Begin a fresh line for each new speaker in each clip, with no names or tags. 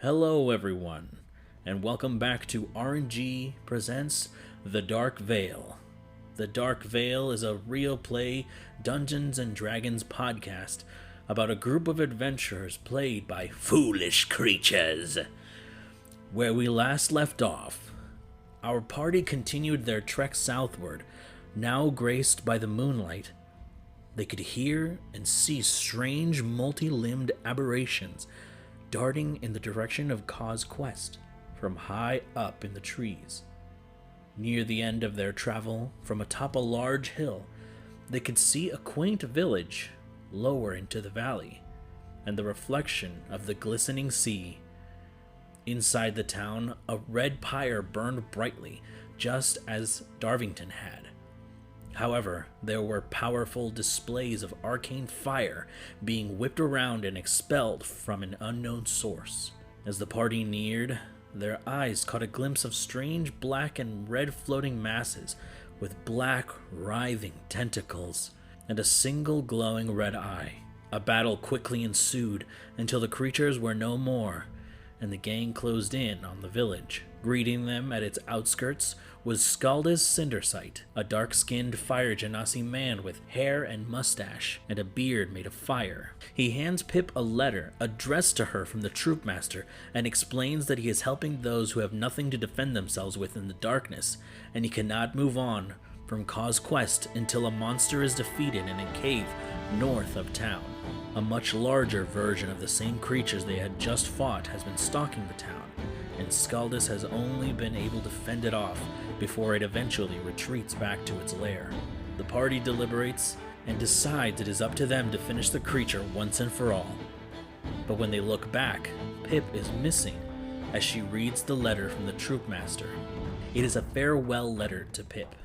Hello everyone, and welcome back to RNG Presents The Dark Veil. The Dark Veil is a real play Dungeons & Dragons podcast about a group of adventurers played by foolish creatures. Where we last left off, our party continued their trek southward, now graced by the moonlight. They could hear and see strange multi-limbed aberrations darting in the direction of Kaw's quest from high up in the trees. Near the end of their travel, from atop a large hill, they could see a quaint village lower into the valley, and the reflection of the glistening sea. Inside the town, a red pyre burned brightly, just as Darvington had. However, there were powerful displays of arcane fire being whipped around and expelled from an unknown source. As the party neared, their eyes caught a glimpse of strange black and red floating masses with black, writhing tentacles and a single glowing red eye. A battle quickly ensued until the creatures were no more, and the gang closed in on the village. Greeting them at its outskirts was Skaldus Cindersight, a dark-skinned fire genasi man with hair and mustache and a beard made of fire. He hands Pip a letter addressed to her from the troopmaster and explains that he is helping those who have nothing to defend themselves with in the darkness, and he cannot move on from Kaw's quest until a monster is defeated in a cave north of town. A much larger version of the same creatures they had just fought has been stalking the town, and Skaldus has only been able to fend it off before it eventually retreats back to its lair. The party deliberates and decides it is up to them to finish the creature once and for all. But when they look back, Pip is missing as she reads the letter from the troopmaster. It is a farewell letter to Pip,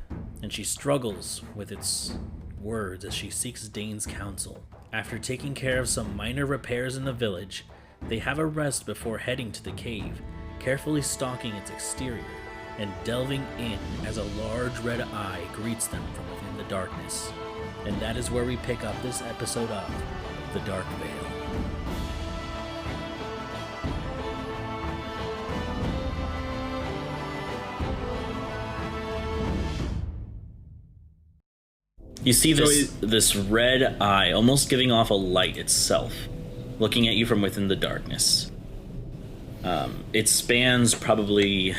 and she struggles with its words as she seeks Dane's counsel. After taking care of some minor repairs in the village, they have a rest before heading to the cave, carefully stalking its exterior and delving in as a large red eye greets them from within the darkness. And that is where we pick up this episode of The Dark Veil. You see this red eye almost giving off a light itself, looking at you from within the darkness. It spans probably,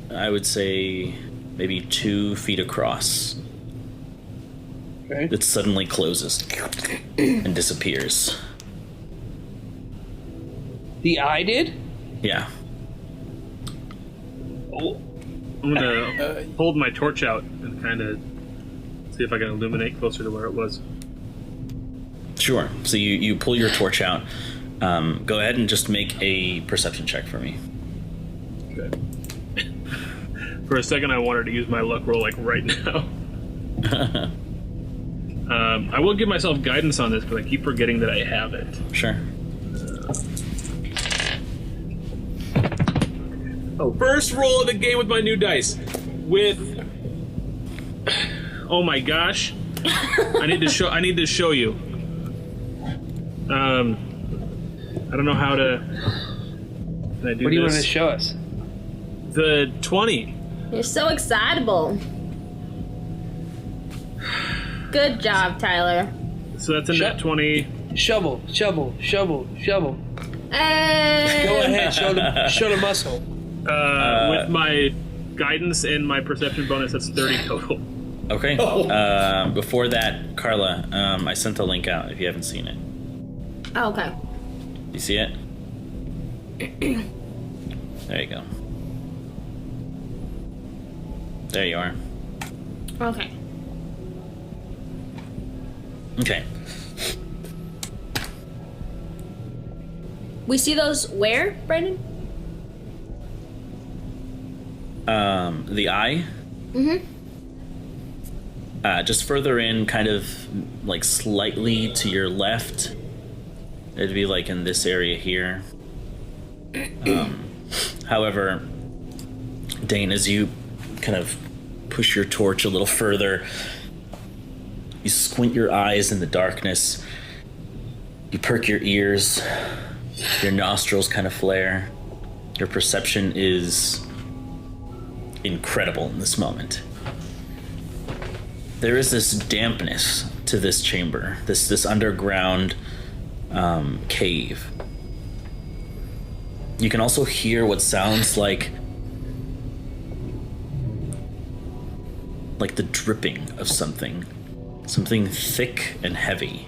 I would say, maybe 2 feet across.
Okay.
It suddenly closes and disappears.
The eye did?
Yeah.
Oh, I'm gonna hold my torch out and kind of see if I can illuminate closer to where it was.
Sure. So you pull your torch out. Go ahead and just make a perception check for me.
Okay. For a second, I wanted to use my luck roll like right now. I will give myself guidance on this, but I keep forgetting that I have it.
Sure.
First roll of the game with my new dice. With oh my gosh, I need to show you. I don't know how to. Can I do
What do you
this?
want to show us?
The 20.
You're so excitable. Good job, Tyler.
So that's a net 20.
Shovel. Go
Hey!
ahead, show the muscle.
With my guidance and my perception bonus, that's 30 total.
Okay. Before that, Carla, I sent a link out if you haven't seen it.
Oh, okay.
You see it? There you go. There you are.
Okay.
Okay.
We see those where, Brandon?
The eye?
Mm-hmm.
Just further in, kind of like slightly to your left. It'd be like in this area here. However, Dane, as you kind of push your torch a little further, you squint your eyes in the darkness, you perk your ears, Your nostrils kind of flare. Your perception is incredible in this moment. There is this dampness to this chamber, this underground cave. You can also hear what sounds like the dripping of something thick and heavy.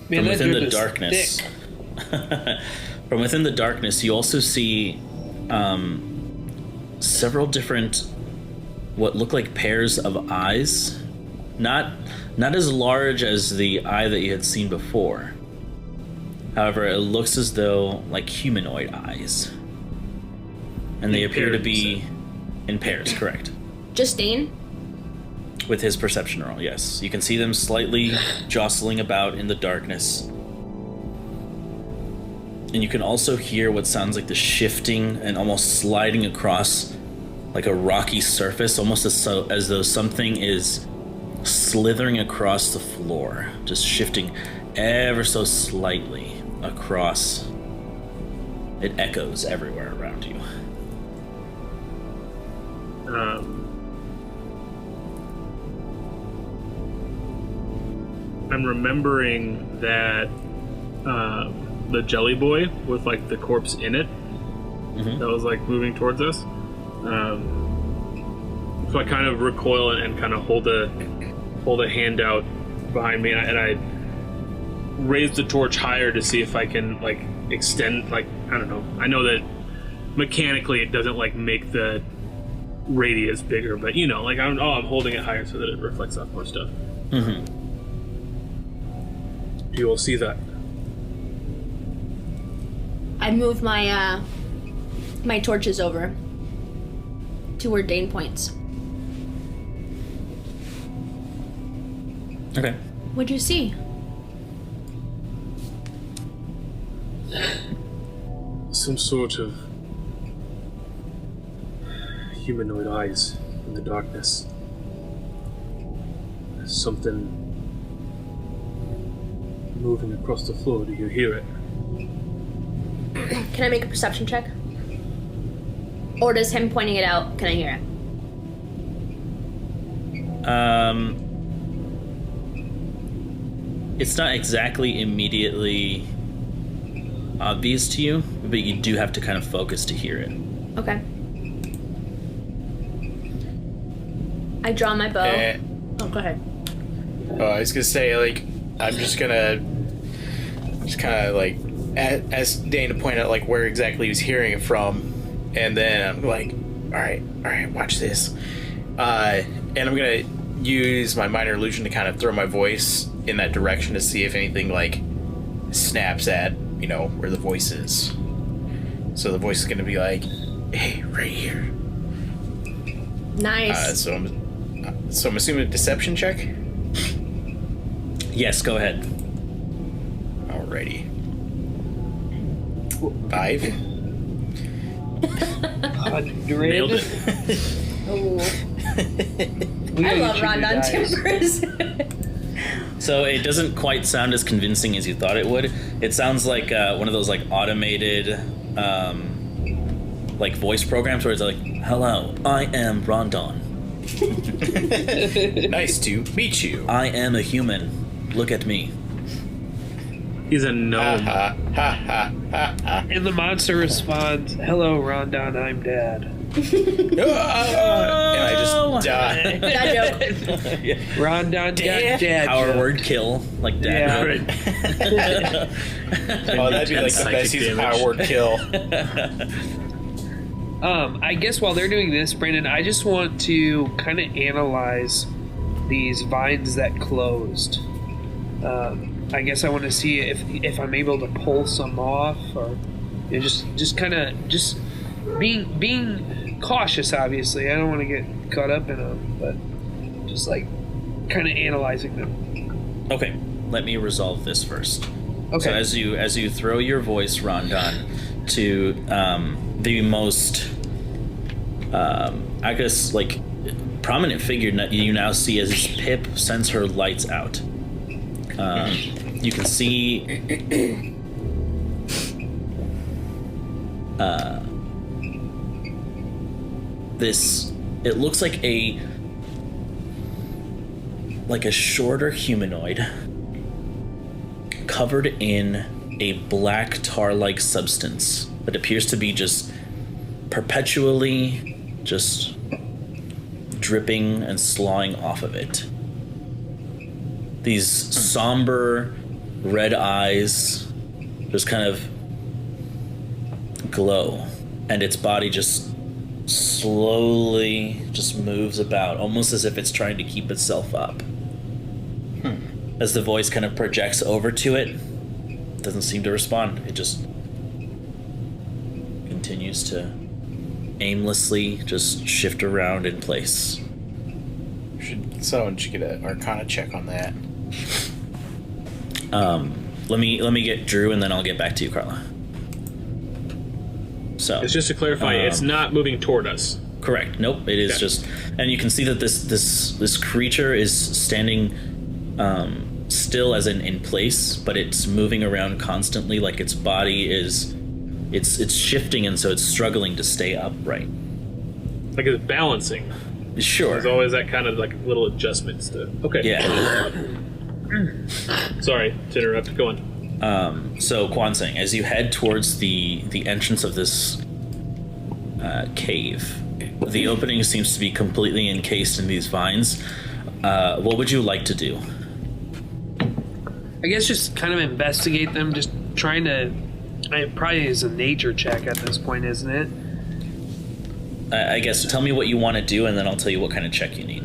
Man,
From
that
within
drip
the
is
darkness,
thick.
from within the darkness, you also see several different, what look like pairs of eyes, not as large as the eye that you had seen before. However, it looks as though like humanoid eyes, and they appear to be in pairs. Correct.
Just Dane?
With his perception roll, yes. You can see them slightly jostling about in the darkness. And you can also hear what sounds like the shifting and almost sliding across like a rocky surface, almost as though something is slithering across the floor, just shifting ever so slightly across. It echoes everywhere around you.
I'm remembering that the jelly boy with like the corpse in it that was like moving towards us. So I kind of recoil and kind of hold a hand out behind me, and I raise the torch higher to see if I can like extend, like, I don't know. I know that mechanically it doesn't like make the radius bigger, but you know, like I'm holding it higher so that it reflects off more stuff. You will see that.
I move my my torches over to where Dane points.
Okay.
What'd you see?
Some sort of humanoid eyes in the darkness. Something moving across the floor. Do you hear it?
Can I make a perception check? Or does him pointing it out, can I hear it?
It's not exactly immediately obvious to you, but you do have to kind of focus to hear it.
Okay. I draw my bow. Oh, go ahead.
I was gonna say, like, I'm just gonna kind of like ask Dane to point out like where exactly he was hearing it from, and then I'm like, all right, watch this, and I'm gonna use my minor illusion to kind of throw my voice in that direction to see if anything like snaps at, you know, where the voice is. So the voice is gonna be like, hey, right here.
Nice.
So I'm assuming a deception check.
Yes, go ahead.
Alrighty. 5.
Nailed it.
Oh.
We
I
gotta
love
get you new
Rondon
dice.
timbers.
So it doesn't quite sound as convincing as you thought it would. It sounds like one of those like automated like voice programs where it's like, hello, I am Rondon.
Nice to meet you.
I am a human. Look at me.
He's a gnome.
And the monster responds, hello, Rondon, I'm dad.
And I just die.
That joke.
Rondon got dad.
Power
joke.
word kill, like dad.
Yeah.
Oh, that'd be like the best season power word kill.
I guess while they're doing this, Brandon, I just want to kind of analyze these vines that closed. I guess I want to see if I'm able to pull some off, or you know, just kind of just being cautious. Obviously, I don't want to get caught up in them, but just like kind of analyzing them.
Okay, let me resolve this first.
Okay.
So as you throw your voice, Rondon, to the most, I guess, like prominent figure that you now see as Pip sends her lights out. You can see this. It looks like a shorter humanoid covered in a black tar-like substance that appears to be just perpetually just dripping and sloughing off of it. These somber red eyes just kind of glow, and its body just slowly just moves about, almost as if it's trying to keep itself up. As the voice kind of projects over to it, it doesn't seem to respond. It just continues to aimlessly just shift around in place.
Someone should get an Arcana check on that.
Let me get Drew, and then I'll get back to you, Carla. So
It's just to clarify, it's not moving toward us.
correct. Nope. It is just, and you can see that this creature is standing still, as in place, but it's moving around constantly, like its body is it's shifting, and so it's struggling to stay upright.
Like it's balancing.
Sure.
There's always that kind of like little adjustments to. Okay.
Yeah.
Sorry to interrupt. Go on.
So Kwansing, as you head towards the entrance of this cave, the opening seems to be completely encased in these vines. What would you like to do?
I guess just kind of investigate them, just trying to... It probably is a nature check at this point, isn't it?
I guess tell me what you want to do, and then I'll tell you what kind of check you need.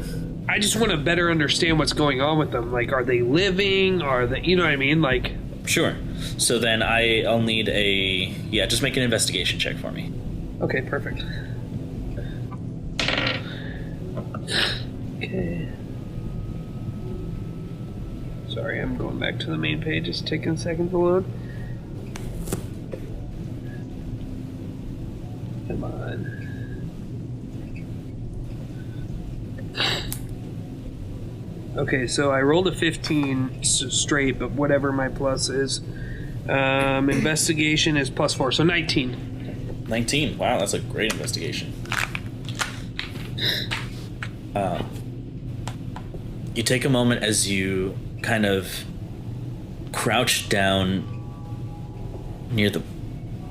I just want to better understand what's going on with them. Like, are they living? Are they... You know what I mean? Like...
Sure. So then I'll need a... Yeah, just make an investigation check for me.
Okay, perfect. Okay. Sorry, I'm going back to the main page. It's taking a second to load. Come on. Okay, so I rolled a 15 straight, but whatever my plus is. Investigation is +4, so 19.
19. Wow, that's a great investigation. You take a moment as you kind of crouch down near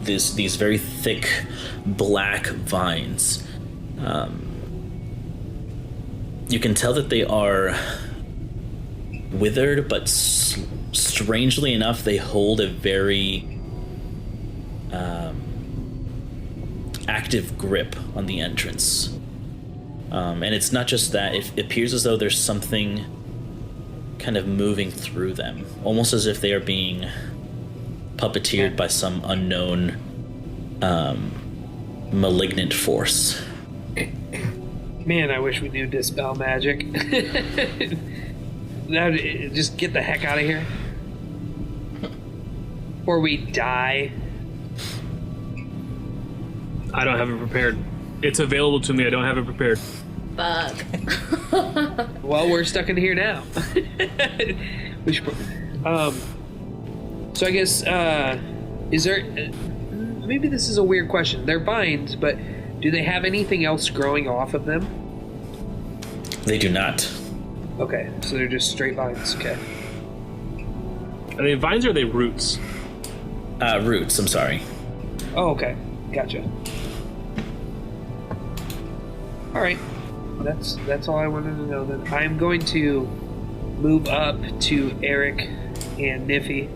these very thick black vines. You can tell that they are withered, but strangely enough, they hold a very active grip on the entrance. And it's not just that, it appears as though there's something kind of moving through them, almost as if they are being puppeteered by some unknown malignant force.
Man, I wish we knew Dispel Magic. Now, just get the heck out of here. Or we die.
I don't have it prepared. It's available to me. I don't have it prepared.
Fuck.
Well, we're stuck in here now. We should, so I guess, is there... maybe this is a weird question. They're vines, but do they have anything else growing off of them?
They do not.
Okay, so they're just straight vines. Okay.
Are they vines or are they roots?
Roots, I'm sorry.
Oh, okay. Gotcha. All right. That's all I wanted to know then. I'm going to move up to Eric and Niffy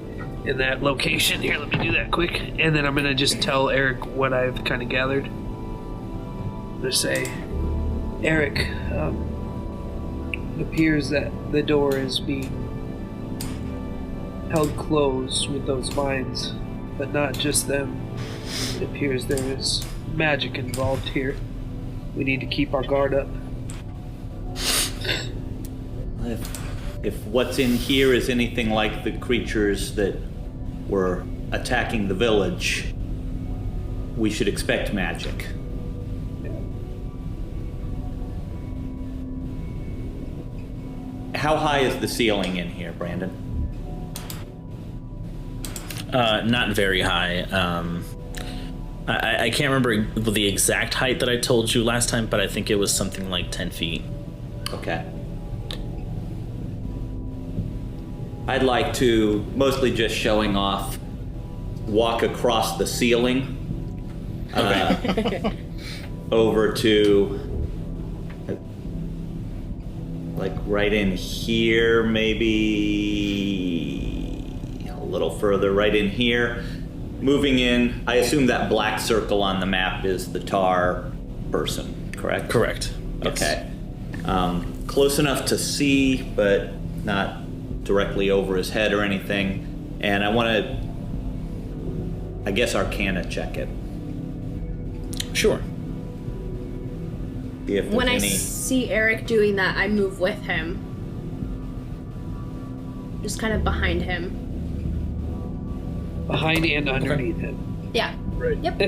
in that location. Here, let me do that quick. And then I'm going to just tell Eric what I've kind of gathered. I'm going to say, Eric, it appears that the door is being held closed with those vines, but not just them. It appears there is magic involved here. We need to keep our guard up.
If what's in here is anything like the creatures that were attacking the village, we should expect magic. How high is the ceiling in here, Brandon?
Not very high. I can't remember the exact height that I told you last time, but I think it was something like 10 feet.
Okay. I'd like to, mostly just showing off, walk across the ceiling. Over to, like, right in here, maybe a little further, right in here. Moving in, I assume that black circle on the map is the tar person, correct?
Correct. Yes.
Okay. Close enough to see, but not directly over his head or anything. And I want to, I guess, Arcana check it.
Sure.
See if there's
When I
any...
see Eric doing that, I move with him. Just kind of behind him.
Behind and underneath him.
Yeah.
Right.
Yep.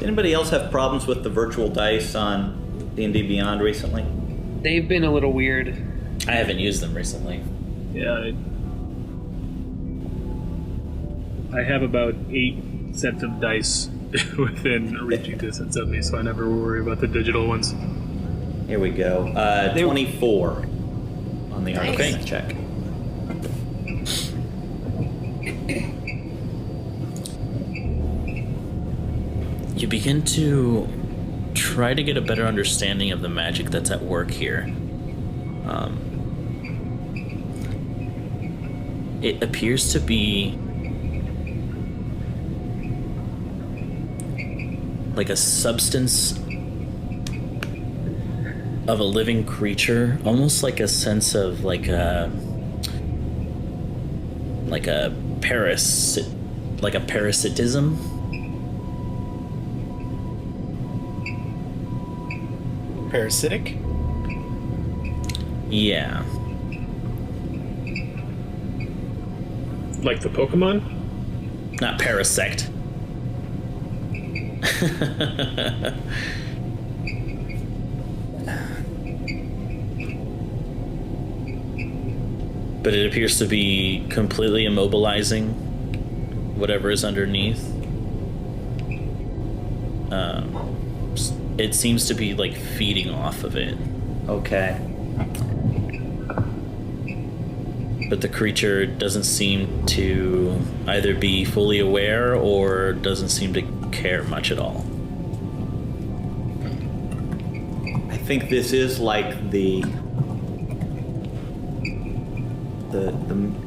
Anybody else have problems with the virtual dice on D&D Beyond recently?
They've been a little weird.
I haven't used them recently.
Yeah. I have about 8 sets of dice within reaching distance of me, so I never worry about the digital ones.
Here we go. 24 on the Arcana
Nice.
check.
You begin to try to get a better understanding of the magic that's at work here. It appears to be like a substance of a living creature, almost like a sense of like a parasitism.
Parasitic?
Yeah.
Like the Pokemon?
Not parasect. But it appears to be completely immobilizing whatever is underneath. It seems to be like feeding off of it.
Okay.
But the creature doesn't seem to either be fully aware or doesn't seem to care much at all.
I think this is like the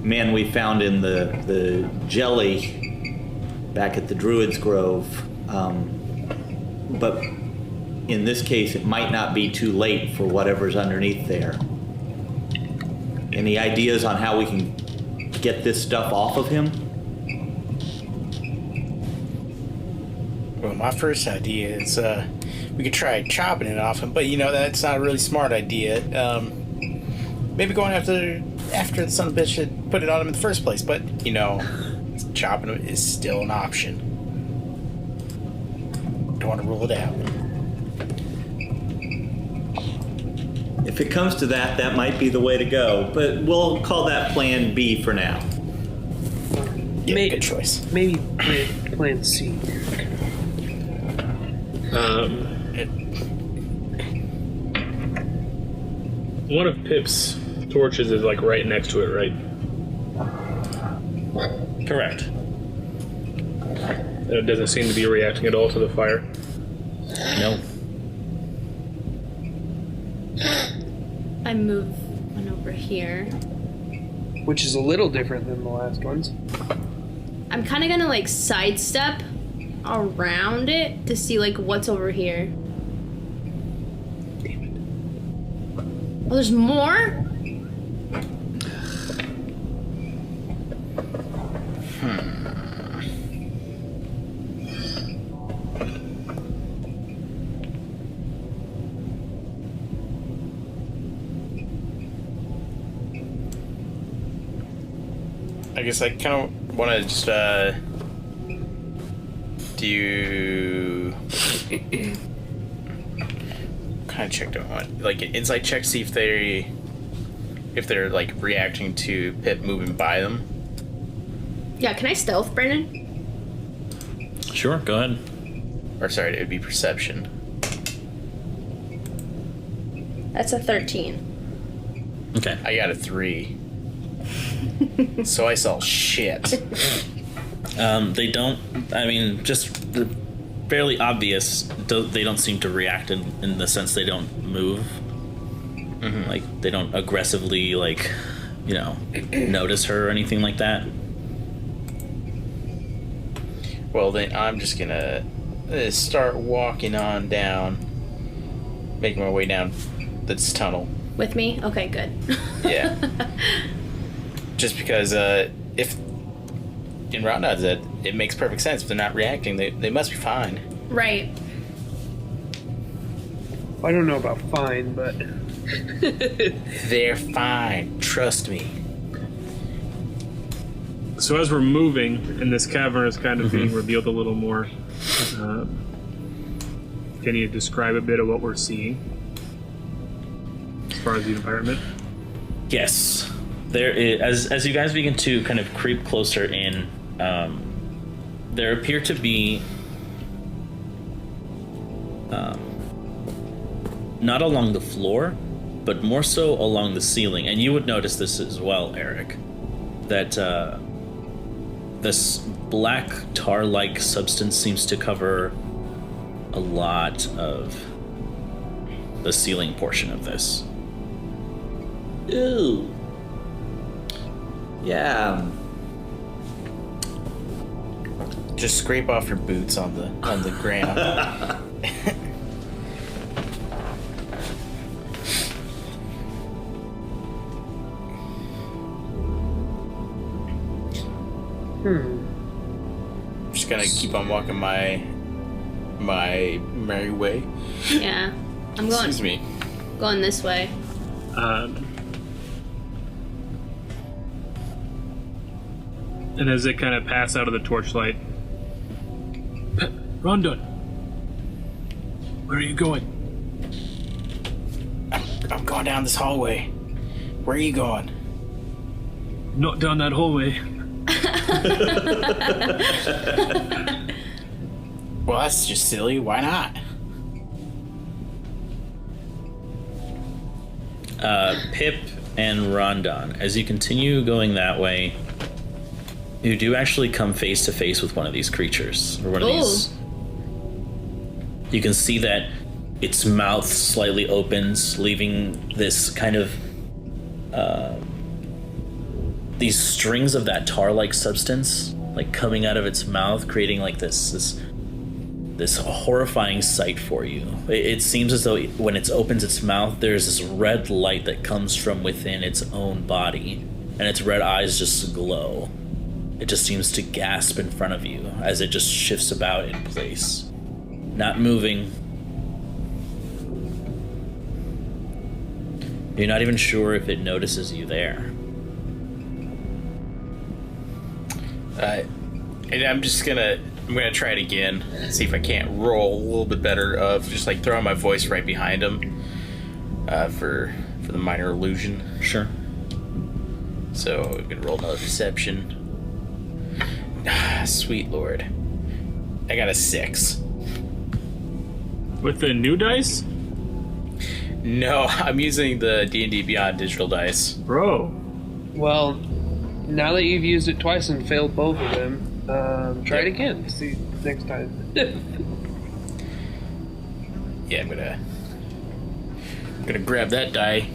man we found in the jelly back at the Druid's Grove. But in this case, it might not be too late for whatever's underneath there. Any ideas on how we can get this stuff off of him?
Well, my first idea is we could try chopping it off him, but that's not a really smart idea. Maybe going after the son of a bitch had put it on him in the first place, but chopping him is still an option. Don't want to rule it out.
If it comes to that, that might be the way to go, but we'll call that Plan B for now.
Yeah, good choice.
Maybe plan C.
One of Pip's torches is like right next to it, right?
Correct.
It doesn't seem to be reacting at all to the fire.
No.
I move one over here.
Which is a little different than the last ones.
I'm kind of gonna like sidestep around it to see like what's over here.
Damn it.
Oh, there's more?
I guess I kind of want to just do kind of check to like an insight check, see if they're like reacting to Pip moving by them.
Yeah, can I stealth, Brandon?
Sure, go ahead.
Or sorry, it would be perception.
That's a 13.
Okay.
I got a 3. So I saw shit.
They don't, I mean, just fairly obvious, they don't seem to react in the sense they don't move. Mm-hmm. Like, they don't aggressively, like, you know, notice her or anything like that.
Well, then I'm just gonna start walking on down, making my way down this tunnel.
With me? Okay, good.
Yeah. Just because if in Rondon's it makes perfect sense. If they're not reacting, they must be fine.
Right.
I don't know about fine, but
They're fine. Trust me.
So as we're moving, and this cavern is kind of being revealed a little more, can you describe a bit of what we're seeing as far as the environment?
Yes. There is, as you guys begin to kind of creep closer in, there appear to be not along the floor, but more so along the ceiling. And you would notice this as well, Eric, that this black tar-like substance seems to cover a lot of the ceiling portion of this.
Ew. Yeah.
Just scrape off your boots on the ground. Just gonna keep on walking my merry way.
Yeah. I'm going
Excuse me.
going this way.
And as they kind of pass out of the torchlight, Rondon, where are you going?
I'm going down this hallway. Where are you going?
Not down that hallway.
Well, that's just silly. Why not?
Pip and Rondon, as you continue going that way, you do actually come face to face with one of these creatures, or one of these. You can see that its mouth slightly opens, leaving this kind of these strings of that tar-like substance, like coming out of its mouth, creating like this horrifying sight for you. It seems as though when it opens its mouth, there's this red light that comes from within its own body, and its red eyes just glow. It just seems to gasp in front of you as it just shifts about in place, not moving. You're not even sure if it notices you there.
And I'm gonna try it again, see if I can't roll a little bit better of just like throwing my voice right behind him for the minor illusion.
Sure.
So we're gonna roll another perception. Sweet Lord, I got a 6.
With the new dice?
No, I'm using the D&D Beyond digital dice.
Bro.
well, now that you've used it twice and failed both of them, try it again. See next time.
Yeah, I'm gonna grab that die.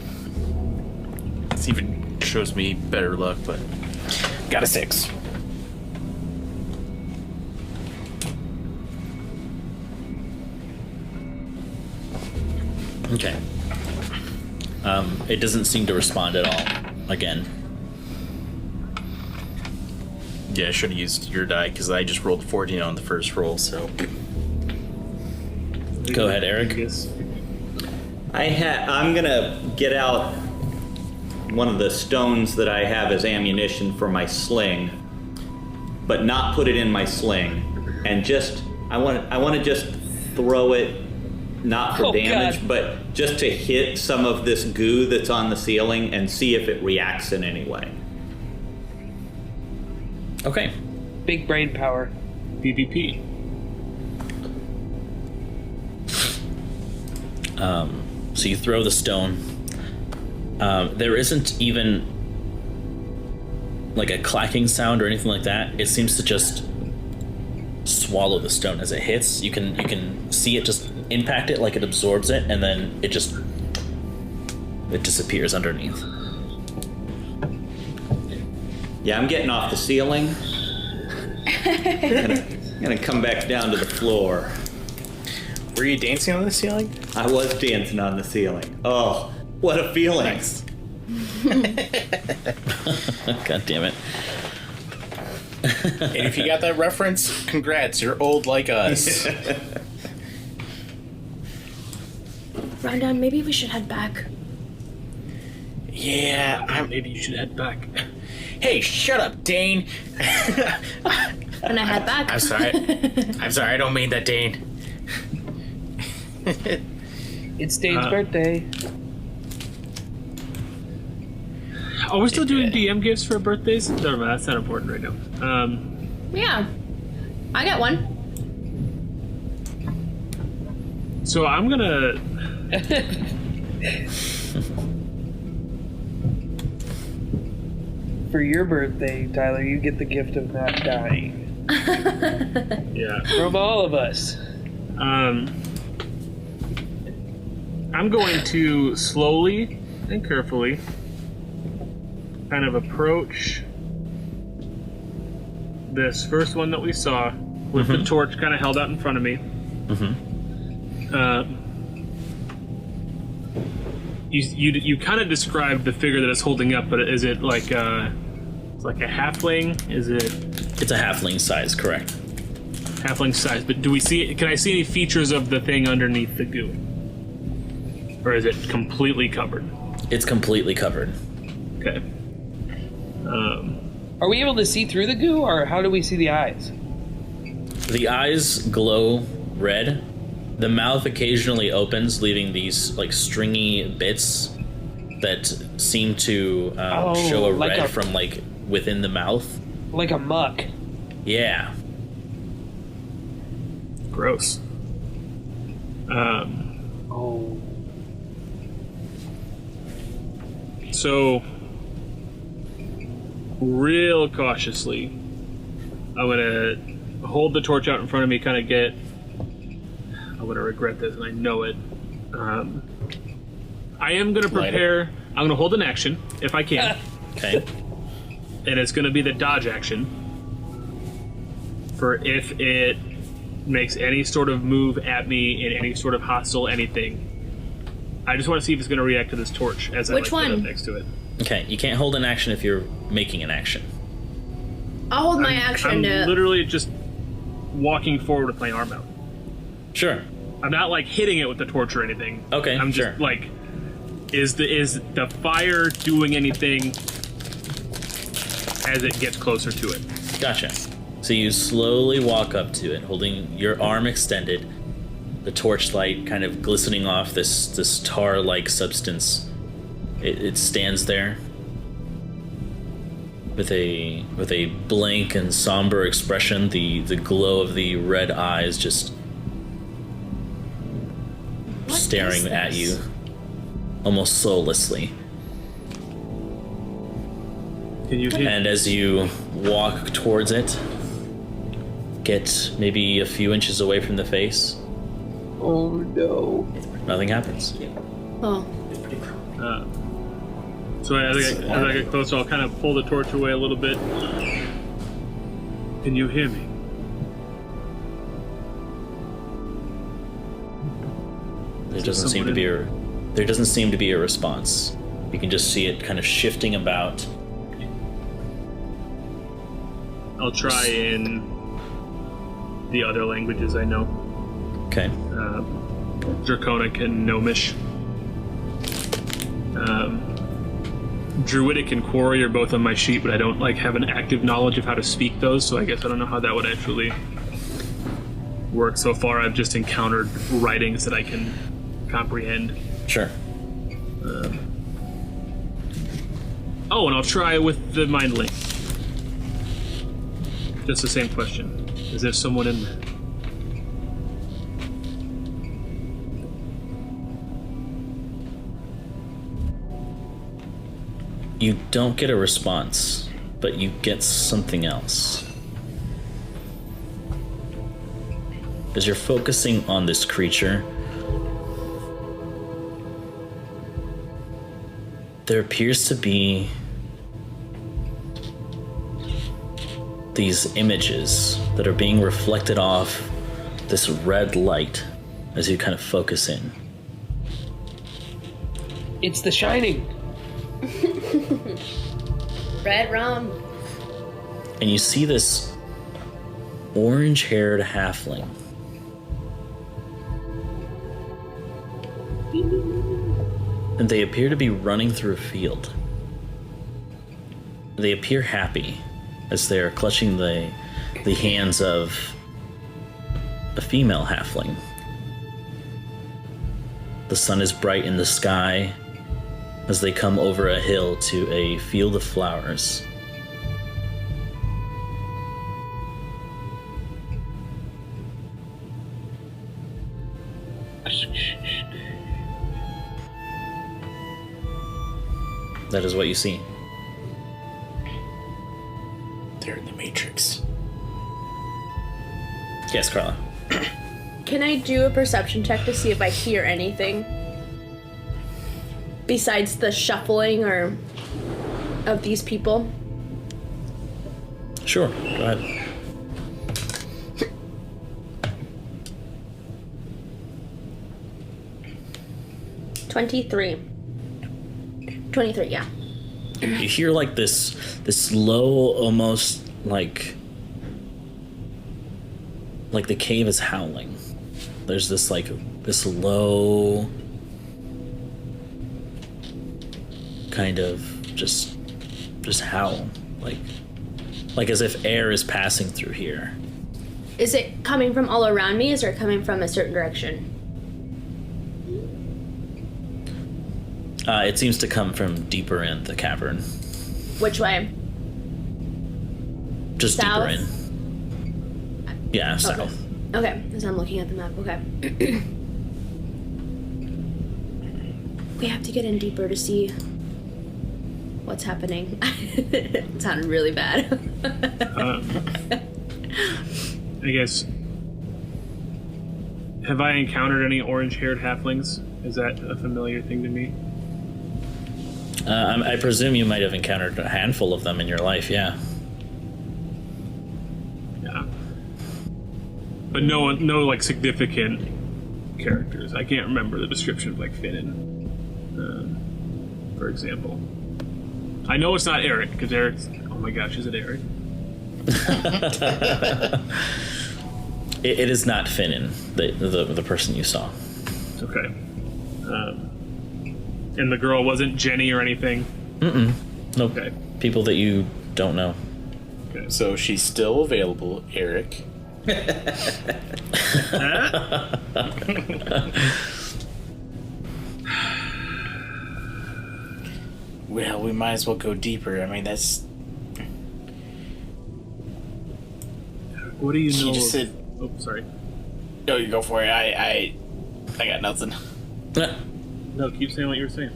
See if it shows me better luck, but got a 6.
Okay. It doesn't seem to respond at all. Again.
Yeah, I should have used your die because I just rolled 14 on the first roll. So
Go ahead, Eric.
I'm gonna get out one of the stones that I have as ammunition for my sling, but not put it in my sling, and I want to just throw it, not for damage,
God.
but just to hit some of this goo that's on the ceiling and see if it reacts in any way.
Okay.
Big brain power.
PvP.
So you throw the stone. There isn't even like a clacking sound or anything like that. It seems to just swallow the stone as it hits. You can see it just impact it, like it absorbs it, and then it disappears underneath.
Yeah, I'm getting off the ceiling. Gonna come back down to the floor.
Were you dancing on the ceiling?
I was dancing on the ceiling. Oh, what a feeling!
Nice.
God damn it.
And if you got that reference, congrats, you're old like us.
Rhonda, maybe we should head back.
Yeah,
Maybe you should head back.
Hey, shut up, Dane.
And I head back.
I'm sorry. I'm sorry, I don't mean that, Dane.
It's Dane's birthday.
Are we still doing DM gifts for birthdays? Never mind, that's not important right now.
Yeah. I got one.
So I'm gonna...
For your birthday, Tyler, you get the gift of not dying.
Yeah.
From all of us.
I'm going to slowly and carefully kind of approach this first one that we saw with the torch kind of held out in front of me. You kind of described the figure that it's holding up, but is it like it's like a halfling? Is it?
It's a halfling size, correct?
Halfling size, but do we see? Can I see any features of the thing underneath the goo, or is it completely covered?
It's completely covered.
Okay.
Are we able to see through the goo, or how do we see the eyes?
The eyes glow red. The mouth occasionally opens, leaving these like stringy bits that seem to show a
like
red from like within the mouth.
Like a muck.
Yeah.
Gross.
Oh.
So, real cautiously, I'm gonna hold the torch out in front of me, kind of get. I'm gonna regret this, and I know it. I am gonna prepare. I'm gonna hold an action if I can.
Okay.
And it's gonna be the dodge action for if it makes any sort of move at me in any sort of hostile anything. I just want to see if it's gonna react to this torch as
Which
I like,
one?
put up next to it.
Okay. You can't hold an action if you're making an action.
I'll hold my action
I'm
to...
literally just walking forward with my arm out.
Sure.
I'm not like hitting it with the torch or anything.
Okay,
I'm
sure.
just like, is the fire doing anything as it gets closer to it?
Gotcha. So you slowly walk up to it, holding your arm extended, the torchlight kind of glistening off this tar-like substance. It stands there with a blank and somber expression, the glow of the red eyes just staring at you almost soullessly.
Can you hit?
And as you walk towards it, get maybe a few inches away from the face,
Oh no.
nothing happens.
Oh.
So as I get closer, I'll kind of pull the torch away a little bit. Can you hear me?
There doesn't seem to be a response. You can just see it kind of shifting about.
I'll try in the other languages I know.
Okay.
Draconic and Gnomish. Druidic and Quarry are both on my sheet, but I don't have an active knowledge of how to speak those, so I guess I don't know how that would actually work. So far, I've just encountered writings that I can comprehend.
Sure.
And I'll try with the Mind Link. Just the same question. Is there someone in there?
You don't get a response, but you get something else. As you're focusing on this creature, there appears to be these images that are being reflected off this red light as you kind of focus in.
It's The Shining.
Red rum.
And you see this orange-haired halfling. And they appear to be running through a field. They appear happy as they are clutching the hands of a female halfling. The sun is bright in the sky as they come over a hill to a field of flowers. That is what you see.
They're in the Matrix.
Yes, Carla.
Can I do a perception check to see if I hear anything? Besides the shuffling or of these people?
Sure, go ahead.
$23, yeah.
You hear like this low, almost like the cave is howling. There's this low kind of just howl, like as if air is passing through here.
Is it coming from all around me? Is it coming from a certain direction?
It seems to come from deeper in the cavern.
Which way?
Just
South?
deeper in. Yeah, south.
Okay, as I'm looking at the map, okay. We have to get in deeper to see what's happening. It sounded really bad.
I guess. Have I encountered any orange-haired halflings? Is that a familiar thing to me?
I presume you might have encountered a handful of them in your life, yeah.
Yeah. But no like significant characters. I can't remember the description of like Finnan, for example. I know it's not Eric because Eric's. Oh my gosh, is it Eric?
It is not Finnan, the person you saw.
Okay. And the girl wasn't Jenny or anything?
Nope.
Okay.
People that you don't know.
Okay.
So she's still available, Eric. Well, we might as well go deeper. I mean, that's...
What do you know?
You just
of...
said...
Oh, sorry.
No, you go for it. I got nothing.
No, keep saying what you were saying.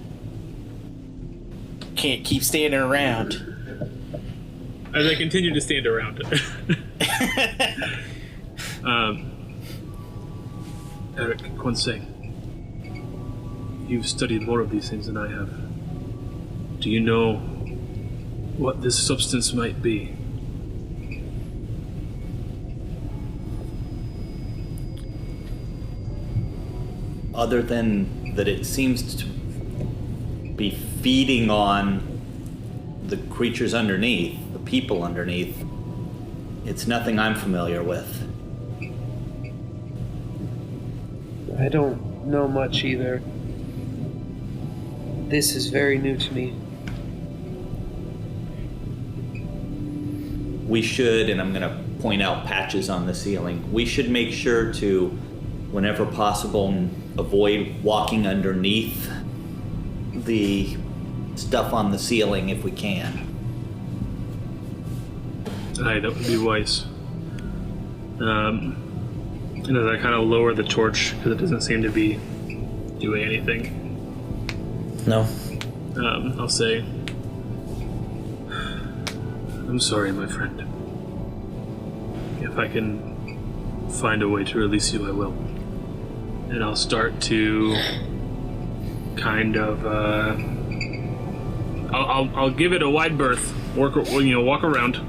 Can't keep standing around.
As I continue to stand around it. Eric, Quincy, you've studied more of these things than I have. Do you know what this substance might be?
Other than that it seems to be feeding on the creatures underneath, the people underneath, it's nothing I'm familiar with.
I don't know much either. This is very new to me.
We should, and I'm going to point out patches on the ceiling, we should make sure to, whenever possible, avoid walking underneath the stuff on the ceiling if we can.
Aye, that would be wise. And as I kind of lower the torch, because it doesn't seem to be doing anything,
No.
I'll say, I'm sorry, my friend. If I can find a way to release you, I will. And I'll start to kind of, I'll give it a wide berth, walk around,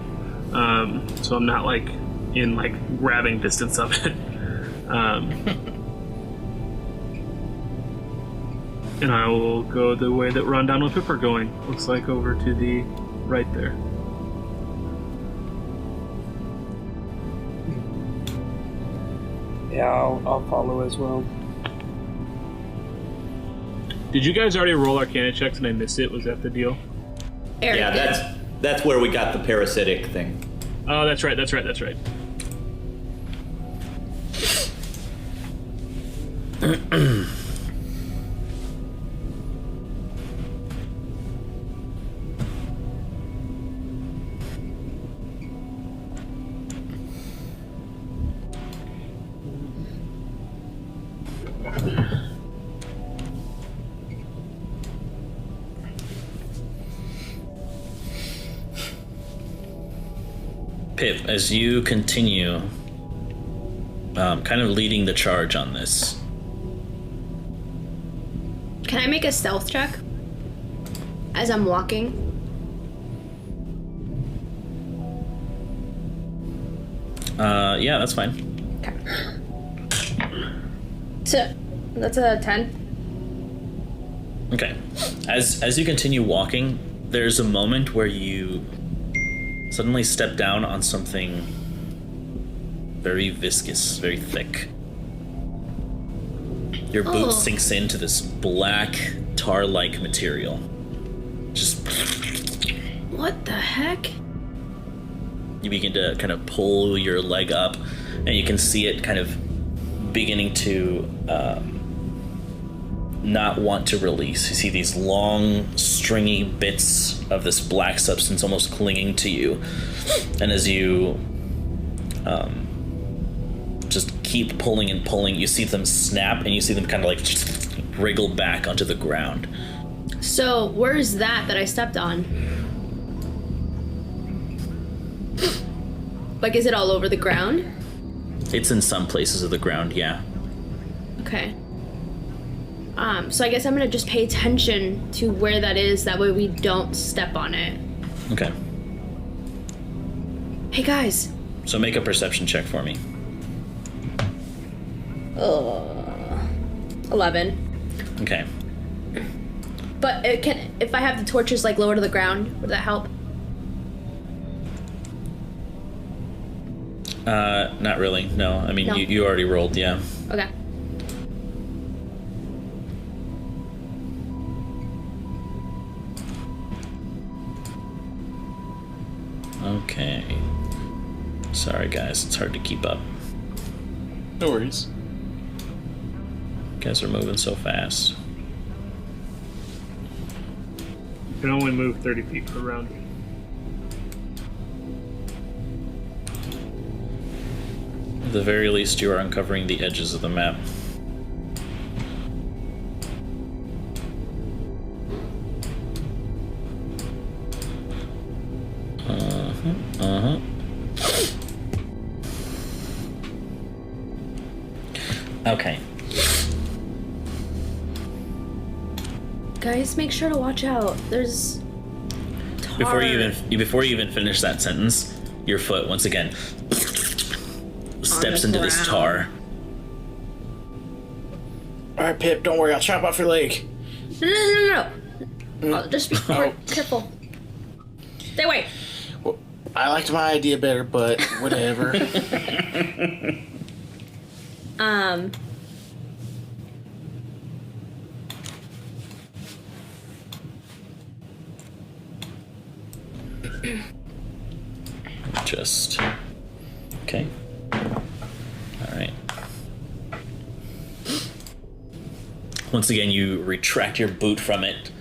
so I'm not like in like grabbing distance of it. And I will go the way that Rondon and Pip are going. Looks like over to the right there.
Yeah, I'll follow as well.
Did you guys already roll Arcana checks and I missed it? Was that the deal?
Eric
Yeah,
did.
that's where we got the parasitic thing.
Oh, that's right.
Pip, as you continue kind of leading the charge on this,
Can I make a stealth check as I'm walking?
yeah, that's fine.
Okay. So that's a 10.
Okay. As you continue walking, there's a moment where you suddenly step down on something very viscous, very thick. Your boot sinks into this black, tar-like material. Just...
What the heck?
You begin to kind of pull your leg up, and you can see it kind of beginning to not want to release. You see these long, stringy bits of this black substance almost clinging to you. And as you just keep pulling and pulling, you see them snap, and you see them kind of like wriggle back onto the ground.
So where's that I stepped on? Like, is it all over the ground?
It's in some places of the ground, yeah.
Okay. So I guess I'm gonna just pay attention to where that is. That way we don't step on it.
Okay.
Hey guys.
So make a perception check for me.
11.
Okay.
But if I have the torches like lower to the ground, would that help?
Not really. No. I mean,
No.
you already rolled, yeah.
Okay.
Okay. Sorry, guys. It's hard to keep up.
No worries.
You guys are moving so fast.
You can only move 30 feet per round.
At the very least, you are uncovering the edges of the map. Okay.
Guys, make sure to watch out. There's tar.
Before you even finish that sentence, your foot once again steps into this tar.
Alright, Pip, don't worry, I'll chop off your leg.
No. Just be careful. Stay away.
Well, I liked my idea better, but whatever.
Just... Okay. Alright. Once again, you retract your boot from it.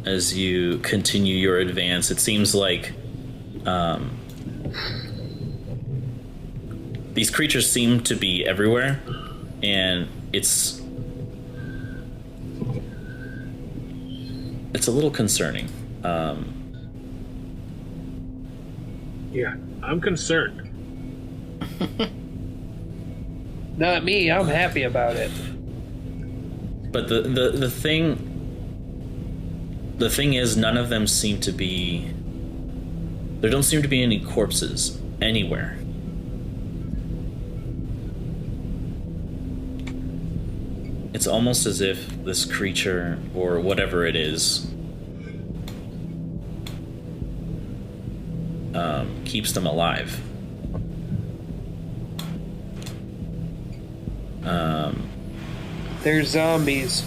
as you continue your advance. It seems like these creatures seem to be everywhere, and it's a little concerning.
Yeah, I'm concerned.
Not me. I'm happy about it.
But the thing is, none of them seem to be. There don't seem to be any corpses anywhere. It's almost as if this creature, or whatever it is, keeps them alive.
They're zombies.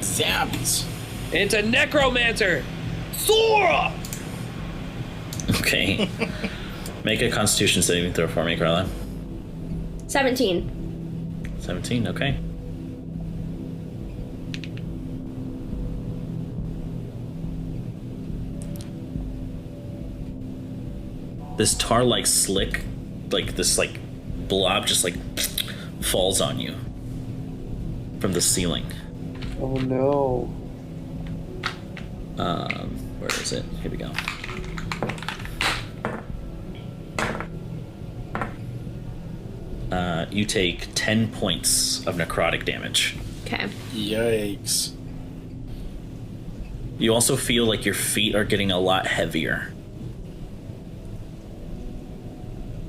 Zombies.
It's a necromancer! Sora!
Okay. Make a Constitution saving throw for me, Carla.
17.
17, okay. This tar-like slick, like this like blob just like falls on you from the ceiling.
Oh no.
Where is it? Here we go. You take 10 points of necrotic damage.
Okay.
Yikes.
You also feel like your feet are getting a lot heavier.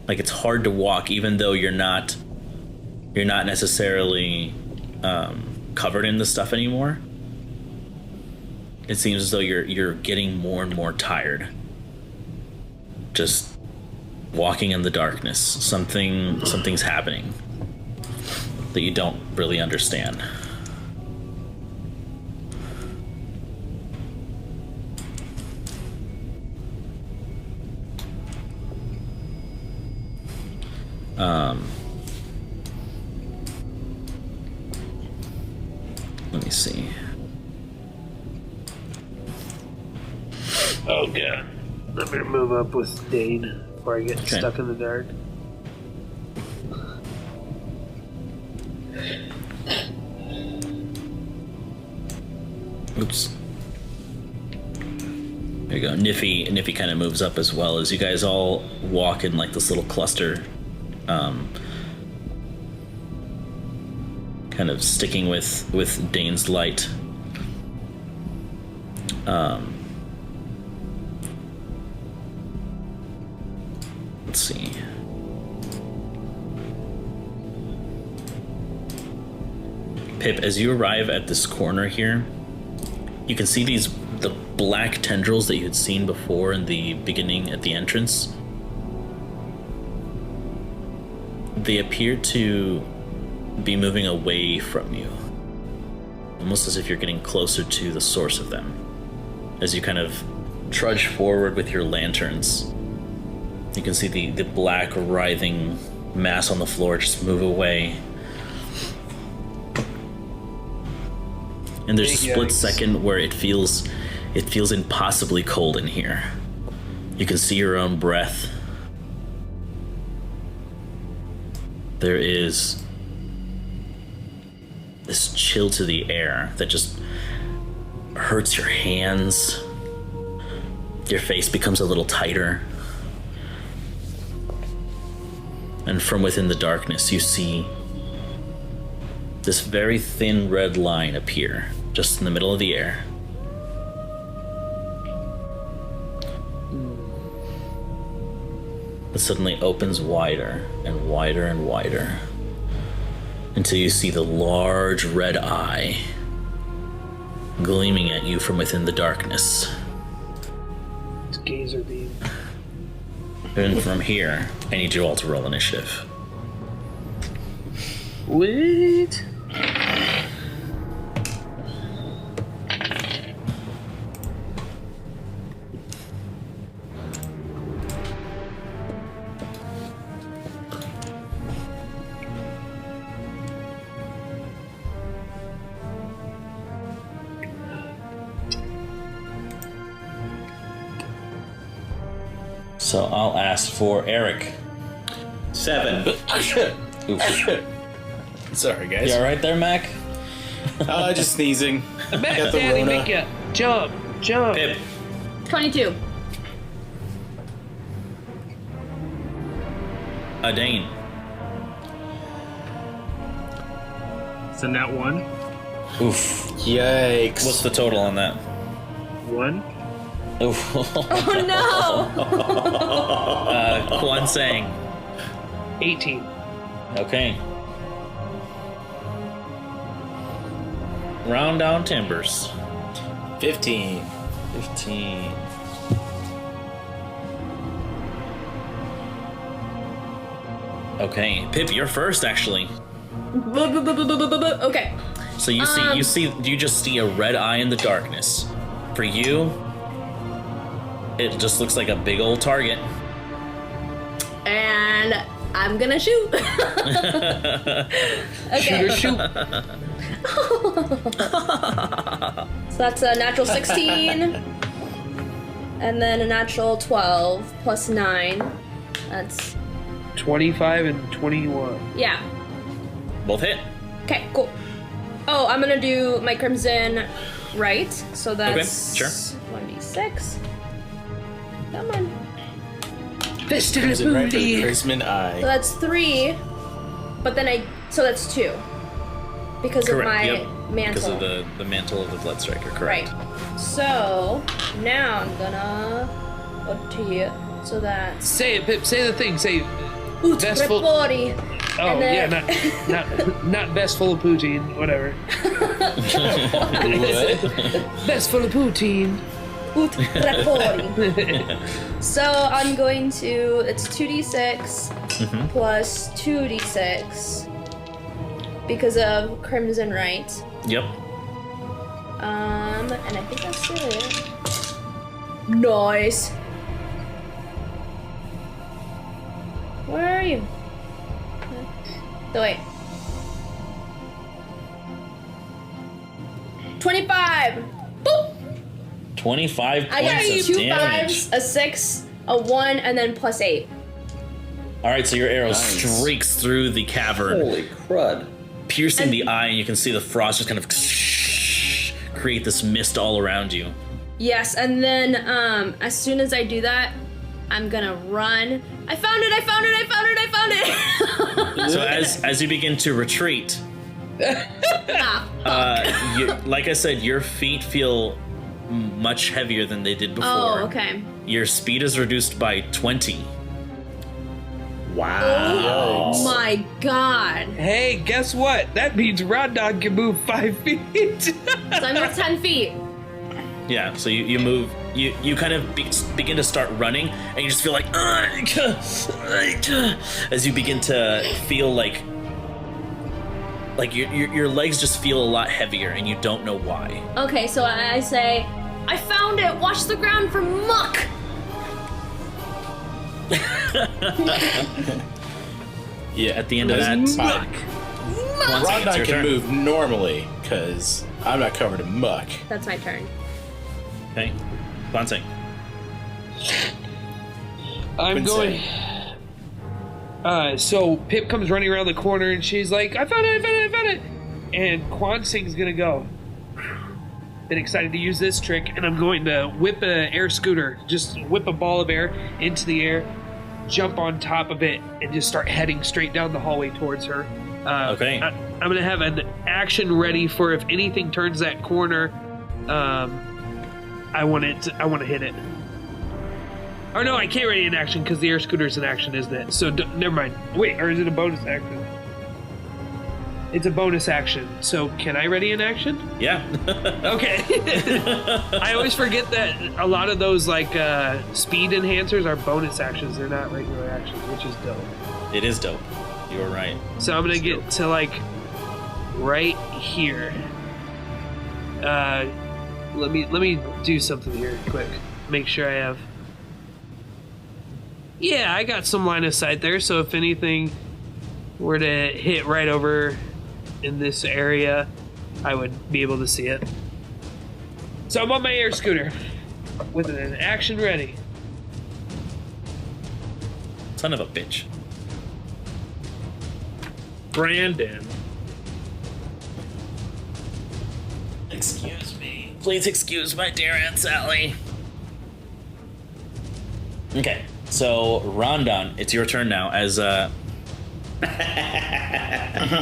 Like it's hard to walk, even though you're not necessarily covered in the stuff anymore. It seems as though you're getting more and more tired. Just walking in the darkness. Something's happening that you don't really understand. Let me see.
Oh god. I'm gonna move up with Dane before I get stuck in the dark.
Oops. There you go. Niffy kind of moves up as well as you guys all walk in like this little cluster. Kind of sticking with Dane's light. Let's see. Pip, as you arrive at this corner here, you can see the black tendrils that you had seen before in the beginning at the entrance. They appear to be moving away from you, almost as if you're getting closer to the source of them. As you kind of trudge forward with your lanterns, you can see the black writhing mass on the floor just move away. And there's a split second where it feels impossibly cold in here. You can see your own breath. There is this chill to the air that just hurts your hands. Your face becomes a little tighter. And from within the darkness, you see this very thin red line appear just in the middle of the air. It suddenly opens wider and wider and wider until you see the large red eye gleaming at you from within the darkness.
It's gazer beam.
And from here, I need you all to roll initiative.
What?
So I'll ask for Eric.
7.
Oof.
Sorry, guys.
You all right there, Mac?
Just sneezing.
Mac,
Got the
Daddy,
Rona.
make ya jump.
Pip.
22.
Aiden.
So nat 1.
Oof.
Yikes.
What's the total on that?
1.
Oof.
Oh no!
Kwan Sang.
18.
Okay. Round down timbers.
15.
15. Okay, Pip, you're first actually.
Okay.
So you just see a red eye in the darkness. For you, it just looks like a big old target.
And I'm gonna shoot. Okay.
Shoot.
So that's a natural 16. And then a natural 12 plus 9. That's
25 and 21.
yeah.
Both hit.
Okay, cool. Oh, I'm gonna do my crimson right. So that's
sure.
1d6. Come on.
Fist in his
Is it right for the
booty.
Prisman
So
eye?
that's 3. But then so that's 2. Because of my
Yep.
mantle.
Because of the mantle of the Blood Striker, correct.
Right. So now I'm gonna go to here. So that's
Say it, Pip. Say the thing. Say
Ut
Best full-
Repori.
Oh
And
yeah,
then-
not best full of poutine, whatever. Best full of poutine.
Ut Repori. So I'm going to. It's 2d6 plus 2d6 because of Crimson Right.
Yep.
And I think that's it. Nice. Where are you? So wait. 25. Boop.
25
I got
points
2
of damage.
5s, a 6, a 1, and then plus 8.
All right, so your arrow
Nice.
streaks through the cavern,
Holy crud.
piercing the eye, and you can see the frost just kind of create this mist all around you.
Yes, and then as soon as I do that, I'm gonna run. I found it! I found it! I found it! I found it!
So as you begin to retreat, like I said, your feet feel much heavier than they did before.
Oh, okay.
Your speed is reduced by 20.
Wow.
Oh my god.
Hey, guess what? That means Rod Dog can move 5 feet.
So I moved 10 feet.
Yeah, so you move, you kind of begin to start running, and you just feel like, as you begin to feel like your legs just feel a lot heavier, and you don't know why.
Okay, so I say, I found it! Watch the ground for muck!
Yeah, at the end of that,
Muck.
once
Rod
it's your
can
turn.
move normally, because I'm not covered in muck.
That's my turn.
Okay, Glancing.
I'm
Quincy.
going. So Pip comes running around the corner and she's like, I found it, I found it, I found it! And Quan Sing's gonna go. Been excited to use this trick, and I'm going to whip an air scooter. Just whip a ball of air into the air, jump on top of it, and just start heading straight down the hallway towards her.
Okay.
I'm gonna have an action ready for if anything turns that corner. I want to hit it. Or no, I can't ready an action because the air scooter's an action, isn't it? So never mind. Wait, or is it a bonus action? It's a bonus action. So can I ready an action?
Yeah.
Okay. I always forget that a lot of those speed enhancers are bonus actions. They're not regular actions, which is dope.
It is dope. You were right.
So I'm gonna get to right here. Let me do something here quick. Make sure I have. Yeah, I got some line of sight there. So if anything were to hit right over in this area, I would be able to see it. So I'm on my air scooter with an action ready.
son of a bitch.
Brandon.
Excuse me. Please excuse my dear Aunt Sally. Okay, so Rondon, it's your turn now as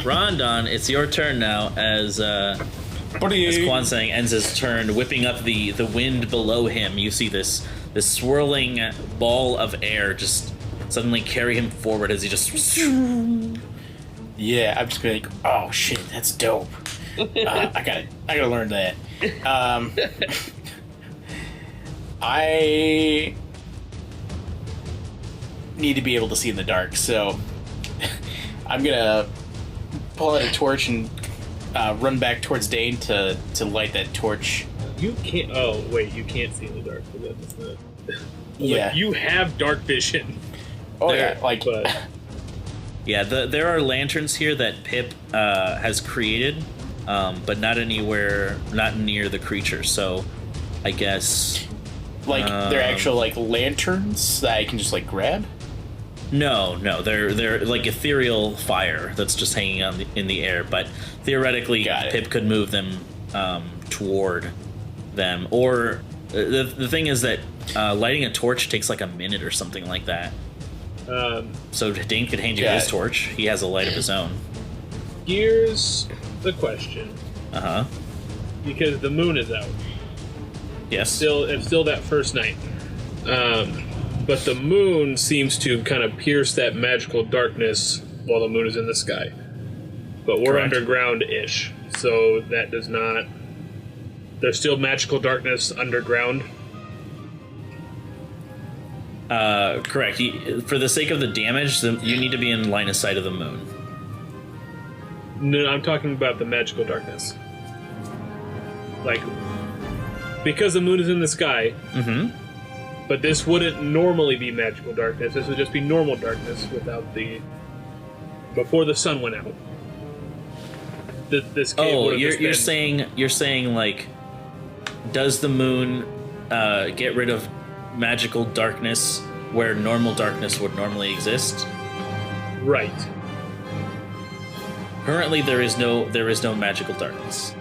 Rondon, it's your turn now as Quan Sang ends his turn, whipping up the wind below him. You see this swirling ball of air just suddenly carry him forward as he just.
Yeah, I'm just gonna like, oh shit, that's dope. I gotta learn that. I need to be able to see in the dark, so I'm gonna pull out a torch and run back towards Dane to light that torch.
You can't. Oh wait, you can't see in the dark. That's not.
Yeah,
Like, you have dark vision.
Oh yeah, like.
But
Yeah, there are lanterns here that Pip has created, but not near the creature. So, I guess
Like they're actual like lanterns that I can just like grab.
no, they're like ethereal fire that's just hanging on in the air. But theoretically, Pip could move them toward them. Or the thing is that lighting a torch takes like a minute or something like that. So Dane could hand you his torch. He has a light of his own.
Here's the question.
Uh-huh.
Because the moon is out.
Yes.
It's still that first night. But the moon seems to kind of pierce that magical darkness while the moon is in the sky. But we're underground-ish, so that does not... There's still magical darkness underground.
Correct. For the sake of the damage, you need to be in line of sight of the moon.
No, I'm talking about the magical darkness. Like, because the moon is in the sky, but this wouldn't normally be magical darkness. This would just be normal darkness without the... Before the sun went out. This cave would have
you're saying like, does the moon get rid of magical darkness where normal darkness would normally exist?
Right.
Currently, there is no magical darkness.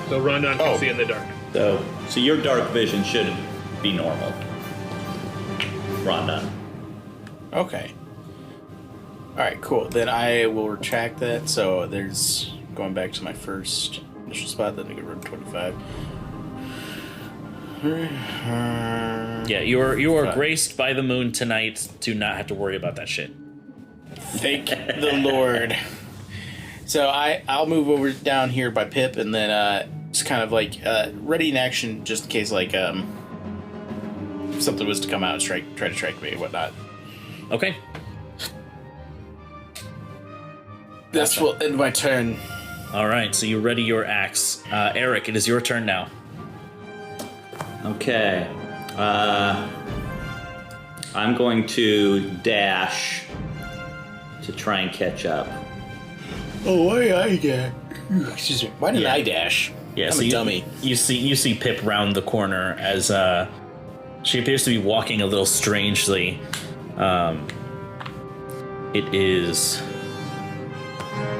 So Rondon can see in the dark.
So your dark vision should be normal, Rondon.
Okay. Alright, cool. Then I will retract that. So there's going back to my first initial spot, then I get rid of 25.
Yeah, you are graced by the moon tonight to not have to worry about that shit.
Thank the Lord. So I'll move over down here by Pip, and then just kind of like ready in action, just in case like something was to come out and try to strike me and whatnot.
Okay.
That's what end my turn.
All right, so you ready your axe, Eric? It is your turn now.
Okay. I'm going to dash to try and catch up.
Oh, why I dash? Excuse me. Why did I dash?
Yeah,
I'm a dummy.
You see Pip round the corner as she appears to be walking a little strangely. It is,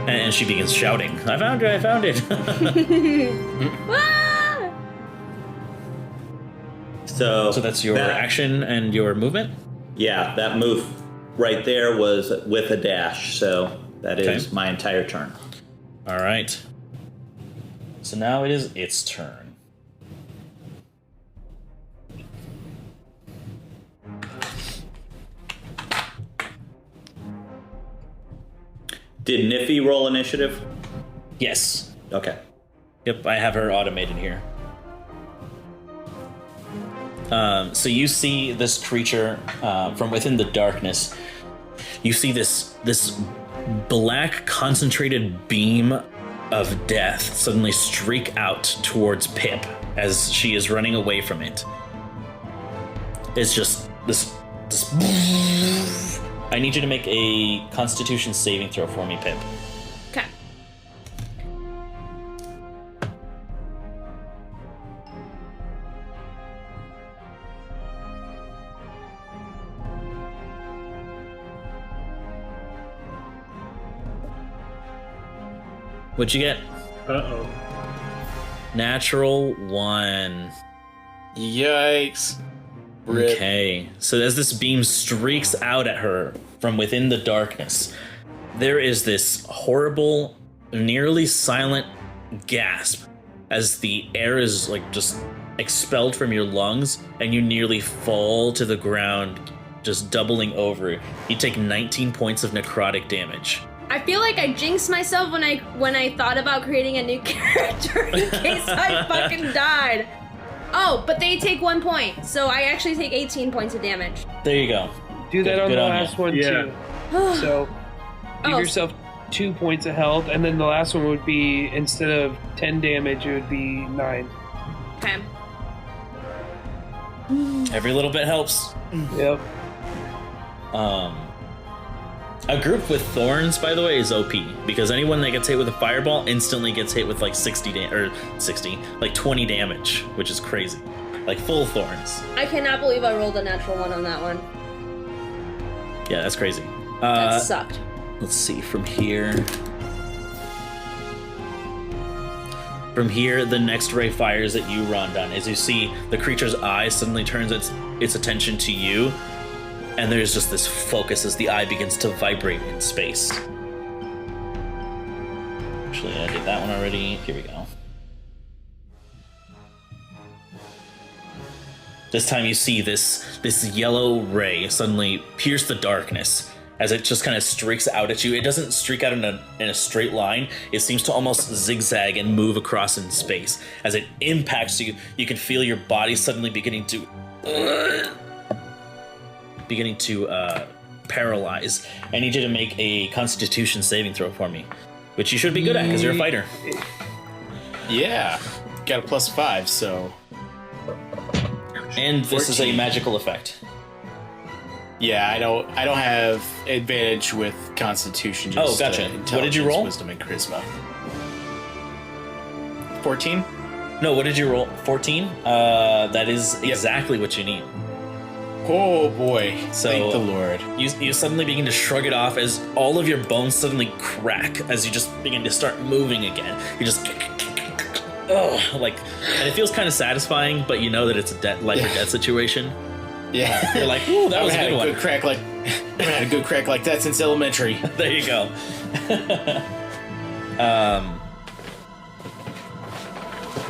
and she begins shouting, "I found it! I found it!" So that's your action and your movement?
Yeah, that move right there was with a dash, so that is my entire turn.
All right. So now it is its turn.
Did Niffy roll initiative?
Yes.
Okay.
Yep, I have her automated here. So you see this creature from within the darkness. You see this black concentrated beam of death suddenly streak out towards Pip as she is running away from it. It's just this. I need you to make a Constitution saving throw for me, Pip.
Okay.
What'd you get?
Uh-oh.
Natural 1.
Yikes. Rip.
Okay, so as this beam streaks out at her from within the darkness, there is this horrible, nearly silent gasp as the air is like just expelled from your lungs and you nearly fall to the ground, just doubling over. You take 19 points of necrotic damage.
I feel like I jinxed myself when I thought about creating a new character in case I fucking died. Oh, but they take 1 point, so I actually take 18 points of damage.
There you go.
Do that on
Good
the
on
last
ya.
one
Yeah.
too. So give
Oh.
yourself 2 points of health, and then the last one would be, instead of 10 damage, it would be 9.
Okay.
Every little bit helps.
Yep.
A group with thorns, by the way, is OP because anyone that gets hit with a fireball instantly gets hit with like 20 damage, which is crazy. Like full thorns.
I cannot believe I rolled a natural 1 on that one.
Yeah, that's crazy.
That sucked.
Let's see from here. From here, the next ray fires at you, Rondon. As you see, the creature's eye suddenly turns its attention to you, and there's just this focus as the eye begins to vibrate in space. Actually, I did that one already. Here we go. This time you see this yellow ray suddenly pierce the darkness as it just kind of streaks out at you. It doesn't streak out in a straight line. It seems to almost zigzag and move across in space. As it impacts you, you can feel your body suddenly beginning to paralyze. I need you to make a Constitution saving throw for me, which you should be good at because you're a fighter.
Yeah. Got a +5, so...
And this is a
14.
magical effect.
Yeah, I don't have advantage with Constitution. Just,
gotcha. What did you roll?
Wisdom and Charisma. 14?
No, what did you roll? 14? That is exactly what you need.
Oh boy!
So-
Thank the Lord.
You suddenly begin to shrug it off as all of your bones suddenly crack as you just begin to start moving again. You just... and it feels kind of satisfying, but you know that it's a life or death situation.
Yeah,
You're like, ooh, that was a
had
good one.
Good crack like I've had a good crack like that since elementary.
There you go.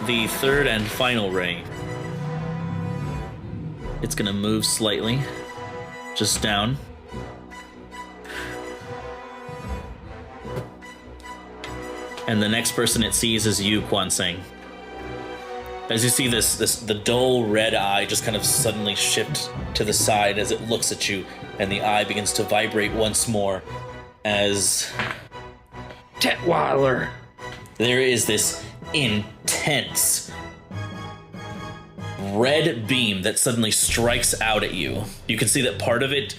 The third and final ray. It's gonna move slightly, just down. And the next person it sees is you, Kwanseng. As you see the dull red eye just kind of suddenly shift to the side as it looks at you, and the eye begins to vibrate once more as
Tetweiler.
there is this intense red beam that suddenly strikes out at you. You can see that part of it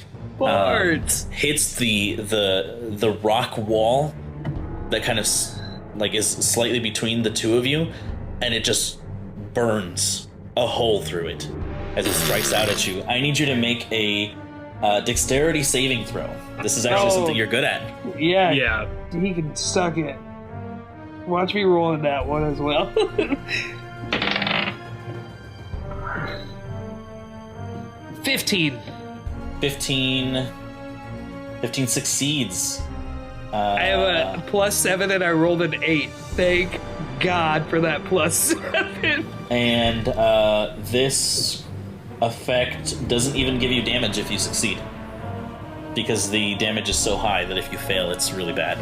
hits the rock wall that kind of like is slightly between the two of you, and it just burns a hole through it as it strikes out at you. I need you to make a dexterity saving throw. This is actually something you're good at.
Yeah.
Yeah.
He can suck it. Watch me rolling that one as well. 15.
15 succeeds.
I have a +7 and I rolled an 8. Thank God for that +7.
And this effect doesn't even give you damage if you succeed, because the damage is so high that if you fail, it's really bad.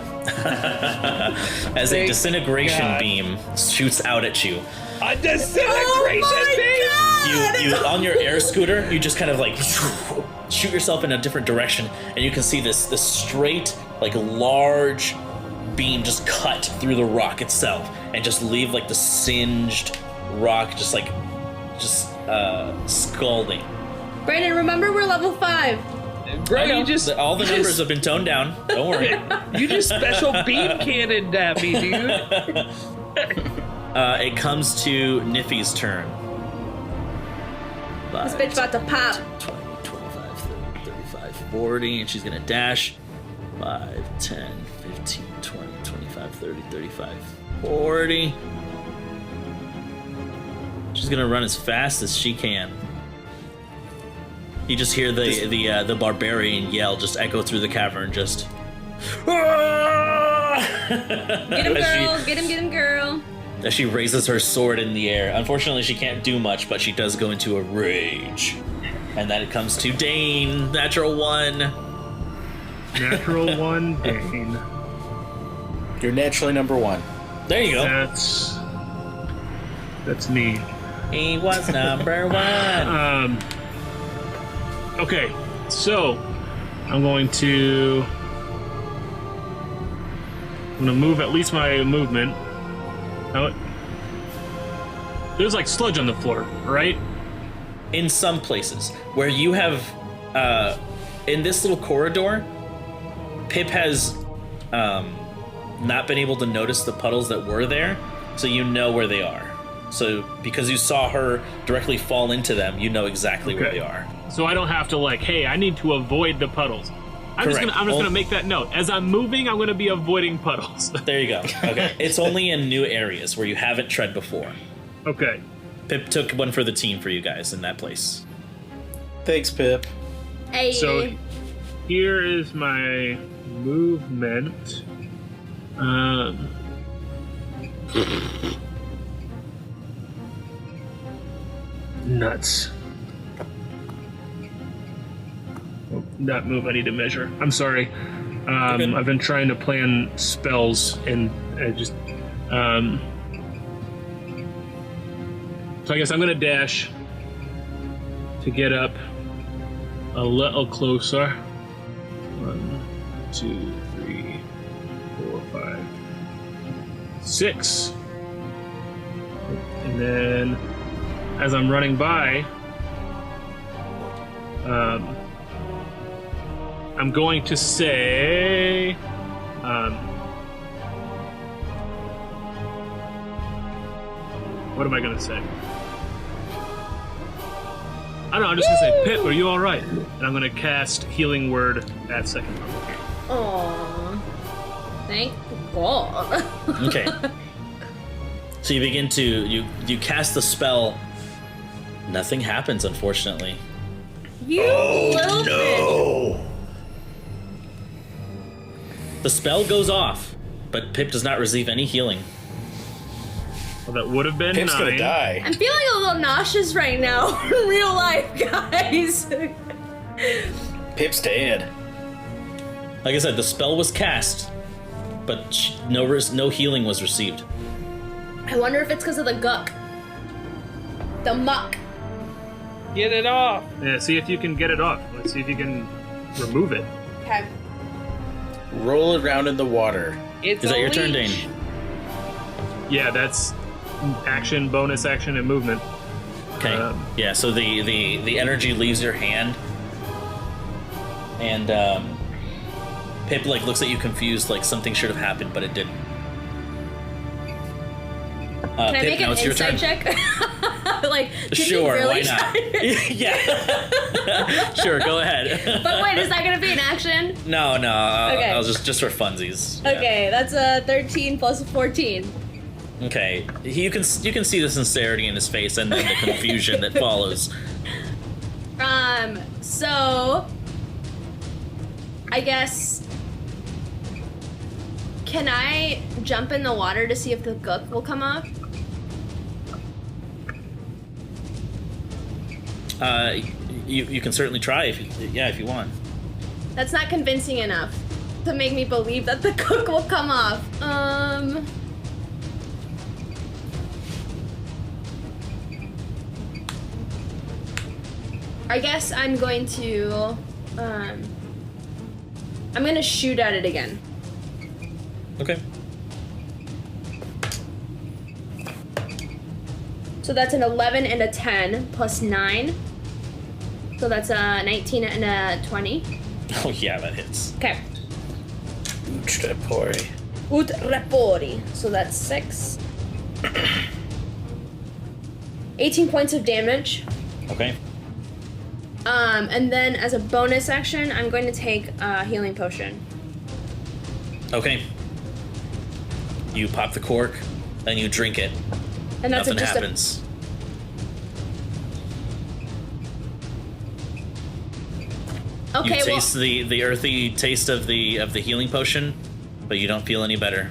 As a
Thank
disintegration
God.
beam shoots out at you.
A disintegration beam!
You on your air scooter, you just kind of like shoot yourself in a different direction, and you can see this straight, like large beam just cut through the rock itself, and just leave like the singed rock, just scalding.
Brandon, remember we're level 5.
Bro,
I know,
you just
all the numbers have been toned down. Don't worry.
you just special beam cannoned at me, dude.
It comes to Niffy's turn.
This bitch about to pop.
20, 25, 30, 35, 40, and she's gonna dash. 5, 10, 15, 20, 25, 25, 30, 35, 40. She's gonna run as fast as she can. You just hear the barbarian yell just echo through the cavern, just.
Get him, girl! Get him, girl!
As she raises her sword in the air. Unfortunately, she can't do much, but she does go into a rage. And then it comes to Dane. Natural 1.
Natural 1, Dane.
You're naturally number 1.
There you go.
That's me.
He was number 1.
Okay, so I'm gonna move at least my movement. Now, there's like sludge on the floor, right?
In some places where you have in this little corridor, Pip has not been able to notice the puddles that were there, so you know where they are. So because you saw her directly fall into them, you know exactly where they are.
So I don't have to hey, I need to avoid the puddles. I'm just gonna make that note. As I'm moving, I'm gonna be avoiding puddles.
There you go. Okay. It's only in new areas where you haven't tread before.
Okay.
Pip took one for the team for you guys in that place.
Thanks, Pip.
Hey.
So here is my movement. Nuts. Oh, that move I need to measure. I'm sorry. I've been trying to plan spells and I just so I guess I'm gonna dash to get up a little closer. 1, 2, 3, 4, 5, 6. And then as I'm running by, I'm going to say, what am I going to say? I don't know, I'm just going to say, Pip, are you alright? And I'm going to cast Healing Word at second level.
Aww. Thank God.
Okay. So you begin to you cast the spell. Nothing happens, unfortunately.
You little bitch.
The spell goes off, but Pip does not receive any healing.
Well, that would have been
Pip's
9.
gonna die.
I'm feeling a little nauseous right now in real life, guys.
Pip's dead.
Like I said, the spell was cast, but no healing was received.
I wonder if it's because of the guck. The muck.
Get it off.
Yeah, see if you can get it off. Let's see if you can remove it.
Okay.
Roll it around in the water.
It's
Is that
a
your turn,
leech.
Dane?
Yeah, that's action, bonus action, and movement.
Okay. Yeah. So the energy leaves your hand, and Pip looks at you confused, like something should have happened, but it didn't.
Can I
Pip,
make
now
an
it's your
insight
turn.
check? Did he
Sure,
really
why not?
try?
Yeah. Sure, go ahead.
But wait, is that gonna be an action?
No.
Okay.
I was just for funsies. Yeah.
Okay, that's a 13 plus 14.
Okay. You can see the sincerity in his face and then the confusion that follows.
So I guess, can I jump in the water to see if the gook will come off?
You can certainly try if you want.
That's not convincing enough to make me believe that the gook will come off. I guess I'm going to shoot at it again.
Okay.
So that's an 11 and a 10 plus 9. So that's a 19 and a 20.
Oh yeah, that hits.
Okay.
Utrapori.
Utrapori. So that's 6. 18 points of damage.
Okay.
And then as a bonus action, I'm going to take a healing potion.
Okay. You pop the cork, and you drink it.
And that's
Nothing
just
happens.
Okay,
You taste the earthy taste of the healing potion, but you don't feel any better.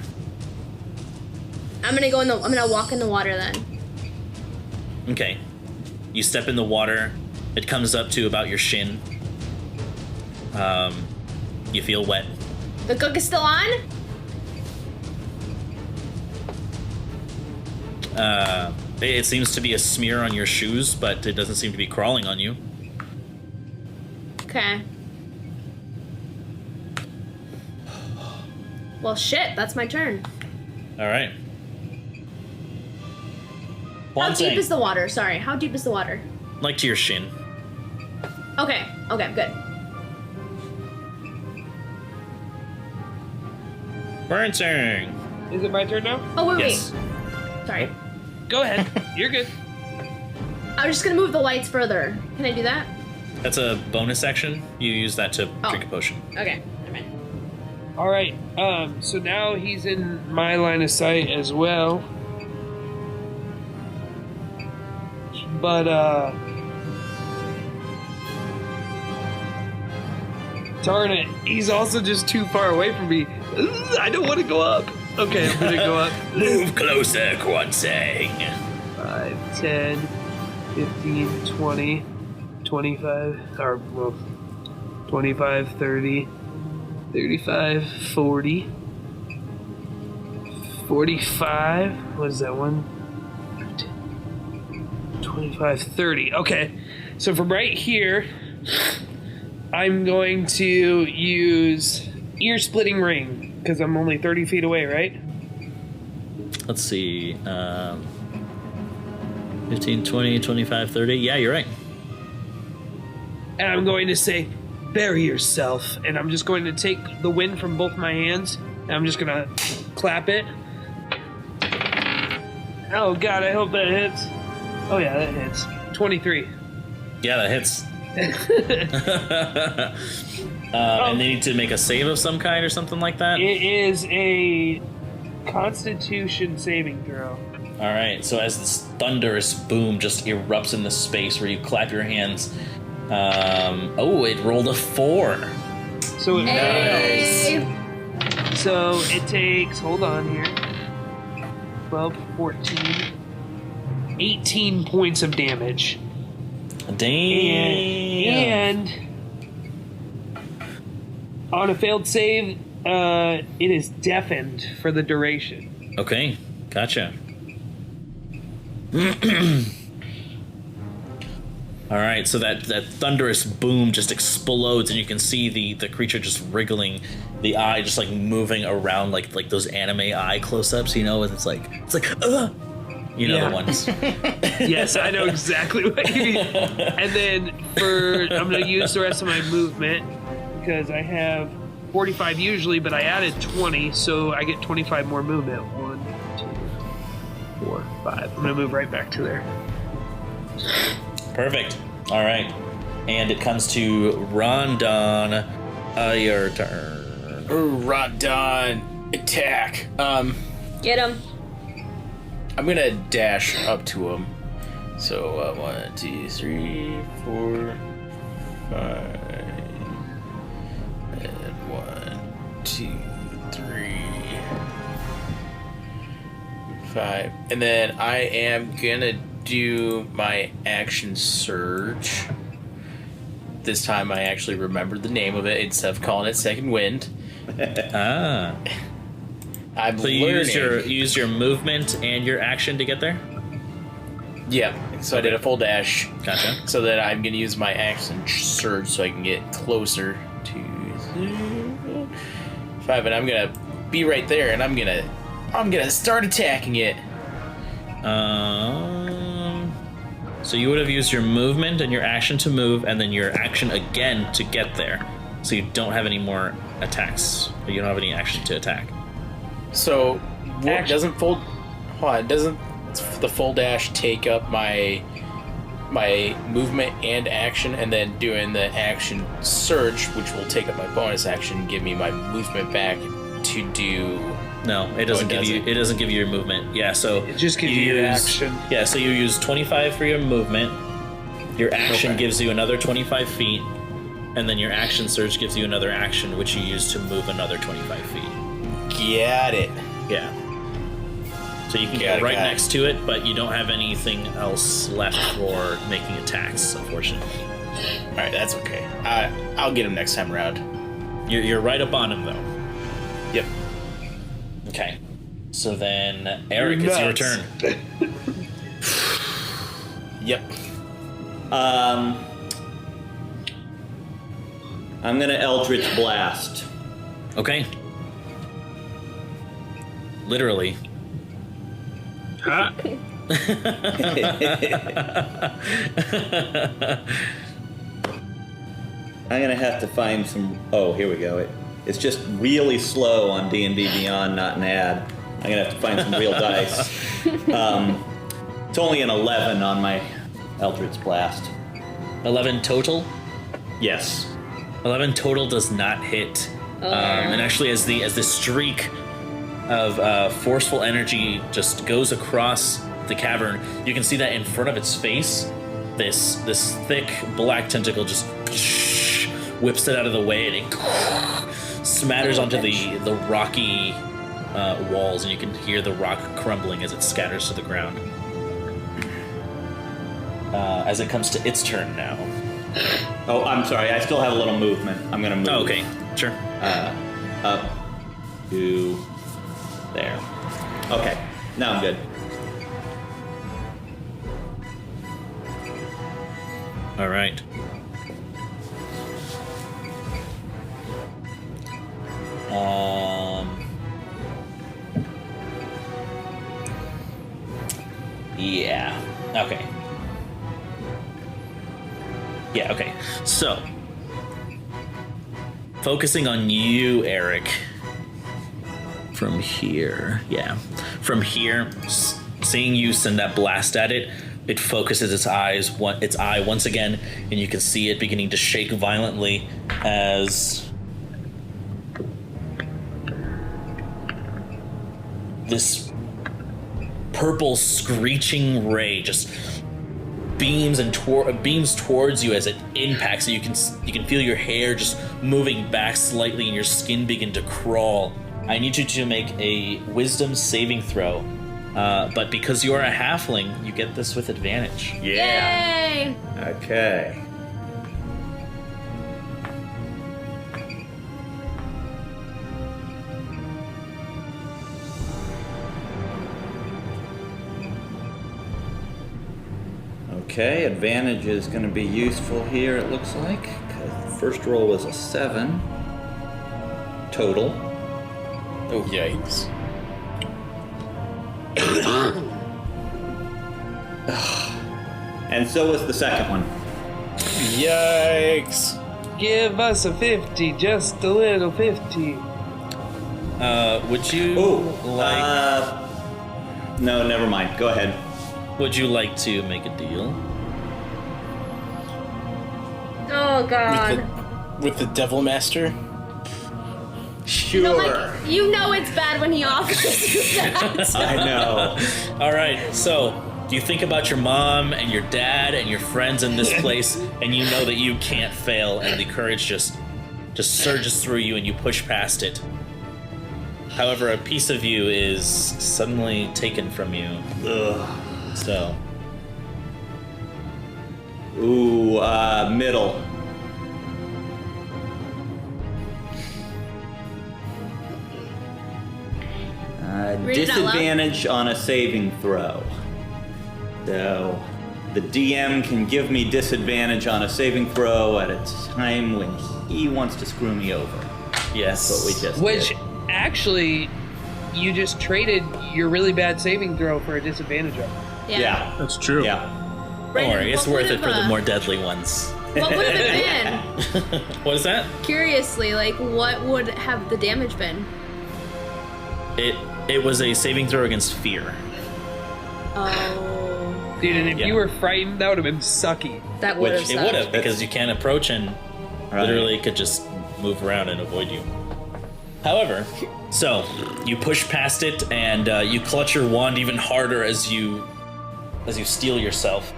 I'm gonna walk in the water then.
Okay. You step in the water. It comes up to about your shin. You feel wet.
The cook is still on?
It seems to be a smear on your shoes, but it doesn't seem to be crawling on you.
Okay. Well, shit, that's my turn.
All right.
How deep is the water? Sorry, how deep is the water?
Like to your shin.
Okay, good.
Burnting.
Is it my turn now?
Oh, wait.
Yes.
Sorry.
Go ahead. You're good.
I was just gonna move the lights further. Can I do that?
That's a bonus action. You use that to drink a potion.
Okay, never mind.
All right. So now he's in my line of sight as well. But darn it, he's also just too far away from me. Ugh, I don't want to go up. Okay, I'm gonna go up.
Move closer, Quansang.
5, 10, 15, 20, 25, or well, 25, 30, 35, 40, 45. What is that one? 25, 30. Okay, so from right here, I'm going to use ear splitting ring because I'm only 30 feet away, right?
Let's see. 15, 20, 25, 30. Yeah, you're right.
And I'm going to say, bury yourself. And I'm just going to take the wind from both my hands. And I'm just going to clap it. Oh, God, I hope that hits. Oh, yeah, that hits. 23.
Yeah, that hits. And they need to make a save of some kind or something like that?
It is a Constitution saving throw.
All right, so as this thunderous boom just erupts in the space where you clap your hands, it rolled a 4.
So it
Hey.
So it takes, hold on here, 12, 14, 18 points of damage.
Damn.
And on a failed save, it is deafened for the duration.
Okay, gotcha. All right, so that thunderous boom just explodes, and you can see the creature just wriggling, the eye just like moving around like those anime eye close-ups, you know, and it's like you know, the ones.
Yes, I know exactly what you mean. And then I'm going to use the rest of my movement because I have 45 usually, but I added 20, so I get 25 more movement. 1, 2, 4, 5. I'm going to move right back to there.
Perfect. All right, and it comes to Rondon. Your turn.
Rondon, attack.
Get him.
I'm gonna dash up to him. So 1, 2, 3, 4, 5, and 1, 2, 3, 5, and then I am gonna do my action surge. This time I actually remembered the name of it instead of calling it Second Wind.
Ah.
I'm
So you
learning.
used your movement and your action to get there?
Yeah, so I did a full dash.
Gotcha.
So that I'm gonna use my action surge so I can get closer to 5, and I'm gonna be right there, and I'm gonna start attacking it.
So you would have used your movement and your action to move, and then your action again to get there. So you don't have any more attacks. Or you don't have any action to attack.
So what doesn't the full dash take up my movement and action, and then doing the action surge, which will take up my bonus action, give me my movement back to do
No, it doesn't give you. It doesn't give you your movement. Yeah, so
It just gives you your action.
Yeah, so you use 25 for your movement. Your action gives you another 25 feet, and then your action surge gives you another action, which you use to move another 25 feet.
Got it.
Yeah. So you can get right next to it, but you don't have anything else left for making attacks, unfortunately.
All right, that's okay. I'll get him next time around.
You're right up on him, though.
Yep.
Okay. So then, Eric, it's your turn.
Yep.
I'm gonna Eldritch Blast.
Okay. Literally.
Huh?
I'm gonna have to find some. Oh, here we go. It's just really slow on D&D Beyond, not an ad. I'm gonna have to find some real dice. It's only an 11 on my Eldritch Blast.
11 total?
Yes.
11 total does not hit. And actually, as the streak of forceful energy just goes across the cavern, you can see that in front of its face, this thick black tentacle just whips it out of the way, and it smatters onto the rocky walls, and you can hear the rock crumbling as it scatters to the ground. As it comes to its turn now.
Oh, I'm sorry. I still have a little movement. I'm gonna move.
Oh, okay, sure.
Up to there. Okay. Now I'm good.
All right. Yeah. Okay. Yeah, okay. So, focusing on you, Eric. From here. Yeah. From here, seeing you send that blast at it, it focuses its eye once again, and you can see it beginning to shake violently as this purple screeching ray just beams towards you as it impacts. So you can feel your hair just moving back slightly and your skin begin to crawl. I need you to make a wisdom saving throw, but because you are a halfling, you get this with advantage.
Yeah.
Yay!
Okay. Okay, advantage is going to be useful here, it looks like. 'Cause the first roll was a 7 total.
Oh, yikes.
And so was the second one.
Yikes.
Give us a 50, just a little 50.
Would you
No, never mind. Go ahead.
Would you like to make a deal?
Oh God.
With the Devil Master?
Sure.
No, like, you know it's bad when he offers you that.
I know.
All right, so you think about your mom and your dad and your friends in this place, and you know that you can't fail, and the courage just surges through you, and you push past it. However, a piece of you is suddenly taken from you.
Ugh.
So,
Ooh, middle.
Read it out loud.
Disadvantage on a saving throw. So, the DM can give me disadvantage on a saving throw at a time when he wants to screw me over.
yes.
That's what we just
Which,
did.
actually, you just traded your really bad saving throw for a disadvantage of.
Yeah.
That's true.
Yeah.
Don't worry, it's
What
worth it
would
for the
have,
more deadly ones.
What would have it been?
What is that?
Curiously, like, what would have the damage been?
It was a saving throw against fear.
Oh,
Dude, and if
Yeah.
you were frightened, that would have been sucky.
that would have
Which it would have, because you can't approach and
Right.
literally could just move around and avoid you. However, so you push past it and you clutch your wand even harder as you steel yourself.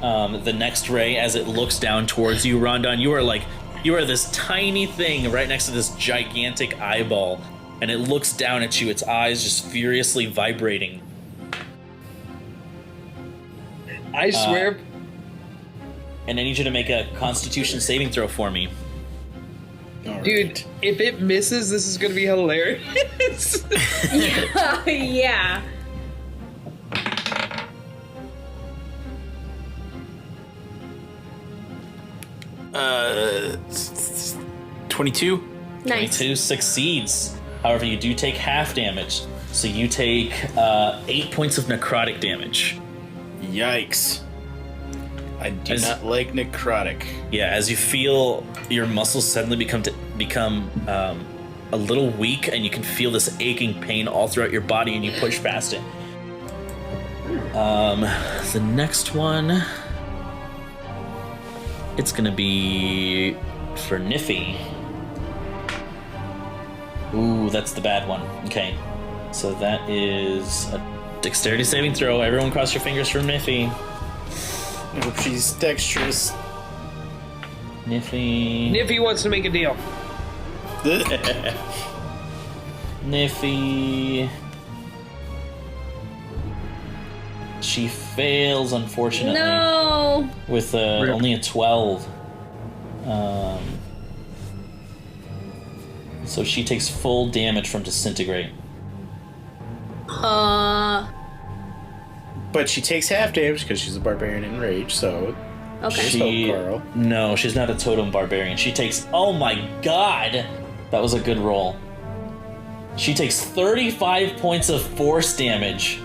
The next ray, as it looks down towards you, Rondon, you are this tiny thing right next to this gigantic eyeball, and it looks down at you, its eyes just furiously vibrating.
I swear.
And I need you to make a Constitution saving throw for me.
All
Dude,
right.
if it misses, this is gonna be hilarious.
Yeah.
22.
Nice.
22 succeeds. However, you do take half damage. So you take 8 points of necrotic damage.
Yikes. I do
As-
not like necrotic.
Yeah, as you feel your muscles suddenly become a little weak, and you can feel this aching pain all throughout your body, and you push past it. The next one, it's gonna be for Niffy. Ooh, that's the bad one. Okay, so that is a dexterity saving throw. Everyone cross your fingers for Niffy.
I hope she's dexterous.
Niffy.
Niffy wants to make a deal.
Niffy. She fails, unfortunately,
No.
with
Rip.
only a 12. So she takes full damage from disintegrate.
But she takes half damage because she's a barbarian in rage, so...
Okay.
She,
Carl.
no, she's not a totem barbarian. She takes, oh my god, that was a good roll. She takes 35 points of force damage.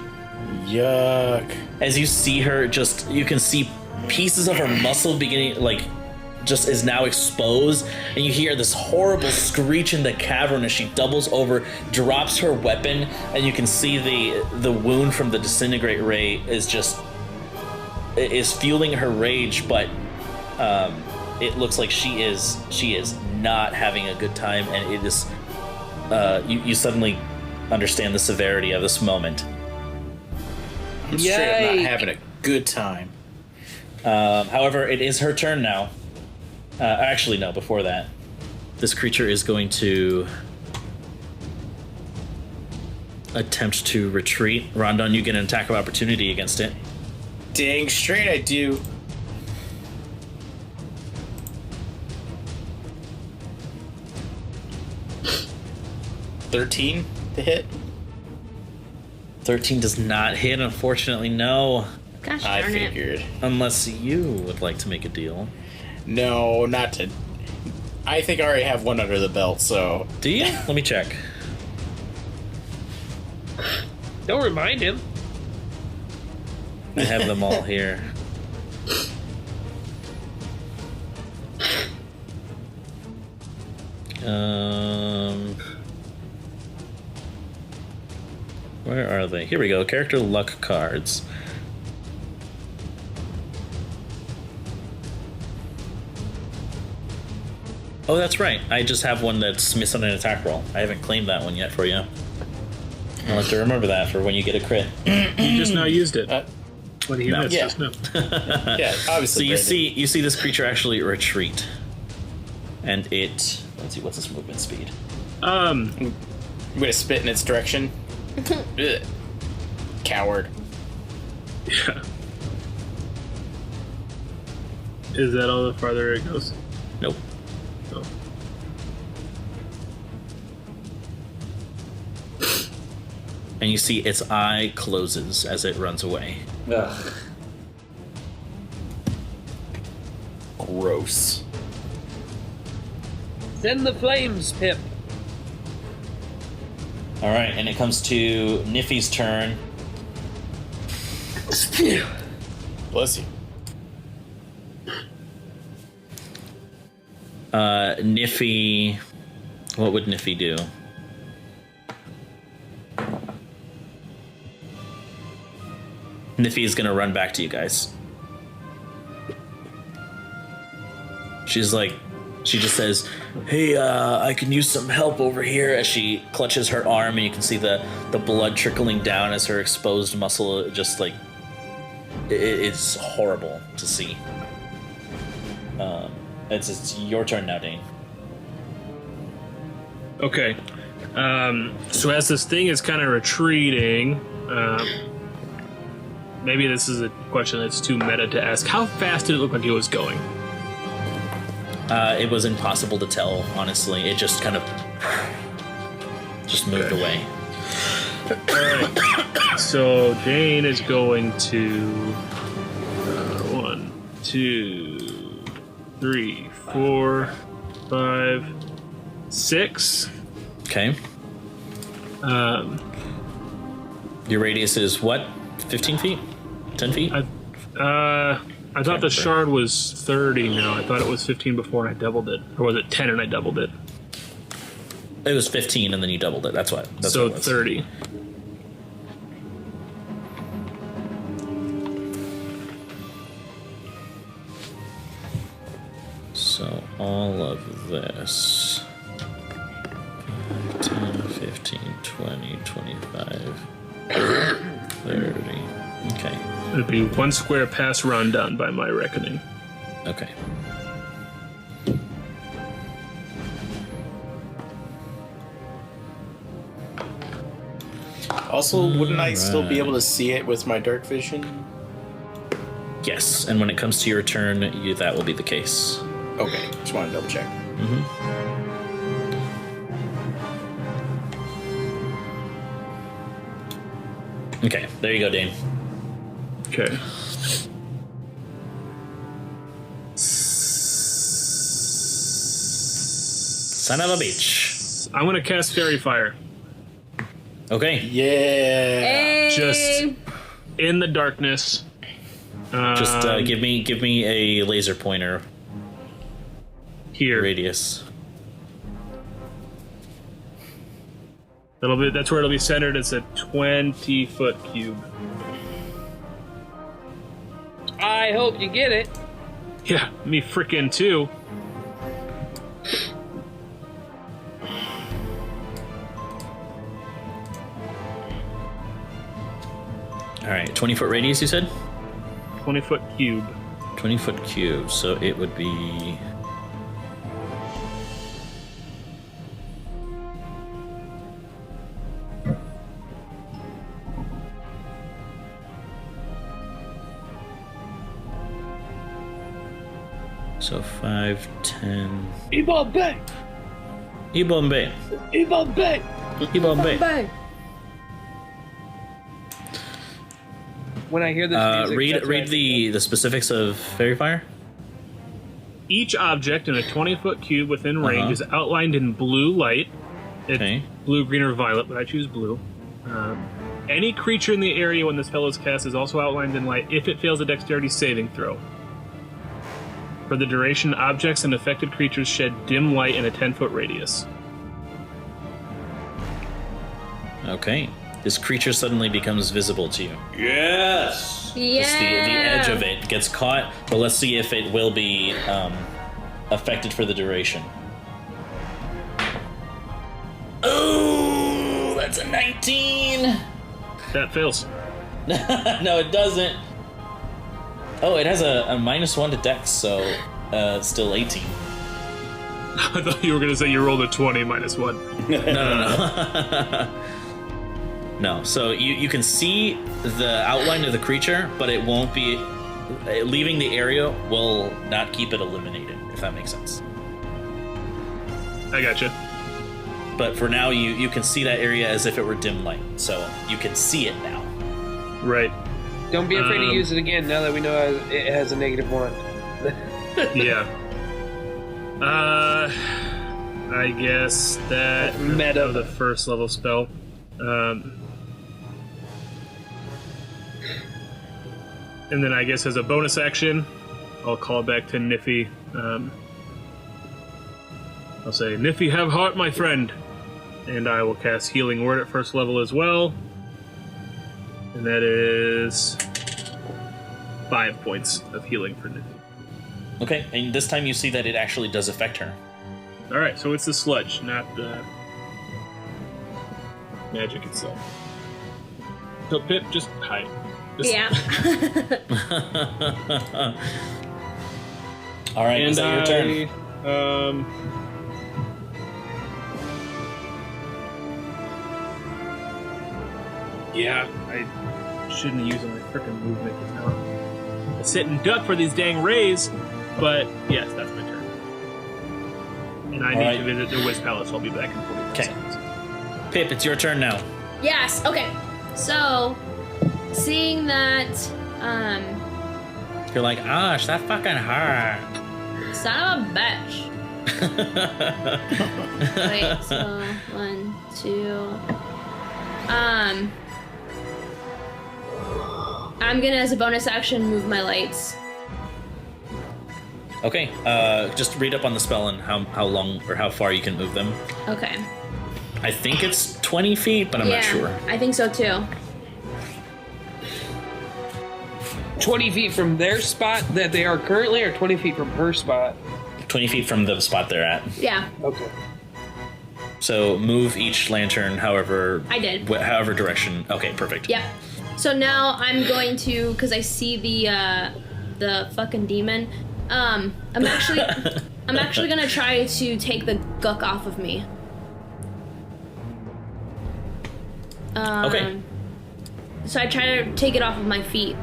Yuck.
As you see her, you can see pieces of her muscle beginning, just is now exposed, and you hear this horrible screech in the cavern as she doubles over, drops her weapon, and you can see the wound from the disintegrate ray is fueling her rage, but it looks like she is not having a good time, and it is you suddenly understand the severity of this moment.
I'm straight up
Yikes.
not having a good time.
However, it is her turn now. Actually, no, before that. This creature is going to attempt to retreat. Rondon, you get an attack of opportunity against it.
Dang straight I do. $13 to hit.
13 does not hit, unfortunately, no.
Gosh
I
darn it.
figured.
Unless you would like to make a deal.
No, not to... I think I already have one under the belt, so...
Do you? Let me check.
Don't remind him.
I have them all here. Where are they? Here we go. Character luck cards. Oh, that's right. I just have one that's missing an attack roll. I haven't claimed that one yet for you. I'll have to remember that for when you get a crit.
You just now used it. When he
No.
missed
Yeah.
just now.
Yeah,
So
obviously.
you
Brandon.
see this creature actually retreat, and it. Let's see, what's its movement speed?
I'm gonna spit in its direction. Ugh. Coward.
Yeah. Is that all the farther it goes?
Nope.
No.
And you see its eye closes as it runs away.
Ugh.
Gross.
Send the flames, Pip.
All right, and it comes to Niffy's turn.
Bless you.
Niffy. What would Niffy do? Niffy is gonna run back to you guys. She's like She just says, "Hey, I can use some help over here," as she clutches her arm, and you can see the blood trickling down as her exposed muscle just like it's horrible to see. It's your turn now, Dane.
Okay. So as this thing is kind of retreating, maybe this is a question that's too meta to ask. How fast did it look like it was going?
It was impossible to tell, honestly. It just kind of just moved away.
Alright. So Dane is going to 1, 2, 3, 4, 5, 6.
Okay. Your radius is what? 15 feet? 10 feet?
I thought the shard was 30 now. I thought it was 15 before and I doubled it. Or was it 10 and I doubled it?
It was 15 and then you doubled it. That's what.
So
what it was.
30.
So all of this. 10, 15, 20, 25, 30. Okay.
It'd be 1 square past rundown by my reckoning.
Okay.
Also, wouldn't I still be able to see it with my dark vision?
Yes, and when it comes to your turn, that will be the case.
Okay, just want to double check.
Okay, there you go, Dane.
Okay.
Son of a bitch.
I'm gonna cast Fairy Fire.
Okay.
Yeah.
Hey.
Just in the darkness.
Just give me a laser pointer
Here.
radius.
That's where it'll be centered. It's a 20-foot cube.
I hope you get it.
Yeah, me frickin' too.
All right, 20-foot radius, you said?
20-foot cube.
20-foot cube, so it would be... So 5, 10...
Ibombe!
Ibombe.
Ibombe!
Ibombe.
Bang.
When I hear this music,
Read
that's what I think
the specifics of Fairy Fire.
Each object in a 20-foot cube within range is outlined in blue light. It's
Okay.
blue, green, or violet, but I choose blue. Any creature in the area when the spell is cast is also outlined in light if it fails a dexterity saving throw. For the duration, objects and affected creatures shed dim light in a 10-foot radius.
Okay. This creature suddenly becomes visible to you.
Yes.
Yeah.
Just the edge of it gets caught, but let's see if it will be affected for the duration. Oh, that's a 19.
That fails.
No, it doesn't. Oh, it has a -1 to dex, so still 18.
I thought you were going to say you rolled a 20 minus 1.
No. No, so you can see the outline of the creature, but it won't be... Leaving the area will not keep it eliminated, if that makes sense.
I gotcha.
But for now, you can see that area as if it were dim light, so you can see it now.
Right.
Don't be afraid to use it again now that we know it has a -1.
Yeah. I guess that...
Meta.
The first level spell. And then I guess as a bonus action, I'll call back to Niffy. I'll say, Niffy, have heart, my friend. And I will cast Healing Word at first level as well. And that is 5 points of healing for Niffy.
Okay, and this time you see that it actually does affect her.
All right, so it's the sludge, not the magic itself. So Pip, just hide. Just
Yeah.
All right, is that your turn?
Yeah, I shouldn't have used my freaking movement because now I sit and duck for these dang rays. But yes, that's my turn. And I need to visit the Wiz Palace. I'll be back in 45
Okay.
seconds.
Pip, it's your turn now.
Yes. Okay. So, seeing that,
You're like, Ash, that fucking hurt.
son of a bitch. Wait. So 1, 2. I'm gonna, as a bonus action, move my lights.
Okay, just read up on the spell and how long or how far you can move them.
Okay.
I think it's 20 feet, but I'm not sure.
I think so too.
20 feet from their spot that they are currently, or 20 feet from her spot?
20 feet from the spot they're at.
Yeah.
Okay.
So move each lantern however...
I did.
However direction. Okay, perfect.
Yep. So now I'm going to, because I see the fucking demon. I'm actually gonna try to take the guck off of me.
Okay.
So I try to take it off of my feet.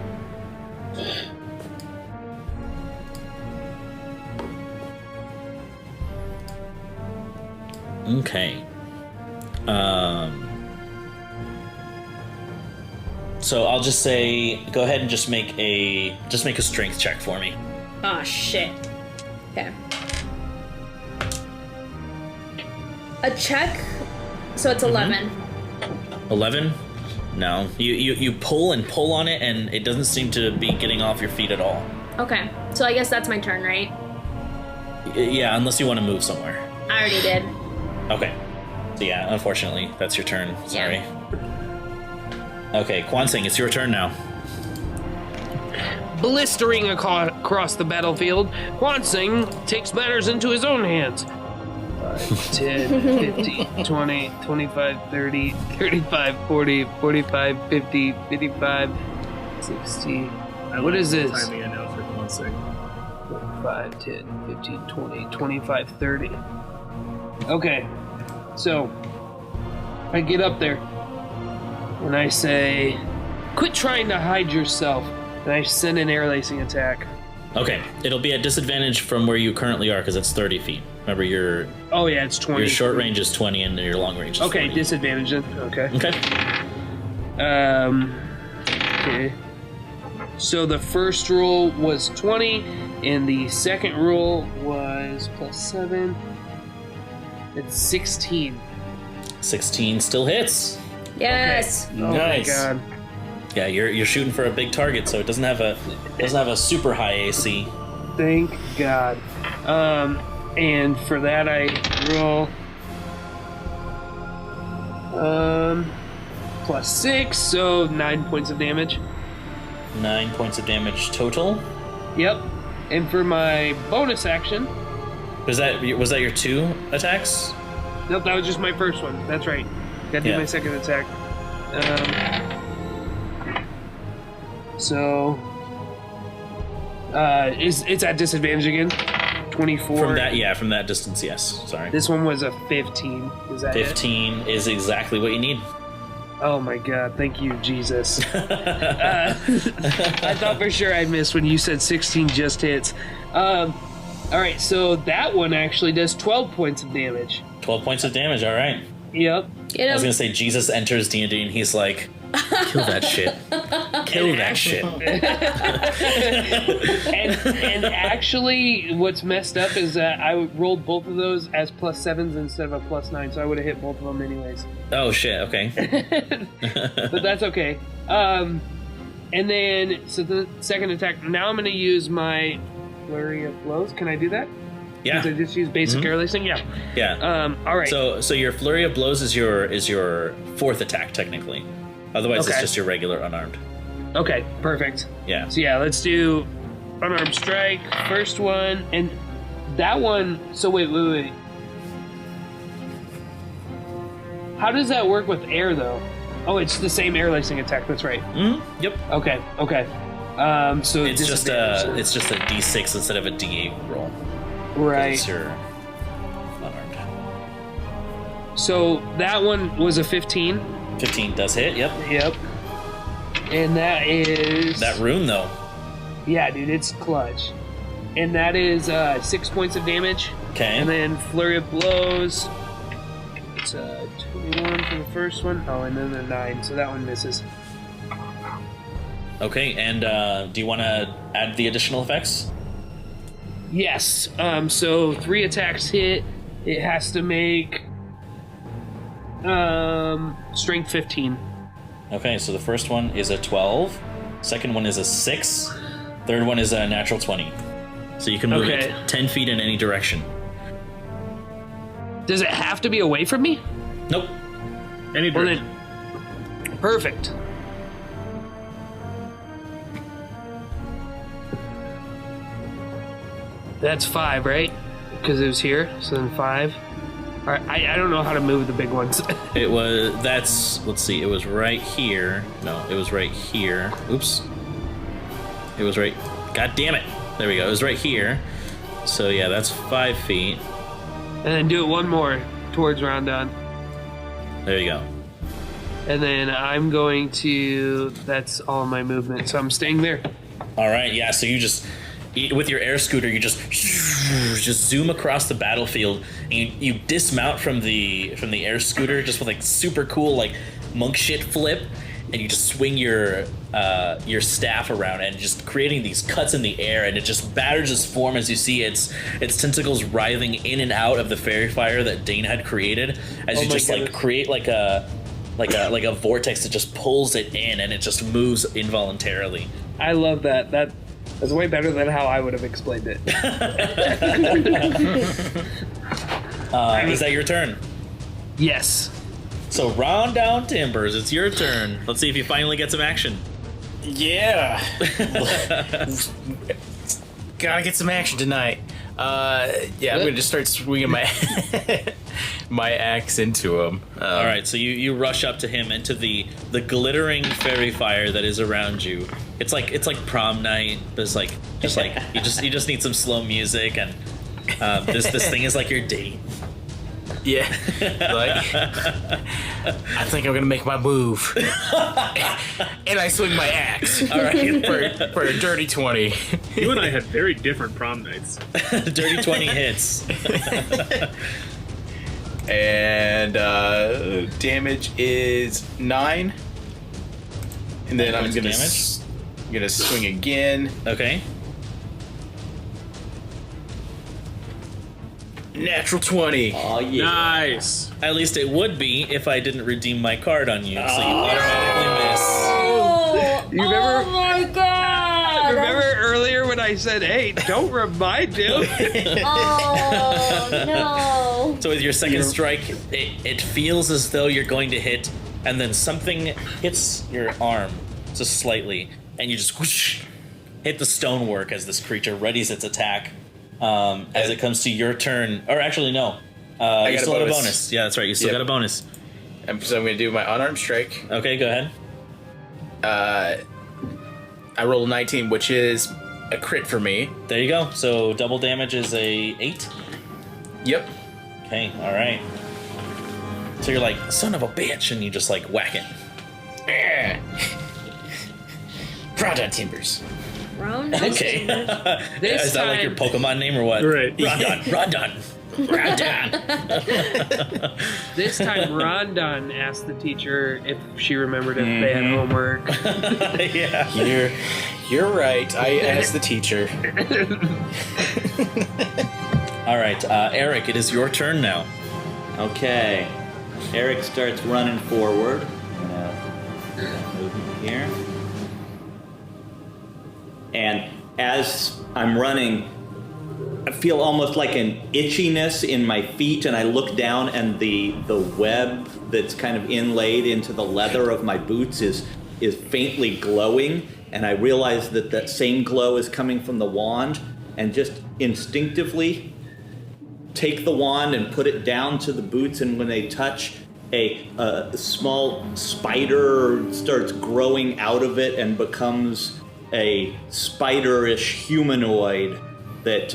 Okay. So I'll just say, go ahead and just make a strength check for me.
Oh shit. Okay. A check. So it's 11.
11? No. You pull and pull on it, and it doesn't seem to be getting off your feet at all.
Okay. So I guess that's my turn, right?
Yeah, unless you want to move somewhere.
I already did.
Okay. So yeah, unfortunately, that's your turn. Sorry.
Yeah.
Okay, Kwansing, it's your turn now.
Blistering across the battlefield, Kwansing takes matters into his own hands. 5, 10, 15, 20, 25, 30, 35, 40, 45, 50, 55, 60. What is this?
Timing announcer for 1 second.
5, 10, 15, 20, 25, 30. Okay, so I get up there and I say, quit trying to hide yourself. And I send an air lacing attack.
Okay, it'll be at disadvantage from where you currently are because it's 30 feet. Remember, your
Oh yeah, it's 20.
your short range is 20 and your long range is
Okay,
40.
disadvantage then. Okay.
Okay.
Okay. So the first roll was 20, and the second roll was +7. It's 16.
16 still hits.
Yes.
Oh
Nice.
my god.
Yeah, you're shooting for a big target, so it doesn't have a super high AC.
Thank God. And for that I roll +6, so 9 points of damage.
9 points of damage total.
Yep. And for my bonus action,
Was that your 2 attacks?
nope, that was just my first one. That's right. Gotta do
Yeah.
my second attack. So it's at disadvantage again. 24.
From that distance, yes. Sorry.
This one was a 15. Is that it?
15 is exactly what you need.
Oh my god, thank you, Jesus. I thought for sure I missed when you said 16 just hits. Alright, so that one actually does 12 points of damage.
12 points of damage, all right.
Yep.
Get
I was
him.
gonna say Jesus enters D&D and he's like, kill that shit. Kill that shit.
And actually, what's messed up is that I rolled both of those as +7s instead of a +9, so I would have hit both of them anyways.
Oh shit, okay.
But that's okay. And then, so the second attack, now I'm going to use my Flurry of Blows. Can I do that?
Yeah.
Because I just use basic air lacing? Yeah.
Yeah.
All right.
So your flurry of blows is your fourth attack technically. Otherwise,
Okay.
it's just your regular unarmed.
Okay, perfect.
Yeah.
So yeah, let's do unarmed strike, first one, and that one. So wait. How does that work with air though? Oh, it's the same air lacing attack. That's right.
Mm-hmm. Yep.
Okay. So
it's just a D6 instead of a D8 roll.
Right.
It's your unarmed.
So that one was a 15.
15 does hit. Yep.
And that is
that rune though.
Yeah, dude, it's clutch. And that is 6 points of damage.
Okay.
And then flurry of blows. It's 21 for the first one. Oh, and then a 9, so that one misses.
Okay, and do you want to add the additional effects?
Yes. So 3 attacks hit. It has to make strength 15.
Okay, so the first one is a 12. Second one is a 6. Third one is a natural 20. So you can move it 10 feet in any direction.
Does it have to be away from me?
Nope.
Any direction.
Well, then, perfect. That's 5, right? Because it was here, so then 5. All right, I don't know how to move the big ones.
Let's see, it was right here. No, it was right here. Oops. It was right, god damn it. There we go, it was right here. So yeah, that's 5 feet.
And then do it one more towards Rondon.
There you go.
And then I'm going to, that's all my movement, so I'm staying there.
All right, yeah, so you just, with your air scooter, you just zoom across the battlefield, and you dismount from the air scooter just with like super cool like monk shit flip, and you just swing your staff around and just creating these cuts in the air, and it just batters its form as you see its tentacles writhing in and out of the fairy fire that Dane had created as you just like create like a vortex that just pulls it in, and it just moves involuntarily.
I love that. That's way better than how I would have explained it.
Is that your turn?
Yes.
So Rondon Timbers, it's your turn. Let's see if you finally get some action.
Yeah. Gotta get some action tonight. I'm gonna just start swinging my my axe into him.
All right, so you rush up to him into the glittering fairy fire that is around you. It's like prom night. There's like you just need some slow music, and this thing is like your date.
Yeah, like I think I'm gonna make my move, and I swing my axe. All right, for a dirty 20.
You and I had very different prom nights.
Dirty 20 hits.
And damage is 9, and then I'm gonna swing again.
Okay.
Natural 20.
Oh yeah.
Nice.
At least it would be if I didn't redeem my card on you, so you automatically miss.
Oh,
You remember-
oh my god!
Remember earlier when I said, hey, don't remind him?
Oh no!
So with your second strike, it feels as though you're going to hit, and then something hits your arm just slightly, and you just whoosh, hit the stonework as this creature readies its attack. As it comes to your turn, or actually no, you still have a bonus. Yeah, that's right. You still got a bonus.
So I'm gonna do my unarmed strike.
Okay, go ahead.
I roll a 19, which is a crit for me.
There you go. So double damage is a 8.
Yep.
Okay, all right. So you're like, son of a bitch, and you just like whack it.
Rondon Timbers.
Round.
Okay.
This
Is that like your Pokemon name or what?
Right.
Rondon.
This time, Rondon asked the teacher if she remembered if they had homework.
Yeah.
You're right. I asked the teacher.
All right, Eric, it is your turn now.
Okay. Eric starts running forward. I'm gonna move him here. And as I'm running, I feel almost like an itchiness in my feet, and I look down, and the web that's kind of inlaid into the leather of my boots is faintly glowing, and I realize that that same glow is coming from the wand, and just instinctively take the wand and put it down to the boots, and when they touch, a small spider starts growing out of it and becomes a spiderish humanoid that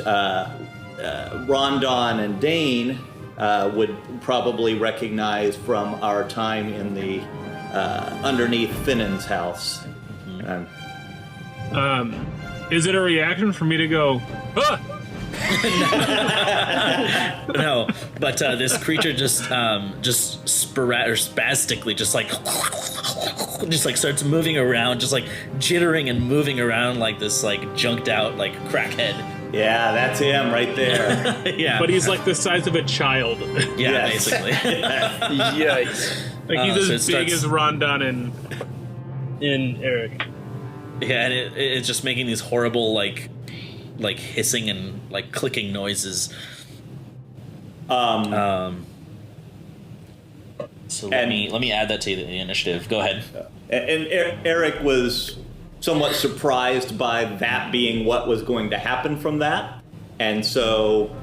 Rondon and Dane would probably recognize from our time in the underneath Finnan's house.
Is it a reaction for me to go, ah!
No, but this creature just spastically, just like starts moving around, just like jittering and moving around like this, like junked out, like crackhead.
Yeah, that's him right there.
Yeah,
But he's like the size of a child.
yeah,
Yes.
basically.
Yikes.
Like he's
So
as
it
big
starts-
as Rondon and Eric.
Yeah, and it's just making these horrible like hissing and like clicking noises. So let me add that to the initiative. Go ahead.
And Eric was somewhat surprised by that being what was going to happen from that, and so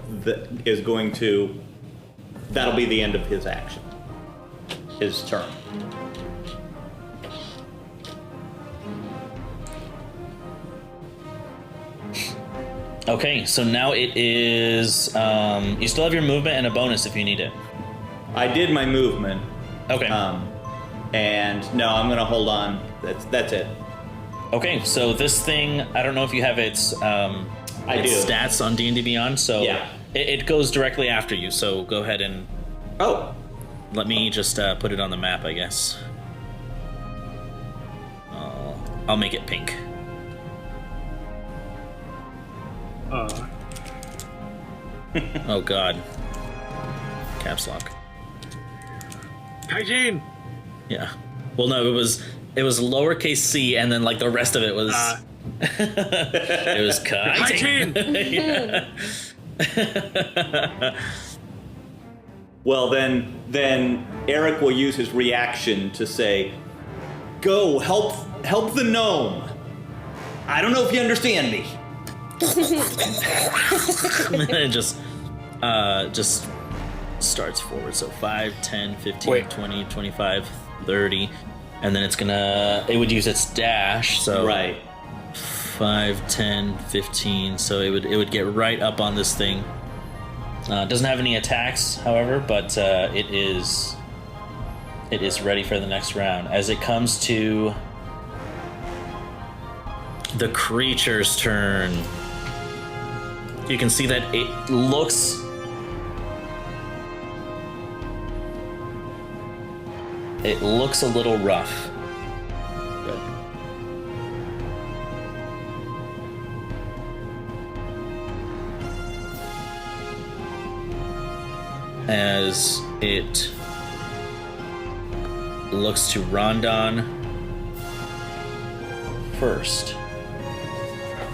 that'll be the end of his action, his turn.
Okay, so now it is. You still have your movement and a bonus if you need it.
I did my movement,
Okay.
and no, I'm gonna hold on. That's it.
Okay, so this thing, I don't know if you have its
do.
stats on D&D Beyond, so
Yeah.
it goes directly after you. So go ahead and
Oh,
let me just put it on the map, I guess. I'll make it pink. Oh God. Caps lock.
Hygiene!
Yeah. Well, no, it was lowercase c, and then like the rest of it was it was
Hygiene!
well then Eric will use his reaction to say, "Go help the gnome. I don't know if you understand me."
And it just starts forward. So 5, 10, 15,
Wait.
20, 25, 30, and then it would use its dash. So
Right.
5, 10, 15. So it would get right up on this thing. Doesn't have any attacks, however, but it is ready for the next round. As it comes to the creature's turn, you can see that it looks a little rough. As it looks to Rondon first,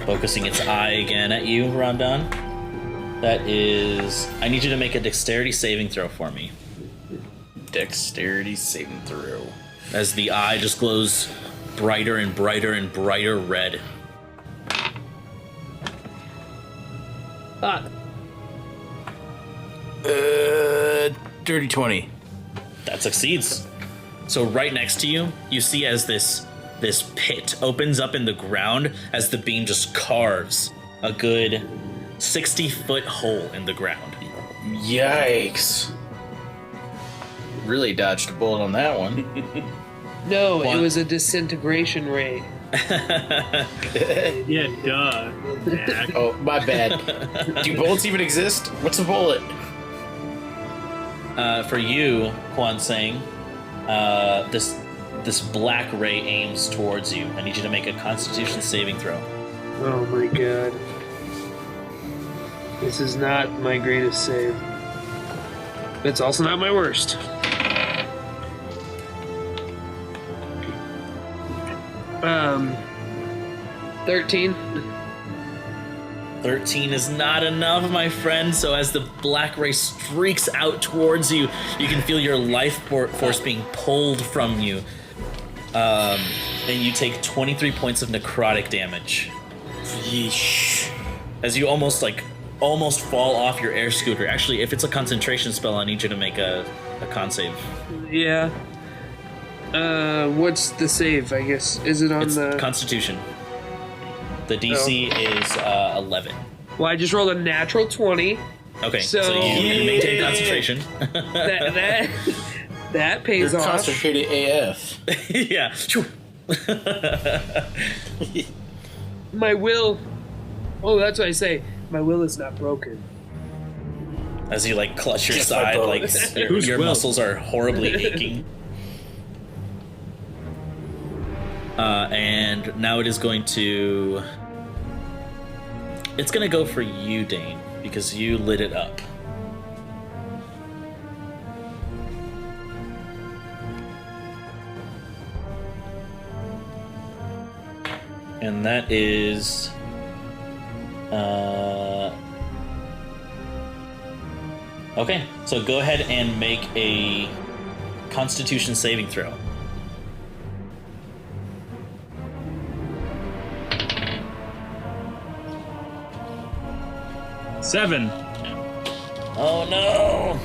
focusing its eye again at you, Rondon. That is, I need you to make a dexterity saving throw for me.
Dexterity saving throw.
As the eye just glows brighter and brighter and brighter red.
Fuck.
Dirty 20.
That succeeds. So right next to you, you see as this pit opens up in the ground as the beam just carves a good 60-foot hole in the ground.
Yikes. Really dodged a bullet on that one.
No,
What?
it was a disintegration ray.
Yeah, duh. Jack.
Oh, my bad. Do bullets even exist? What's a bullet?
For you, Kwan Sang, this black ray aims towards you. I need you to make a Constitution saving throw.
Oh my god. This is not my greatest save. But it's also not my worst. Um, 13.
13 is not enough, my friend. So as the black ray streaks out towards you, you can feel your life force being pulled from you. and you take 23 points of necrotic damage.
Yeesh.
As you almost fall off your air scooter. Actually, if it's a concentration spell, I need you to make a con save.
Yeah. What's the save, I guess? Is it on
It's
the...
Constitution. The DC is 11.
Well, I just rolled a natural 20.
Okay,
So-
so you maintain concentration.
That pays
You're
off.
concentrated AF.
Yeah.
My will... Oh, that's what I say. My will is not broken.
As you clutch your
Just my
side,
bones.
your
will?
muscles are horribly aching. And now it is going to... It's going to go for you, Dane, because you lit it up. And that is... Okay, so go ahead and make a Constitution saving throw.
Seven.
Oh no!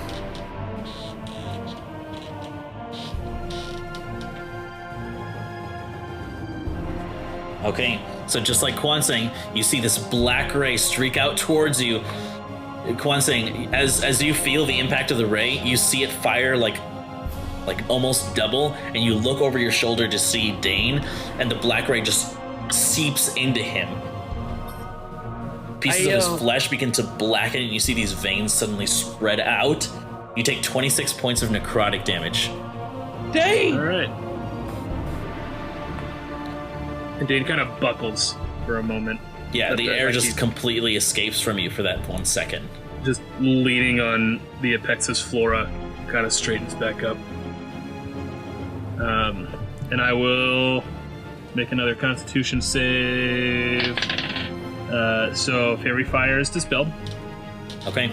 Okay, so just like Quan saying, you see this black ray streak out towards you. Quan saying, as you feel the impact of the ray, you see it fire like almost double, and you look over your shoulder to see Dane, and the black ray just seeps into him. Pieces of his flesh begin to blacken, and you see these veins suddenly spread out. You take 26 points of necrotic damage.
Dang!
All right. And Dane kind of buckles for a moment.
Yeah, the air just
he's
completely escapes from you for that 1 second.
just leaning on the Apexis flora, kind of straightens back up. And I will make another Constitution save. So Fairy Fire is dispelled.
Okay.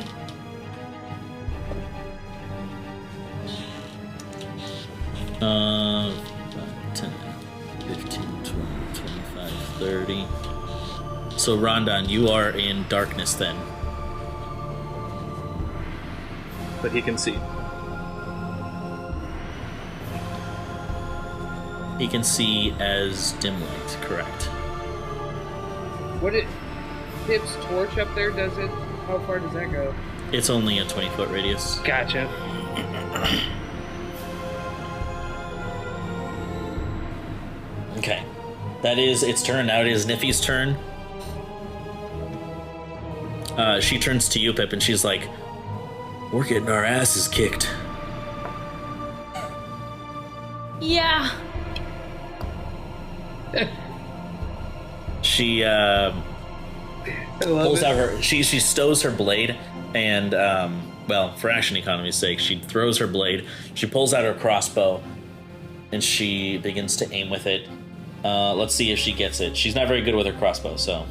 Uh, 10, 15, 20, 25, 30. So Rondon, you are in darkness then.
But he can see.
He can see as dim light, correct.
What it Pip's torch up there does it? How far does that go?
It's only a 20-foot radius.
Gotcha.
Okay. That is its turn. Now it is Niffy's turn. She turns to you, Pip, and she's like, "We're getting our asses kicked."
Yeah.
She
I love
pulls
it.
out her. She stows her blade, and well, for action economy's sake, she throws her blade. She pulls out her crossbow, and she begins to aim with it. Let's see if she gets it. She's not very good with her crossbow, so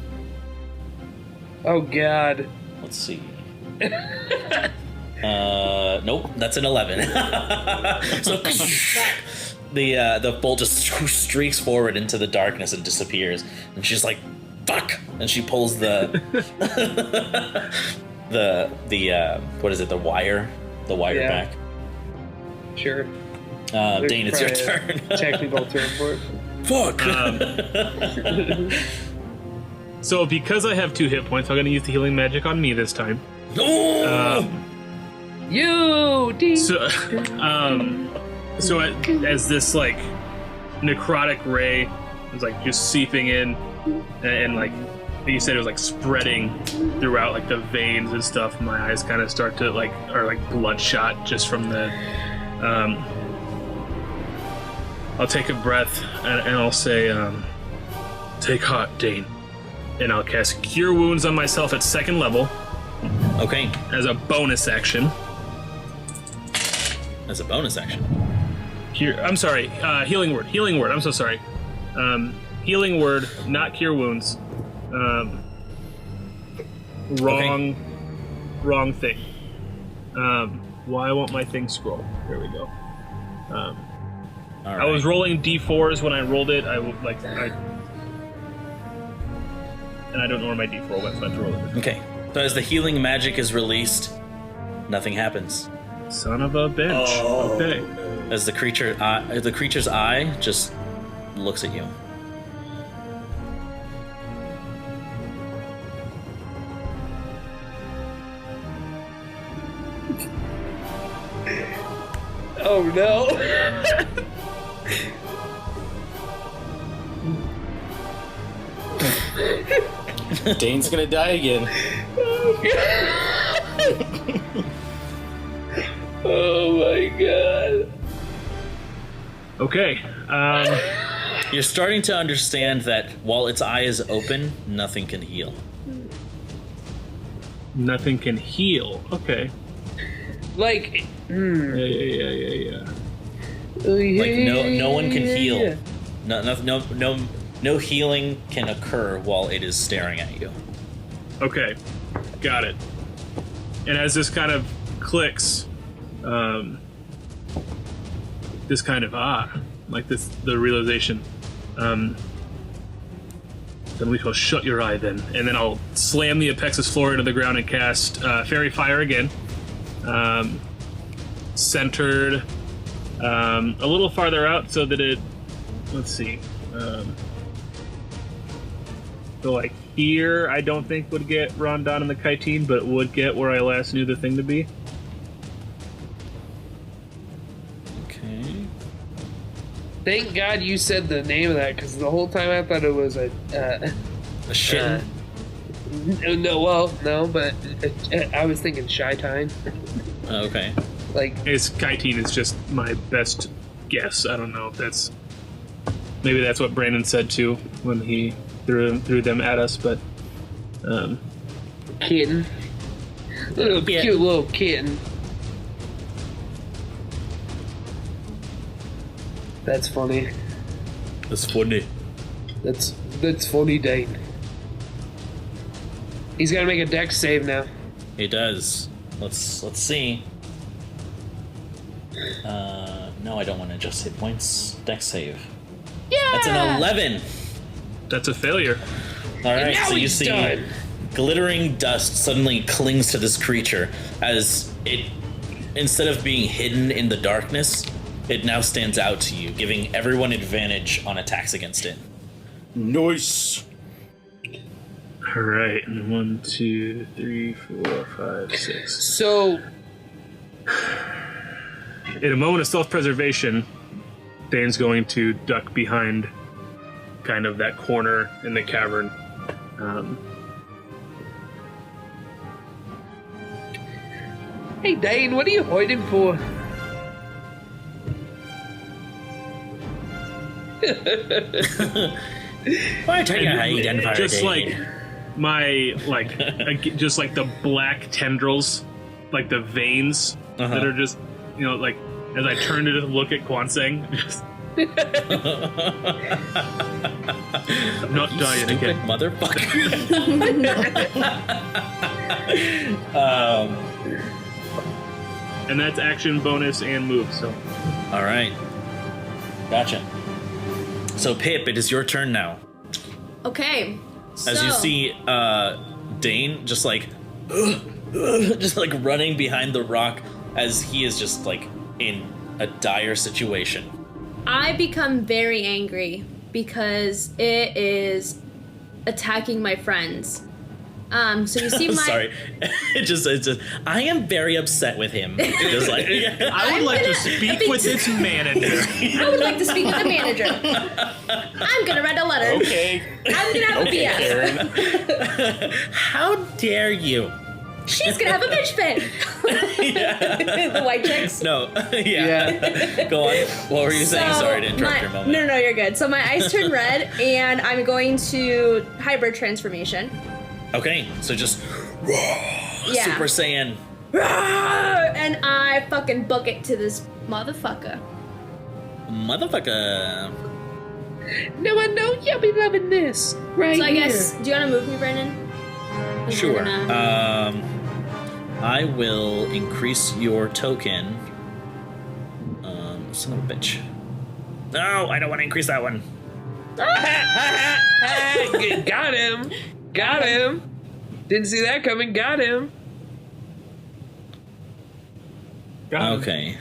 Oh god.
let's see. Nope, that's an 11. So the bolt just streaks forward into the darkness and disappears. And she's like, "Fuck!" And she pulls the what is it? The wire
Yeah.
back.
Sure.
Dane, it's your turn.
Technical term for it.
Fuck.
So because I have 2 hit points, I'm going to use the healing magic on me this time.
No.
You ding.
So as this like necrotic ray is like just seeping in, and like you said, it was like spreading throughout like the veins and stuff. My eyes kind of start to are like bloodshot just from the. I'll take a breath and I'll say, "Take heart, Dane," and I'll cast Cure Wounds on myself at 2nd level
Okay,
as a bonus action.
as a bonus action.
I'm sorry, healing word. Healing word. I'm so sorry. Healing word, not cure wounds. Wrong thing. Why won't my thing scroll? There we go.
All
I was
right.
rolling d4s when I rolled it. And I don't know where my d4 went, so I have to roll it.
Okay. So as the healing magic is released, nothing happens.
Son of a bitch.
Oh.
Okay.
As the creature's eye just looks at you.
Oh no.
Dane's gonna die again.
Oh my god.
Okay.
You're starting to understand that while its eye is open, nothing can heal.
Nothing can heal. Okay.
Like,
Yeah.
Like no one can heal. No healing can occur while it is staring at you.
Okay. Got it. And as this kind of clicks, this kind of like this, the realization. Then we shall shut your eye then, and then I'll slam the Apexis floor into the ground and cast Fairy Fire again. Centered a little farther out so that it, let's see, so like here I don't think would get Rondon and the Kytine, but it would get where I last knew the thing to be.
Okay.
thank God you said the name of that, because the whole time I thought it was a
shit.
no, but I was thinking Shy Time.
Okay.
Like,
It's Kytine is just my best guess. I don't know if that's, maybe that's what Brandon said too when he threw them at us, but
kitten. Little
Yeah.
cute little kitten. That's funny.
That's funny.
That's funny, Dane. He's gotta make a dex save now.
He does. Let's see. No, I don't want to adjust hit points. Dex save.
Yeah.
That's an 11.
that's a failure.
All right,
now
so you
he's
see
done.
glittering dust suddenly clings to this creature as it, instead of being hidden in the darkness, it now stands out to you, giving everyone advantage on attacks against it.
Nice.
All right, and 1, 2, 3, 4, 5, 6.
So,
In a moment of self-preservation, Dane's going to duck behind kind of that corner in the cavern.
hey Dane, what are you hiding for?
Why are you trying to hide and fire
Just
Dane?
like my just like the black tendrils, like the veins that are just, you know, like as I turn to look at Kwanseng, just I'm not dying
Stupid
again.
motherfucker.
And that's action, bonus, and move. So
All right. Gotcha. So, Pip, it is your turn now.
Okay.
As you see Dane just like just like running behind the rock as he is just like in a dire situation.
I become very angry because it is attacking my friends. So you see
I'm
my.
sorry. It's just I am very upset with him. Just like
I would like to speak with its manager.
I would like to speak with the manager. I'm gonna write a letter.
Okay.
I'm gonna have a
Okay,
BS.
Karen.
how dare you?
She's gonna have a bitch fit. The white chicks.
No. Yeah. Go on. What were you saying? Sorry to interrupt your moment.
No, you're good. So my eyes turn red, and I'm going to hybrid transformation.
Okay, so just
Yeah.
Super Saiyan.
And I fucking book it to this motherfucker.
Motherfucker.
No, I know you'll be loving this. Right
So I
here.
guess, do you want to move me, Brendan? Is
Sure.
it gonna-
I will increase your token. Son of a bitch. No, I don't want to increase that one.
Got him. Got him. Didn't see that coming. Got him.
Okay.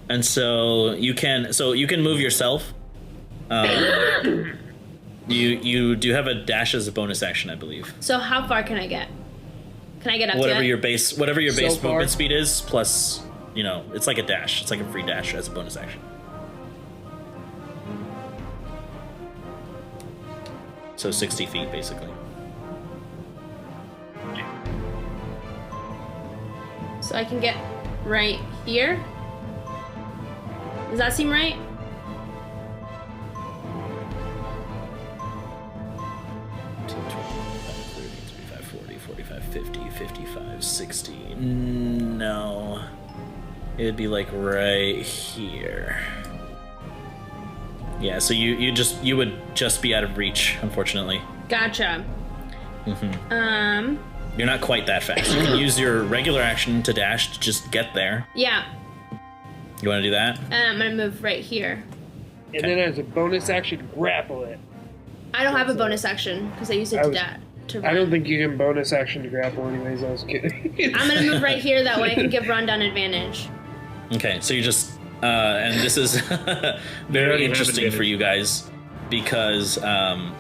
And so you can move yourself. You do have a dash as a bonus action, I believe.
So how far can I get? Can I get up
Whatever
to
your base
far.
movement speed is, plus, it's like a dash. It's like a free dash as a bonus action. So 60 feet, basically.
So I can get right here? Does that seem right? No. It'd be like right here. Yeah, so you would just be out of reach, unfortunately. Gotcha.
You're not quite that fast. You can use your regular action to dash to just get there.
Yeah.
You want to do that?
And I'm gonna move right here.
And then as a bonus action, grapple it.
I don't have a bonus action because I used it to run.
I don't think you can bonus action to grapple anyways. I was kidding.
I'm gonna move right here. That way I can give rundown advantage.
Okay, so you just and this is very interesting for you guys because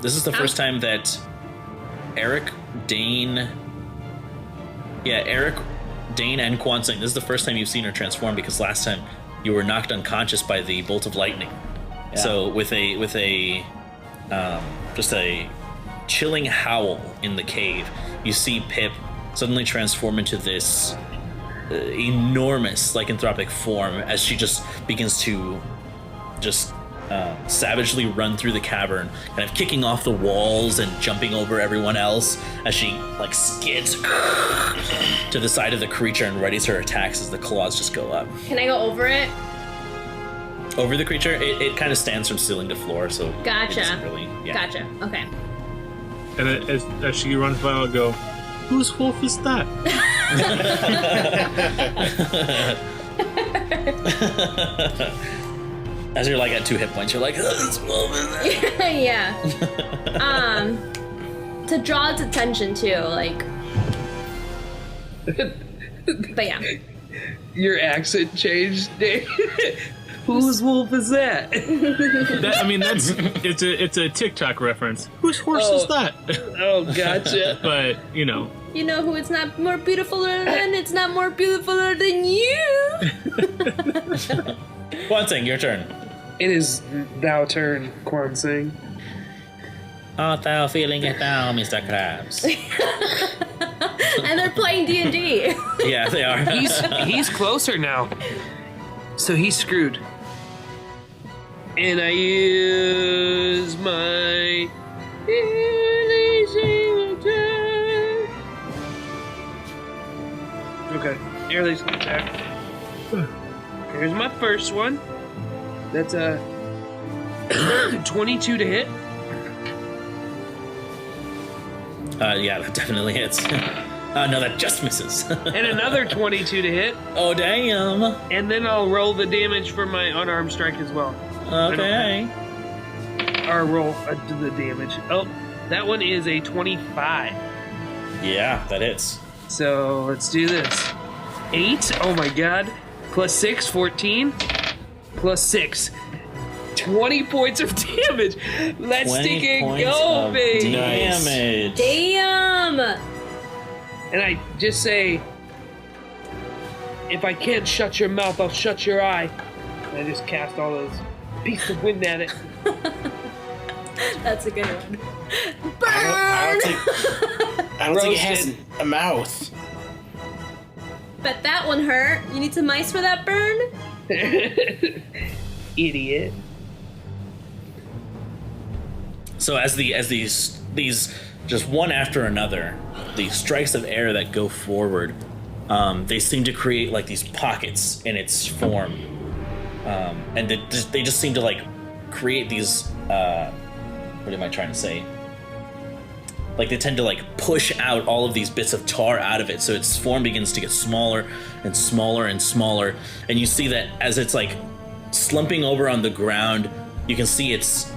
this is the first time that Eric, Dane, and Kwansing, this is the first time you've seen her transform because last time you were knocked unconscious by the bolt of lightning. Yeah. So with a just a chilling howl in the cave, you see Pip suddenly transform into this enormous lycanthropic form as she just begins to savagely run through the cavern, kind of kicking off the walls and jumping over everyone else as she skids to the side of the creature and readies her attacks as the claws just go up.
Can I go over it?
Over the creature? It kind of stands from ceiling to floor, so
Gotcha.
It doesn't really, yeah.
Gotcha. Okay.
And as she runs by, I'll go, whose wolf is that?
As you're at 2 hit points, you're like, this wolf is that?
Yeah. To draw its attention too, but yeah.
Your accent changed, Dave. Whose wolf is that?
It's a TikTok reference. Whose horse is that?
Oh, gotcha.
But
You know who it's not more beautiful than? It's not more beautiful than you.
Kwansing, your turn.
It is thou turn, Kwansing.
Art thou feeling it now, Mr. Krabs?
And they're playing D&D.
Yeah, they are.
He's closer now. So he's screwed. And I use my okay, air laser attack. Here's my first one. That's a 22 to hit.
Yeah, that definitely hits. No, that just misses.
And another 22 to hit.
Oh, damn.
And then I'll roll the damage for my unarmed strike as well.
Okay.
Or roll the damage. Oh, that one is a 25.
Yeah, that hits.
So let's do this. 8, oh my god. Plus 6, 14. Plus 6. 20 points of damage. Let's stick it go, baby.
Damage.
Damn.
And I just say, if I can't shut your mouth, I'll shut your eye. And I just cast all those beasts of wind at it.
That's a good one. Burn!
I don't think it has
Roasted.
a mouth.
Bet that one hurt. You need some ice for that burn?
Idiot.
So as these just one after another, the strikes of air that go forward, they seem to create these pockets in its form, and they just seem to create these. What am I trying to say? They tend to push out all of these bits of tar out of it, so its form begins to get smaller and smaller and smaller. And you see that as it's slumping over on the ground. You can see it's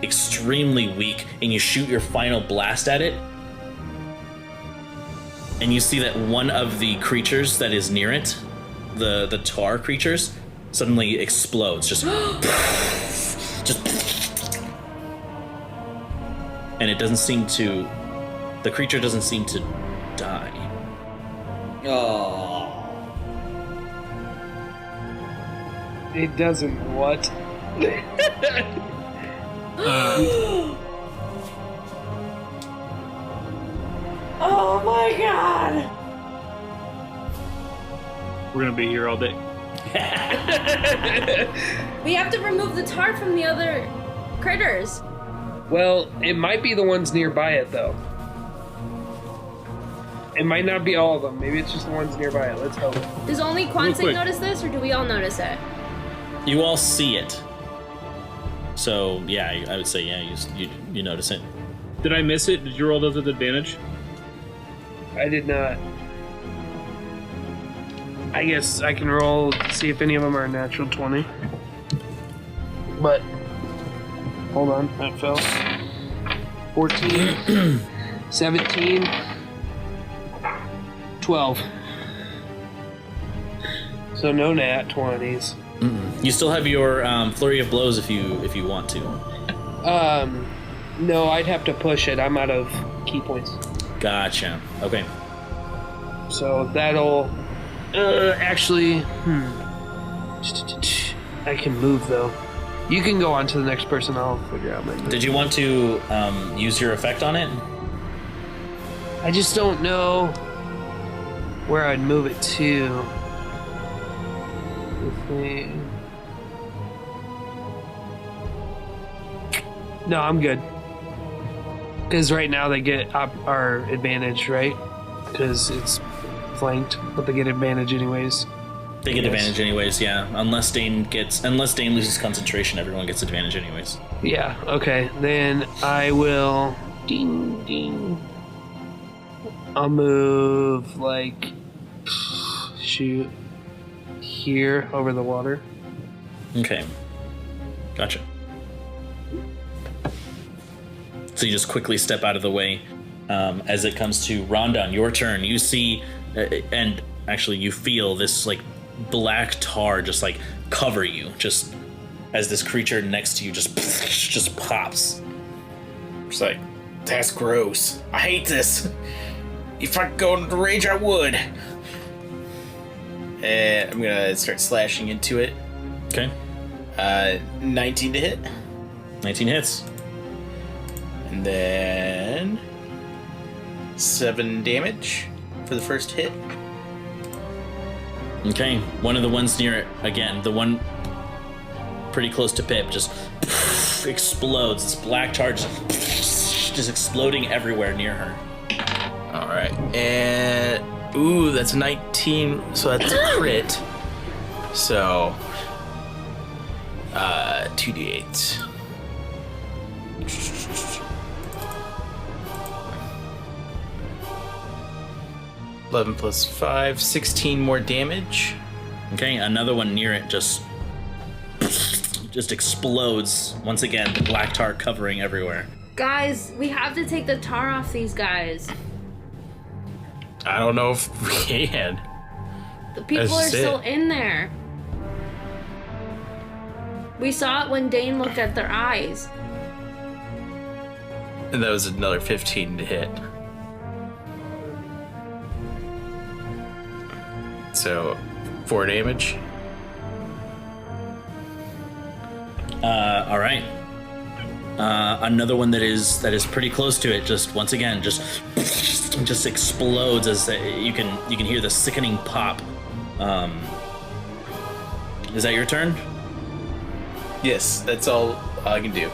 extremely weak, and you shoot your final blast at it. And you see that one of the creatures that is near it, the tar creatures, suddenly explodes. Just and it doesn't seem to, the creature doesn't seem to die.
Oh.
It doesn't what?
Oh my god!
We're gonna be here all day.
We have to remove the tar from the other critters.
Well, it might be the ones nearby it, though. It might not be all of them. Maybe it's just the ones nearby it. Let's hope.
Does only
Real
Quansick
quick.
notice this, or do we all notice it?
You all see it. So yeah, I would say yeah, you notice it.
Did I miss it? Did you roll those with advantage?
I did not. I guess I can roll to see if any of them are a natural 20. But, hold on, that fell. 14, 17, 12. So no nat 20s.
You still have your flurry of blows if you want to.
No, I'd have to push it. I'm out of key points.
Gotcha. Okay.
So that'll actually I can move though. You can go on to the next person. I'll figure out my move.
Did you want to use your effect on it?
I just don't know where I'd move it to. No, I'm good. Because right now they get our advantage, right? Because it's flanked, but they get advantage anyways.
They get
Yes.
advantage anyways, yeah. Unless Dane loses concentration, everyone gets advantage anyways.
Yeah, okay. Then I will... Ding, ding. I'll move, like... Shoot. Here, over the water.
Okay. Gotcha. So you just quickly step out of the way. As it comes to Rondon, your turn. You see, and actually you feel this like black tar just like cover you, just as this creature next to you just pops.
It's like, that's gross. I hate this. If I could go into rage, I would. And I'm gonna start slashing into it.
Okay.
19 to hit.
19 hits.
And then 7 damage for the first hit.
Okay. One of the ones near it, again, the one pretty close to Pip, just explodes. This black tar just exploding everywhere near her.
Alright. And ooh, that's a 19, so that's a crit. So 2d8. 11 plus 5, 16 more damage.
Okay, another one near it just explodes. Once again, the black tar covering everywhere.
Guys, we have to take the tar off these guys.
I don't know if we can.
The people
That's
are still
it.
in there. We saw it when Dane looked at their eyes.
And that was another 15 to hit. So 4 damage.
All right. Another one that is pretty close to it. Just once again, just explodes as you can hear the sickening pop. Is that your turn?
Yes, that's all I can do.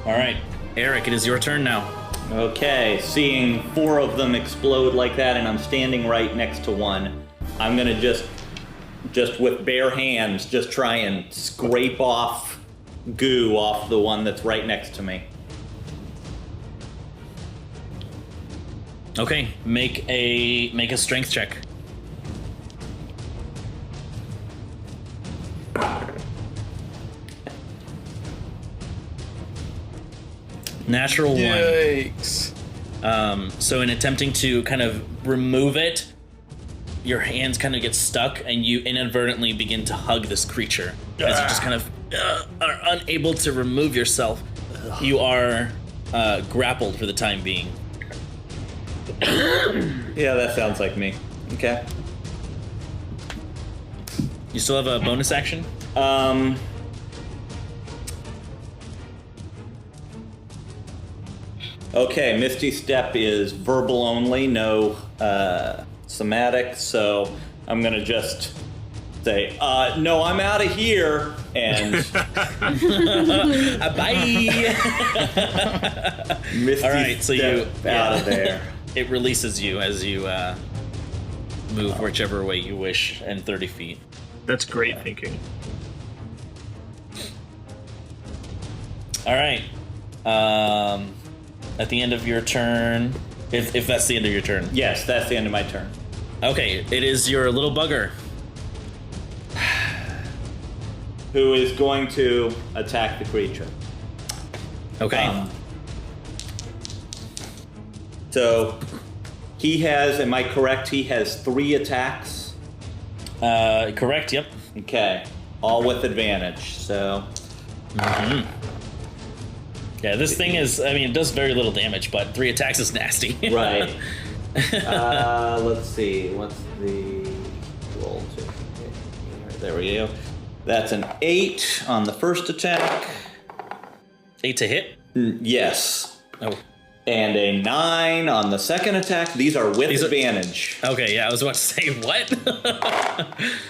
All right, Eric, it is your turn now.
Okay, seeing 4 of them explode like that, and I'm standing right next to one, I'm gonna just with bare hands, just try and scrape off goo off the one that's right next to me.
Okay, make a strength check. Natural 1.
Yikes.
So in attempting to kind of remove it, your hands kind of get stuck and you inadvertently begin to hug this creature. As you just kind of are unable to remove yourself. You are grappled for the time being.
Yeah, that sounds like me. Okay.
You still have a bonus action?
Okay, Misty Step is verbal only, no somatic, so I'm gonna just say, no, I'm out of here, and
Bye!
Misty
All right, so
Step out of there.
It releases you as you move whichever way you wish in 30 feet.
That's great thinking.
All right. At the end of your turn, if that's the end of your turn.
Yes, that's the end of my turn.
Okay, it is your little bugger.
Who is going to attack the creature.
Okay.
So he has, am I correct, he has 3 attacks?
Correct, yep.
Okay, all with advantage, so...
Yeah, this thing is, I mean, it does very little damage, but 3 attacks is nasty.
Right. Let's see, what's the roll to? There we go. That's an 8 on the first attack.
8 to hit?
Yes.
Oh.
And a 9 on the second attack. These are with advantage.
Okay, yeah, I was about to say, what?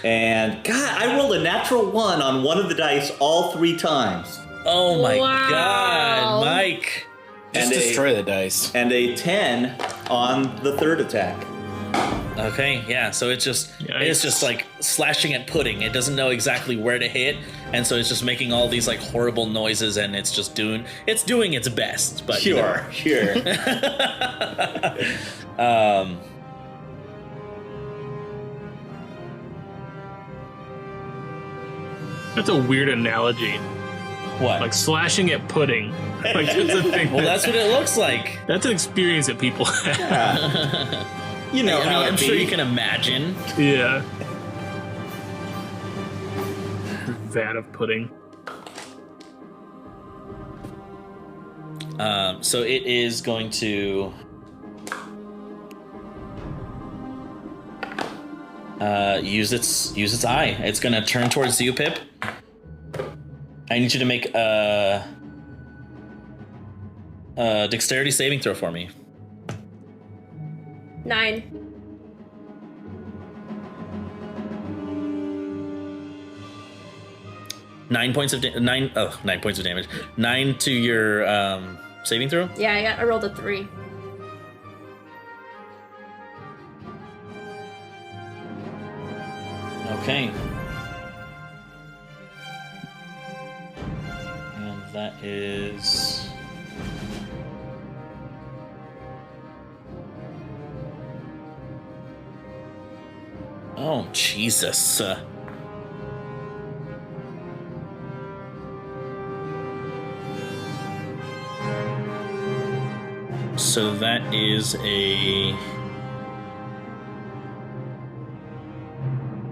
And, God, I rolled a natural 1 on one of the dice all 3 times.
Oh my
Wow.
God, Mike.
Just destroy the dice.
And a 10 on the third attack.
Okay, yeah, so it's just
Yikes.
like slashing at pudding. It doesn't know exactly where to hit, and so it's just making all these like horrible noises, and it's just doing its best. But
Sure.
That's a weird analogy.
What?
Like slashing at pudding. Like that's a thing.
Well, that's what it looks like.
That's an experience that people have.
You know
I mean,
how
I'm
it
sure
be.
you can imagine.
Yeah. Vat of pudding.
So it is going to use its eye. It's going to turn towards you, Pip. I need you to make a dexterity saving throw for me.
9.
Nine points of damage. 9 to your saving throw.
Yeah, I rolled a 3.
Okay. And that is... Oh, Jesus. So that is a...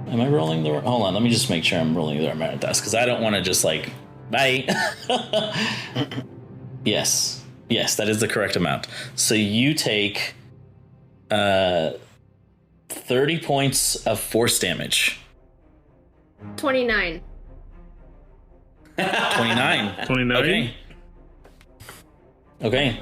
Am I rolling the... Hold on, let me just make sure I'm rolling the right dice, because I don't want to just, like... Bye! Yes. Yes, that is the correct amount. So you take 30 points of force damage.
29.
29.
29.
Okay. Okay.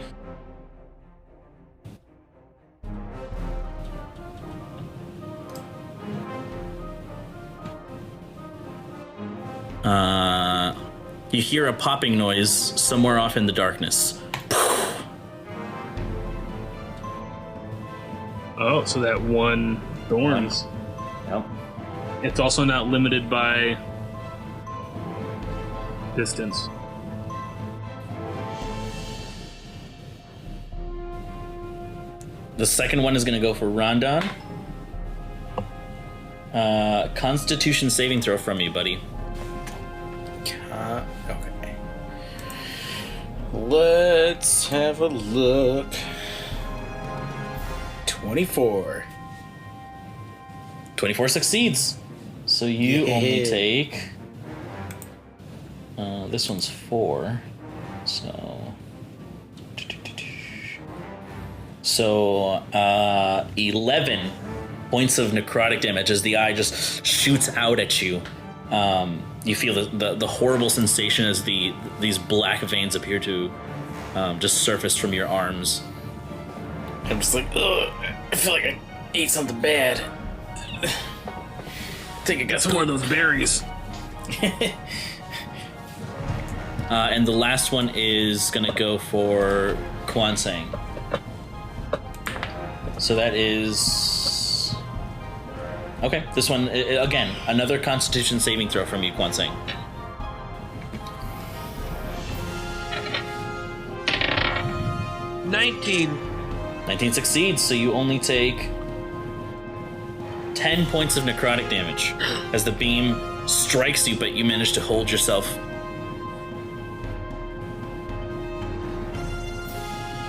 You hear a popping noise somewhere off in the darkness.
Oh, so that one thorns.
Yep.
It's also not limited by distance.
The second one is going to go for Rondon. Constitution saving throw from you, buddy.
Okay. Let's have a look. 24.
24 succeeds. So you only take... this one's 4. So 11 points of necrotic damage as the eye just shoots out at you. You feel the horrible sensation as these black veins appear to just surface from your arms.
I'm just like, ugh, I feel like I ate something bad. I think I got
Some more of those berries.
And the last one is gonna go for Kwansang. So that is... Okay, this one, again, another Constitution saving throw from you, Kwansang. 19 succeeds, so you only take 10 points of necrotic damage as the beam strikes you, but you manage to hold yourself.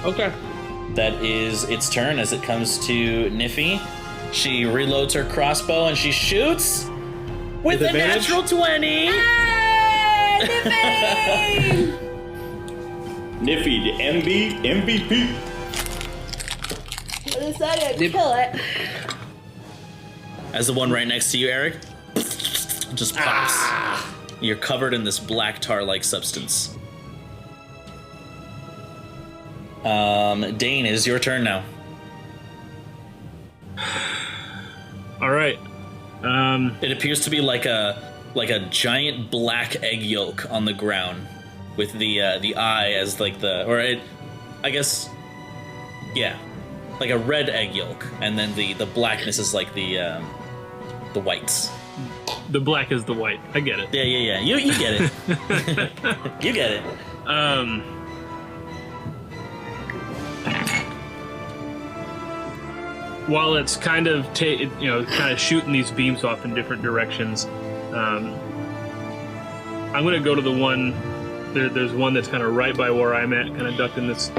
Okay.
That is its turn as it comes to Niffy. She reloads her crossbow and she shoots with a
advantage?
natural 20.
Hey,
Niffy, the MVP.
I decided to kill it.
As the one right next to you, Eric, just pops. You're covered in this black tar-like substance. Dane, it is your turn now.
All right.
It appears to be like a giant black egg yolk on the ground, with the eye as like I guess, yeah, like a red egg yolk, and then the blackness is like the whites.
The black is the white. I get it.
Yeah. You get it. You get it.
While it's kind of shooting these beams off in different directions, I'm going to go to the one. There's one that's kind of right by where I'm at, kind of ducked in this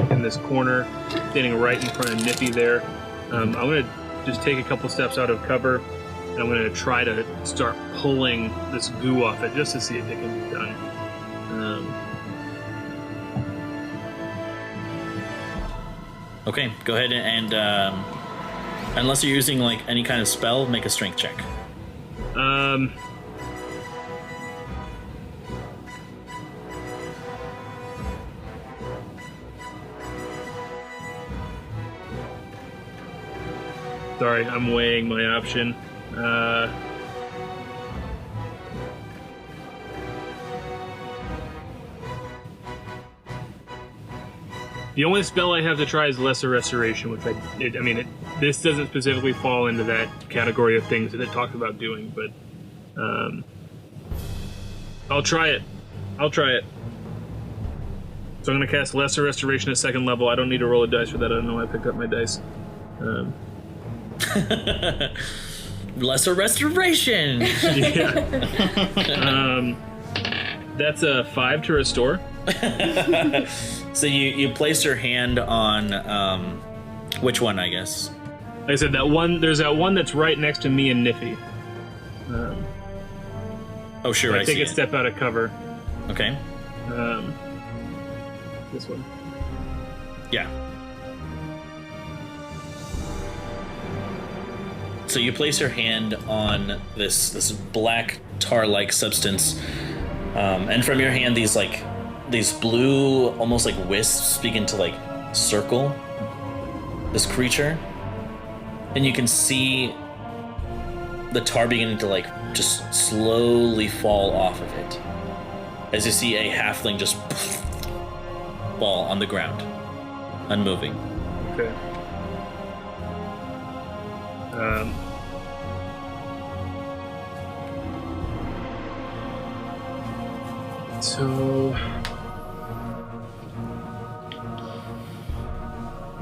corner, standing right in front of Niffy there. I'm going to just take a couple steps out of cover, and I'm going to try to start pulling this goo off it just to see if it can be done.
Okay, go ahead and unless you're using like any kind of spell, make a strength check.
Sorry, I'm weighing my option. The only spell I have to try is Lesser Restoration, which this doesn't specifically fall into that category of things that it talks about doing, but I'll try it. So I'm going to cast Lesser Restoration at 2nd level. I don't need to roll a dice for that. I don't know why I picked up my dice.
Lesser Restoration!
Yeah. That's a 5 to restore.
So you place your hand on which one, I guess?
Like I said, there's that one that's right next to me and Niffy.
Oh, sure,
I
I
take
see
a step out of cover.
Okay.
This one.
Yeah. So you place your hand on this black tar-like substance, and from your hand these blue, almost like wisps, begin to like circle this creature, and you can see the tar beginning to like just slowly fall off of it, as you see a halfling just fall on the ground, unmoving.
Okay. So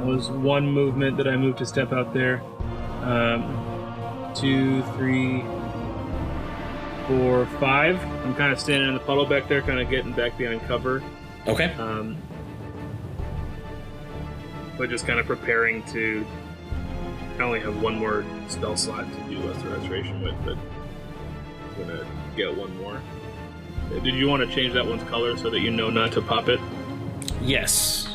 was one movement that I moved to step out there. 2, 3, 4, 5. I'm kind of standing in the puddle back there, kind of getting back behind cover.
Okay.
but just kind of preparing to. I only have one more spell slot to do Lesser Restoration with, but I'm gonna get one more. Did you want to change that one's color so that you know not to pop it?
Yes.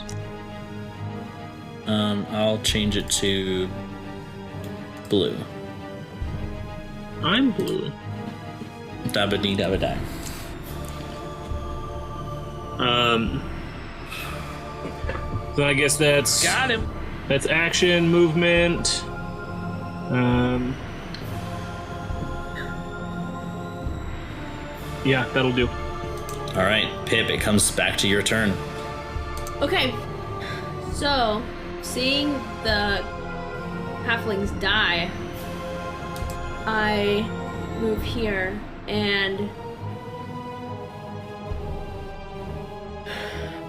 I'll change it to blue.
I'm blue.
Dabba dee dabba die.
So I guess that's
Got him.
That's action, movement. Yeah, that'll do.
All right, Pip, it comes back to your turn.
Okay. So, seeing the halflings die, I move here and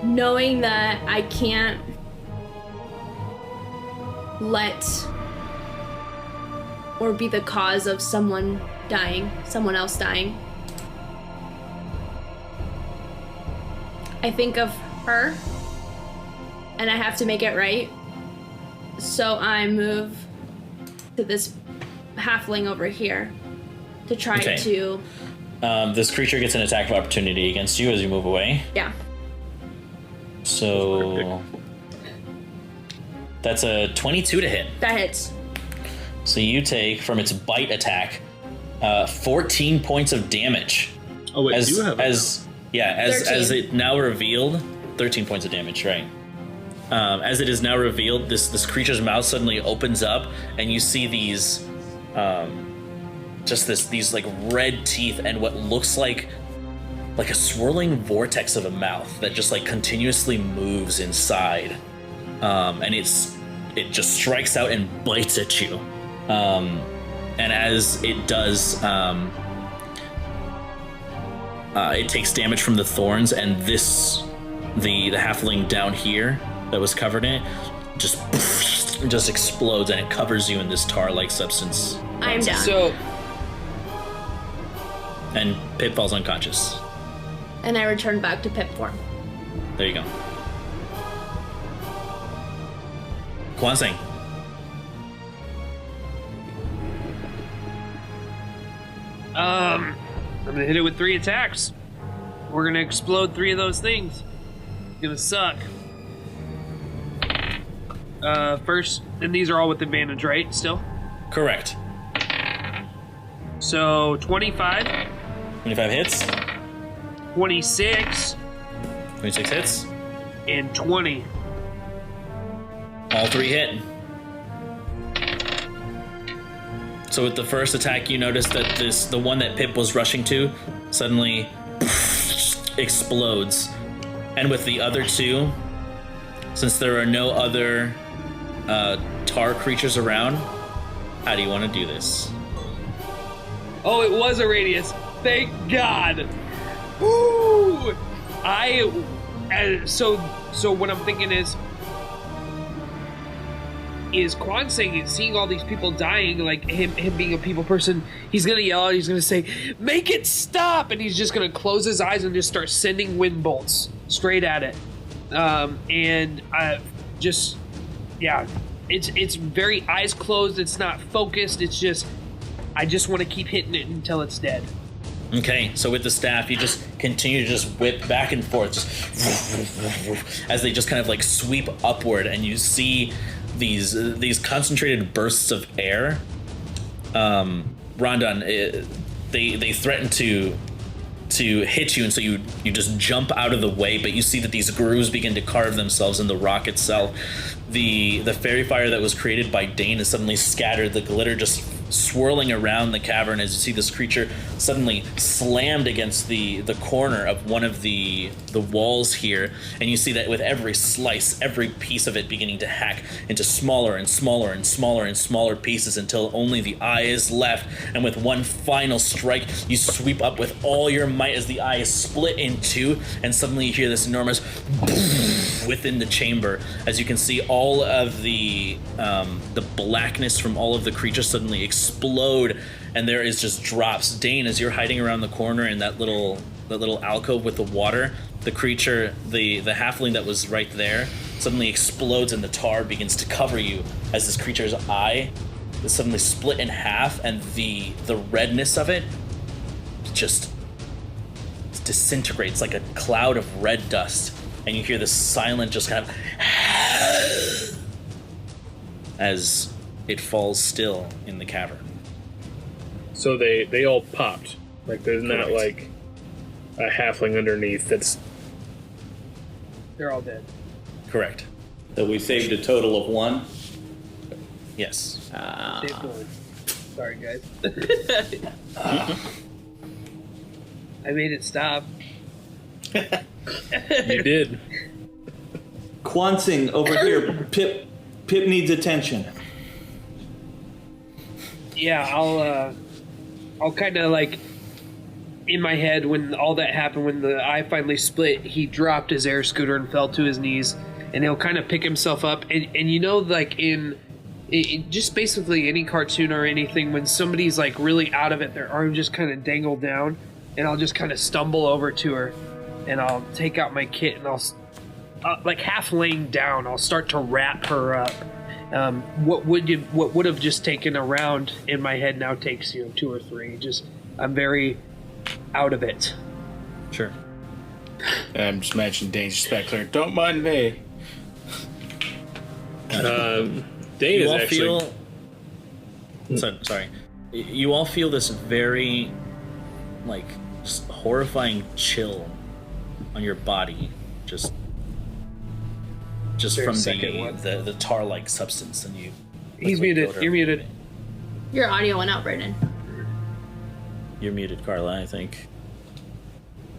knowing that I can't let or be the cause of someone else dying. I think of her and I have to make it right. So I move to this halfling over here to try
Okay.
to...
This creature gets an attack of opportunity against you as you move away.
Yeah.
So that's a 22 to hit.
That hits.
So you take from its bite attack 14 points of damage.
Oh wait,
As
you have
as it now revealed, 13 points of damage, right? As it is now revealed, this creature's mouth suddenly opens up, and you see these, these like red teeth and what looks like a swirling vortex of a mouth that just like continuously moves inside, and it just strikes out and bites at you, and as it does, it takes damage from the thorns, and the halfling down here that was covered in it just explodes, and it covers you in this tar-like substance.
I am down.
So,
And Pip falls unconscious.
And I return back to pip form.
There you go. Kwan Sing.
I'm gonna hit it with 3 attacks. We're gonna explode 3 of those things. It's gonna suck. First, and these are all with advantage, right? Still?
Correct.
So, 25,
25 hits.
26,
26 hits.
and 20.
All 3 hit. So with the first attack, you notice that the one that Pip was rushing to suddenly explodes. And with the other 2, since there are no other tar creatures around, how do you want to do this?
Oh, it was a radius. Thank God. Woo! So what I'm thinking is Quan saying, seeing all these people dying, like him being a people person, he's gonna yell out, he's gonna say, "Make it stop!" And he's just gonna close his eyes and just start sending wind bolts straight at it. It's very eyes closed. It's not focused. It's just, I just want to keep hitting it until it's dead.
Okay, so with the staff, you just continue to just whip back and forth, just as they just kind of like sweep upward, and you see these concentrated bursts of air. Rondon, they threaten to hit you, and so you just jump out of the way, but you see that these grooves begin to carve themselves in the rock itself. The fairy fire that was created by Dane is suddenly scattered, the glitter just swirling around the cavern as you see this creature suddenly slammed against the corner of one of the walls here, and you see that with every slice, every piece of it beginning to hack into smaller and smaller and smaller and smaller pieces until only the eye is left, and with one final strike you sweep up with all your might as the eye is split in 2, and suddenly you hear this enormous within the chamber as you can see all of the blackness from all of the creatures suddenly explode, and there is just drops. Dane, as you're hiding around the corner in that little alcove with the water, the creature, the halfling that was right there, suddenly explodes and the tar begins to cover you as this creature's eye is suddenly split in half, and the redness of it just disintegrates like a cloud of red dust, and you hear this silent just kind of as it falls still in the cavern.
So they all popped. Like there's not
Correct.
like a halfling underneath that's...
They're all dead.
Correct.
So we saved a total of 1.
Yes.
Saved one. Sorry, guys. I made it stop.
You did.
Kwansing, over here. Pip needs attention.
Yeah, I'll kind of like in my head when all that happened, when the eye finally split, he dropped his air scooter and fell to his knees, and he'll kind of pick himself up, and you know, like in just basically any cartoon or anything, when somebody's like really out of it, their arm just kind of dangled down, and I'll just kind of stumble over to her, and I'll take out my kit, and I'll like half laying down, I'll start to wrap her up. What would have just taken a round in my head now takes 2 or 3. Just I'm very out of it.
Sure.
I'm just imagining Dane's Speckler. Don't mind me.
Dane
You
is
all
actually...
feel... Sorry. You all feel this very, like, just horrifying chill on your body. Just
There's
from
a second one.
the tar-like substance, and you...
He's
quickly
muted.
killed her.
You're muted.
Your audio went out, Brandon.
You're muted, Carla, I think.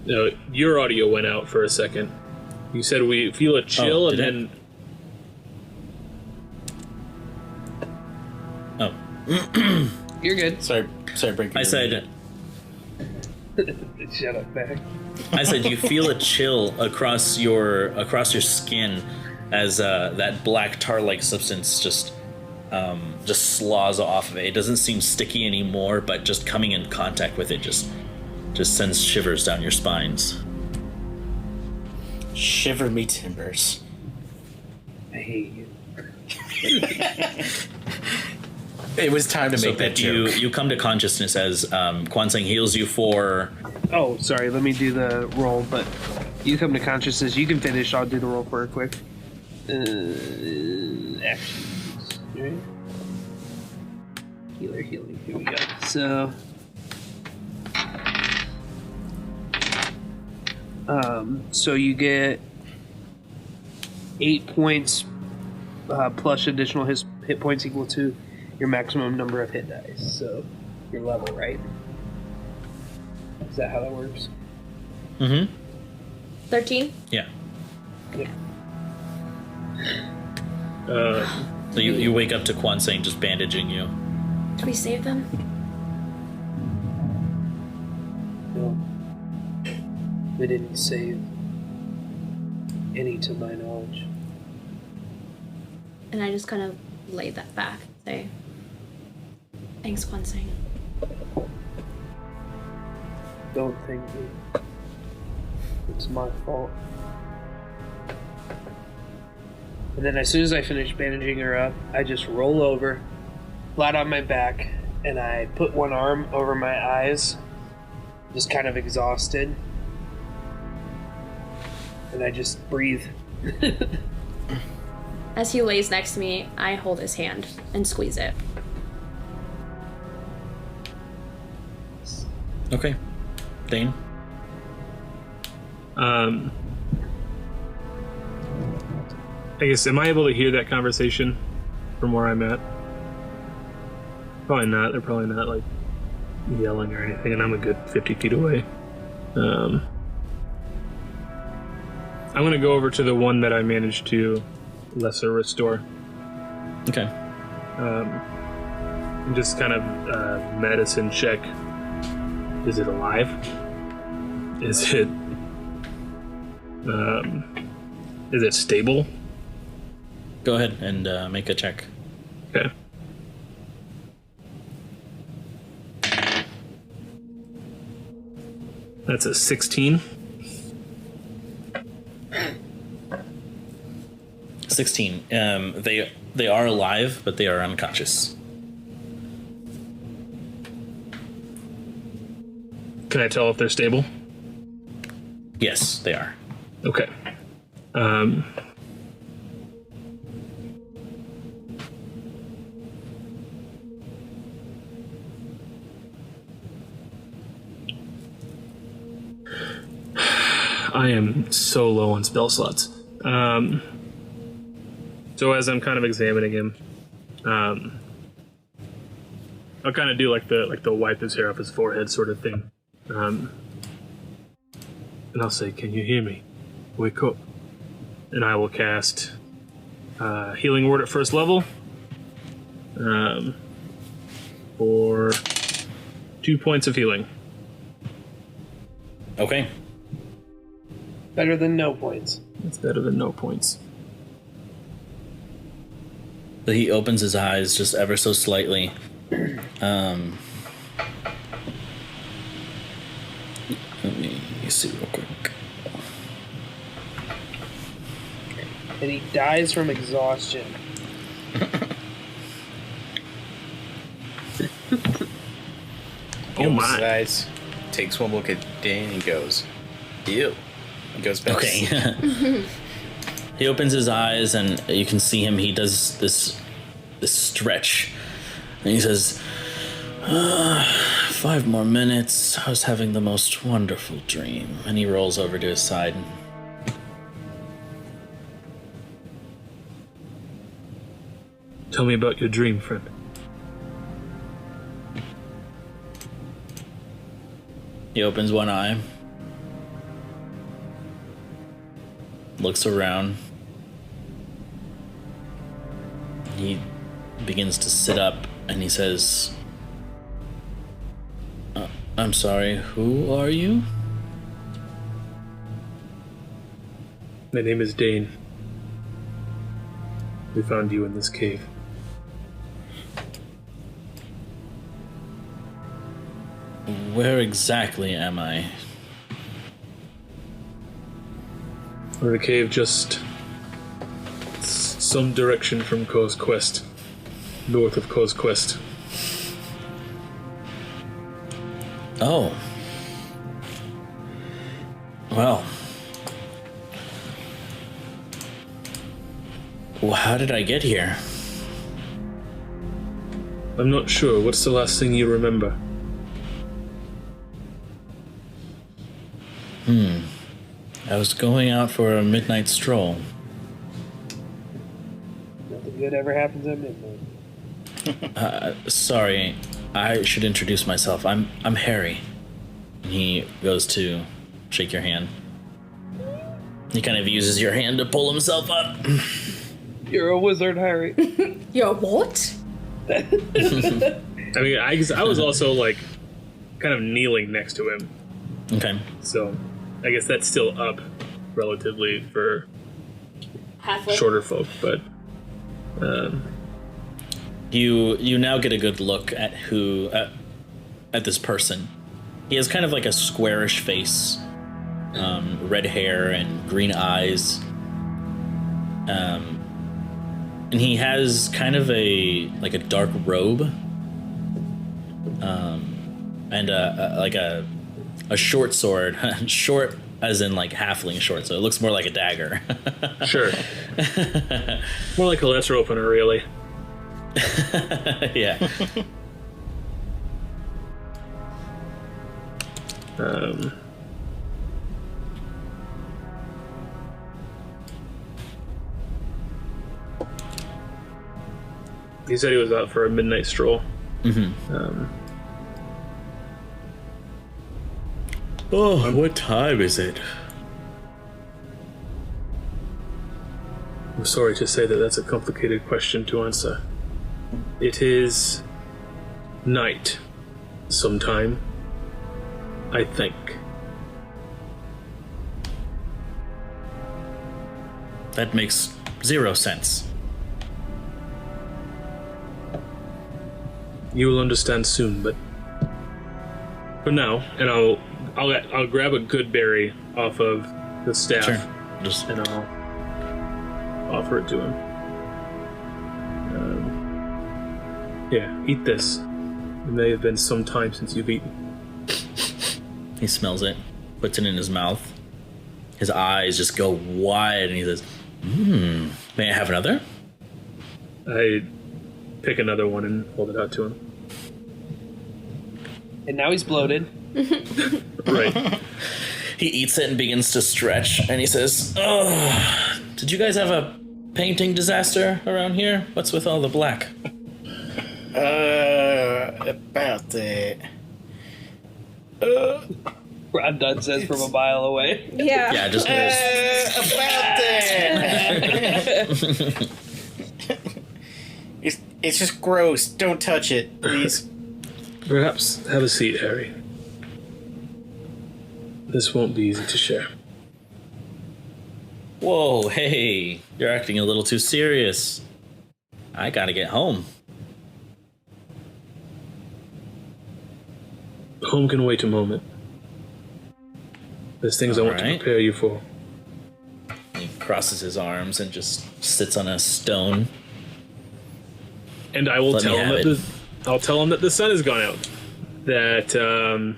No, your audio went out for a second. You said we feel a chill, and
did
then...
Oh.
You're good.
Sorry, breaking.
I said...
Shut up, back.
I said you feel a chill across your skin as that black tar-like substance just slows off of it. It doesn't seem sticky anymore, but just coming in contact with it just sends shivers down your spines.
Shiver me timbers.
I hate you.
It was time to
So
make that
that
joke.
you come to consciousness as Kwansing heals you for...
Oh, sorry. Let me do the roll, but you come to consciousness. You can finish. I'll do the roll for her quick. Actions. Right? Healing. Here we go. So you get 8 points plus additional hit points equal to your maximum number of hit dice. So your level, right? Is that how that works?
Mm-hmm.
13?
Yeah.
Yep.
So you wake up to Kwansing just bandaging you.
Did we save them?
No. We didn't save any to my knowledge.
And I just kind of lay that back and say, thanks, Kwansing.
Don't thank me. It's my fault. And then as soon as I finish bandaging her up, I just roll over, flat on my back, and I put one arm over my eyes, just kind of exhausted. And I just breathe.
As he lays next to me, I hold his hand and squeeze it.
Okay. Dane?
I guess, am I able to hear that conversation from where I'm at? Probably not. They're probably not, like, yelling or anything, and I'm a good 50 feet away. I'm going to go over to the one that I managed to lesser restore.
Okay.
And just kind of medicine check. Is it alive? Is it stable?
Go ahead and make a check.
Okay. That's a 16.
16. They are alive, but they are unconscious.
Can I tell if they're stable?
Yes, they are.
Okay. I am so low on spell slots. So as I'm kind of examining him, I'll kind of do like the wipe his hair off his forehead sort of thing. And I'll say, "Can you hear me? Wake up." And I will cast Healing Word at first level for 2 points of healing.
Okay.
Better than no points.
It's better than no points.
So he opens his eyes just ever so slightly. Let me see real quick.
And he dies from exhaustion.
Oh
His
my.
eyes, takes one look at Dane and goes, "Ew." And goes back.
Okay. He opens his eyes and you can see him. He does this stretch. And he says, 5 more minutes. I was having the most wonderful dream. And he rolls over to his side.
Tell me about your dream, friend.
He opens one eye. Looks around. He begins to sit up and he says, I'm sorry, who are you?
My name is Dane. We found you in this cave.
Where exactly am I?
We're in a cave just some direction from Co's Quest. North of Co's Quest.
Oh. Well. How did I get here?
I'm not sure. What's the last thing you remember?
I was going out for a midnight stroll.
Nothing good ever happens at midnight.
Sorry, I should introduce myself. I'm Harry. And he goes to shake your hand. He kind of uses your hand to pull himself up.
You're a wizard, Harry.
You're what?
I mean, I was also like kind of kneeling next to him.
Okay.
So I guess that's still up relatively for
Halfway.
shorter folk, but
You now get a good look at at this person. He has kind of like a squarish face, red hair and green eyes, and he has kind of a dark robe, and a short sword, short as in like halfling short, so it looks more like a dagger.
sure. More like a lesser opener, really.
Yeah.
He said he was out for a midnight stroll.
Oh, what time is it?
I'm sorry to say that that's a complicated question to answer. It is night sometime, I think.
That makes 0 sense.
You will understand soon, but for now, and I'll grab a good berry off of the staff,
Sure. Just
and offer it to him. Yeah, eat this. It may have been some time since you've eaten.
He smells it, puts it in his mouth. His eyes just go wide, and he says, may I have another?
I pick another one and hold it out to him.
And now he's bloated.
Right.
He eats it and begins to stretch, and he says, oh, did you guys have a painting disaster around here? What's with all the black?
About that.
Rod Dunn says from a mile away.
Yeah.
Yeah, just
About that. It's just gross. Don't touch it, please.
Perhaps have a seat, Harry. This won't be easy to share.
Whoa, hey, you're acting a little too serious. I gotta get home.
Home can wait a moment. There's things I want to
Alright.
prepare you for.
He crosses his arms and just sits on a stone.
And I will
Let me
tell him
have
that
it.
I'll tell him that the sun has gone out. That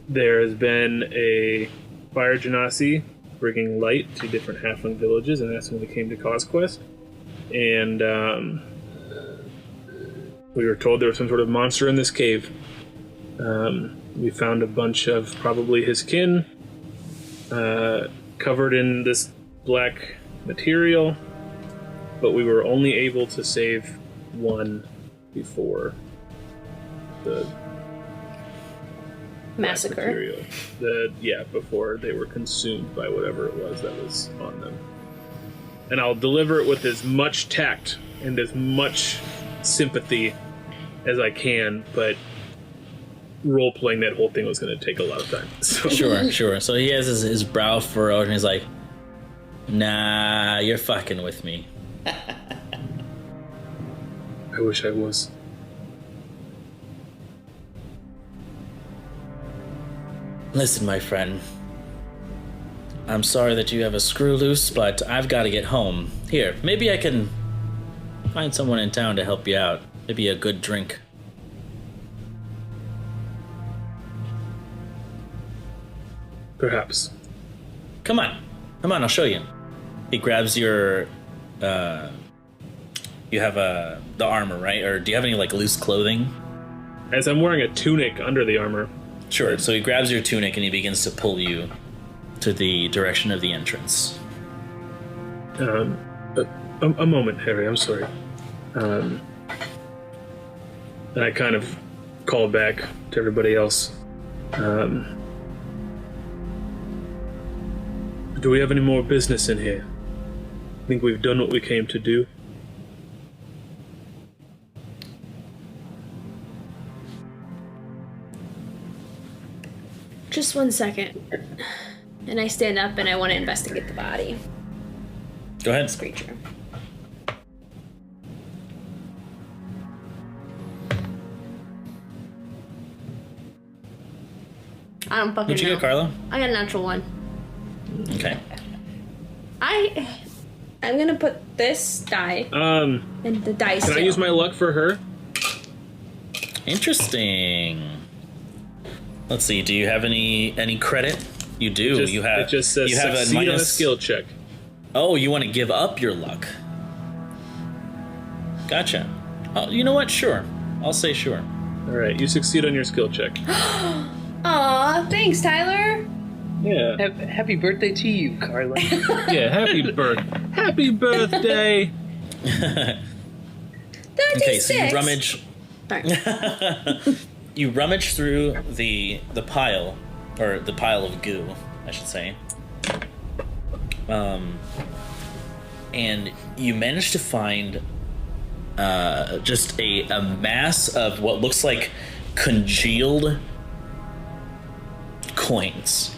there has been a fire genasi bringing light to different halfling villages, and that's when we came to Cause Quest. And we were told there was some sort of monster in this cave. We found a bunch of probably his kin covered in this black material, but we were only able to save one before the black
Massacre.
material. Before they were consumed by whatever it was that was on them. And I'll deliver it with as much tact and as much sympathy as I can, but role-playing that whole thing was going to take a lot of time. So.
Sure. So he has his brow furrowed, and he's like, nah, you're fucking with me.
I wish I was.
Listen, my friend. I'm sorry that you have a screw loose, but I've got to get home. Here, maybe I can find someone in town to help you out. Maybe a good drink.
Perhaps.
Come on, I'll show you. He grabs your, you have the armor, right? Or do you have any, like, loose clothing?
As I'm wearing a tunic under the armor.
Sure, so he grabs your tunic and he begins to pull you to the direction of the entrance.
A moment, Harry, I'm sorry. And I kind of call back to everybody else. Do we have any more business in here? I think we've done what we came to do.
Just 1 second. And I stand up and I want to investigate the body
Go ahead.
of this creature. I don't fucking
What'd you
know.
get, Carlo?
I got a natural 1.
Okay.
I'm gonna put this die in the dice.
Can I use my luck for her?
Interesting. Let's see. Do you have any credit? You do. You have.
It just says
you have a
succeed on a
minus.
skill check.
Oh, you want to give up your luck? Gotcha. Oh, you know what? Sure. I'll say sure.
All right, you succeed on your skill check.
Aw, thanks, Tyler.
Yeah.
Happy birthday to you, Carla.
Yeah. Happy birthday.
36.
Okay, so you rummage.
Sorry.
You rummage through the pile, or the pile of goo, I should say. And you manage to find just a mass of what looks like congealed coins.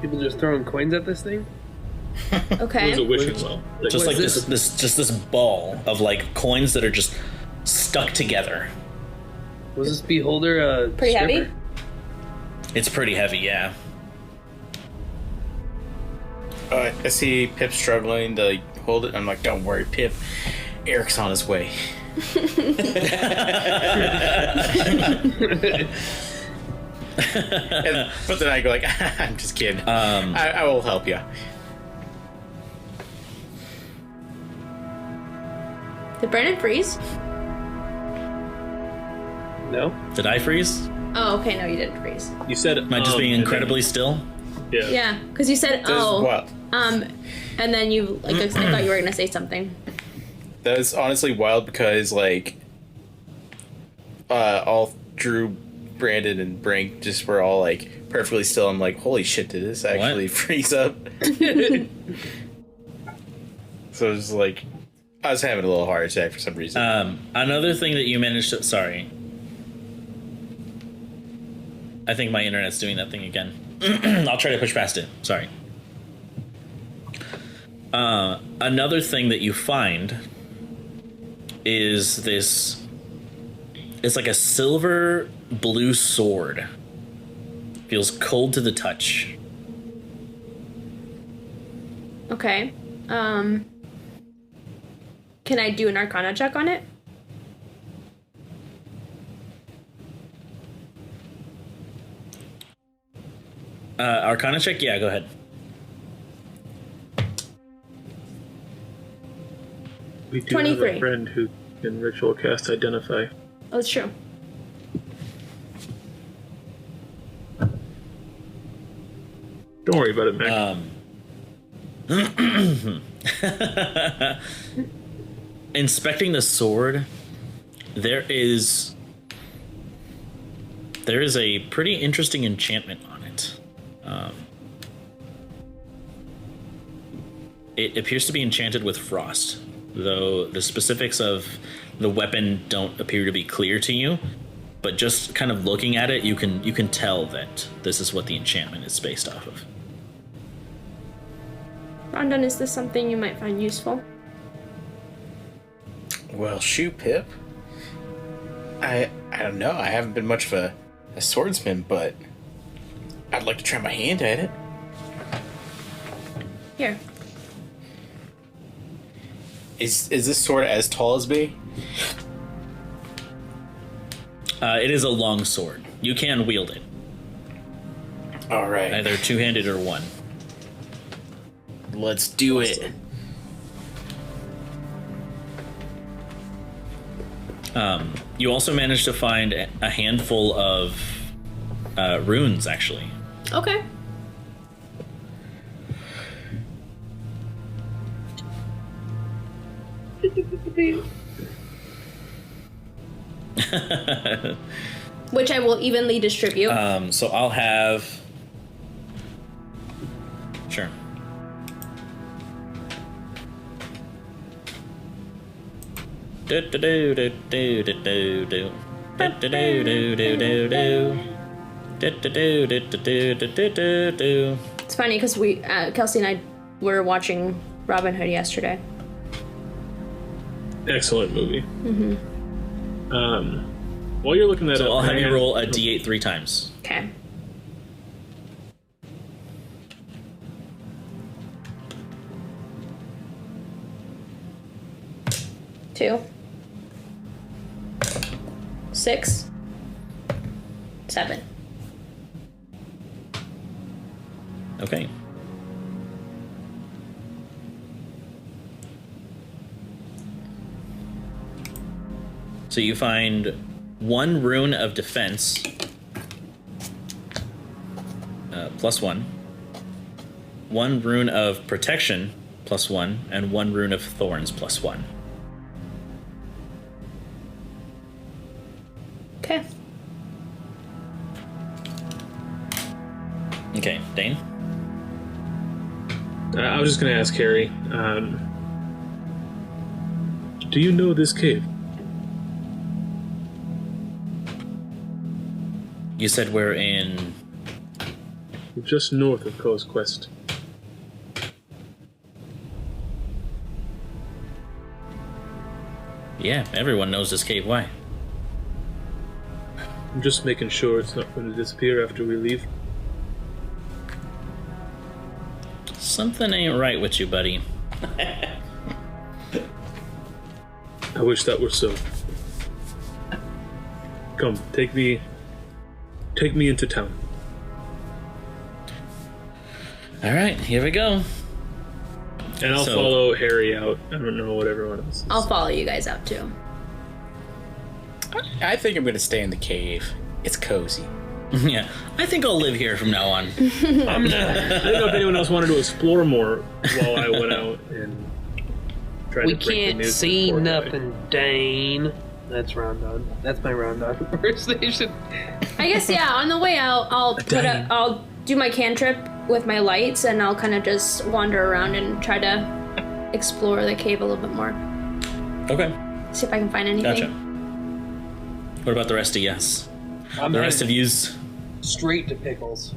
People just throwing coins at this thing?
It was a
Okay.
wishing well.
Just
What
like
is
this ball of like coins that are just stuck together.
Was this beholder a
Pretty
stripper?
heavy?
It's pretty heavy, yeah.
I see Pip struggling to hold it. I'm like, don't worry, Pip. Eric's on his way. But then I go like, I'm just kidding. I will help you.
Did Brandon freeze?
No?
Did I freeze?
Oh, okay. No, you didn't freeze.
You said.
Am I just being incredibly still?
Yeah.
Yeah, because you said
What?
and then you I thought you were gonna say something.
That is honestly wild because like all Drew, Brandon, and Brink just were all like perfectly still. I'm like, holy shit, did this actually freeze up? So it was like I was having a little heart attack for some reason.
Another thing that you managed to... Sorry. I think my internet's doing that thing again. I'll try to push past it. Sorry. Another thing that you find is this... It's like a silver blue sword. Feels cold to the touch.
Okay. Can I do an Arcana check on it?
Arcana check? Yeah, go ahead.
We do
23.
have a friend who can ritual cast Identify.
Oh, it's true.
Don't worry about it, Mac.
Inspecting the sword, there is a pretty interesting enchantment on it. It appears to be enchanted with frost, though the specifics of the weapon don't appear to be clear to you. But just kind of looking at it, you can tell that this is what the enchantment is based off of.
Rondon, is this something you might find useful?
Well, shoot, Pip. I don't know. I haven't been much of a swordsman, but I'd like to try my hand at it.
Here.
Is this sword as tall as me?
It is a long sword. You can wield it,
All right.
either two-handed or one.
Let's do it.
You also managed to find a handful of runes, actually.
Okay. Which I will evenly distribute.
So I'll have... Sure.
It's funny because Kelsey and I were watching Robin Hood yesterday.
Excellent movie. While you're looking that
So
up,
I'll have you
Marianne-
roll a d8 3 times.
Okay. Two. 6. 7.
Okay. So you find one rune of defense, +1, one rune of protection, +1, and one rune of thorns, +1.
Okay.
Okay, Dane?
I was just going to ask Harry, do you know this cave?
You said we're in...
Just north of Coast Quest.
Yeah, everyone knows this cave. Why?
I'm just making sure it's not going to disappear after we leave.
Something ain't right with you, buddy.
I wish that were so. Come, take me into town.
All right, here we go.
And I'll follow Harry out. I don't know what everyone else is.
I'll follow you guys out too.
I think I'm gonna stay in the cave. It's cozy.
Yeah, I think I'll live here from now on.
I didn't know if anyone else wanted to explore more while I went out and tried
We
to break the
can't
news
see
to the poor guy.
nothing, Dane. That's Rondon. That's my Rondon impersonation.
I guess yeah. On the way out, I'll do my cantrip with my lights, and I'll kind of just wander around and try to explore the cave a little bit more.
Okay,
See if I can find anything.
gotcha. What about the rest of yes?
I'm
The rest of
headed
yous?
straight to Pickles.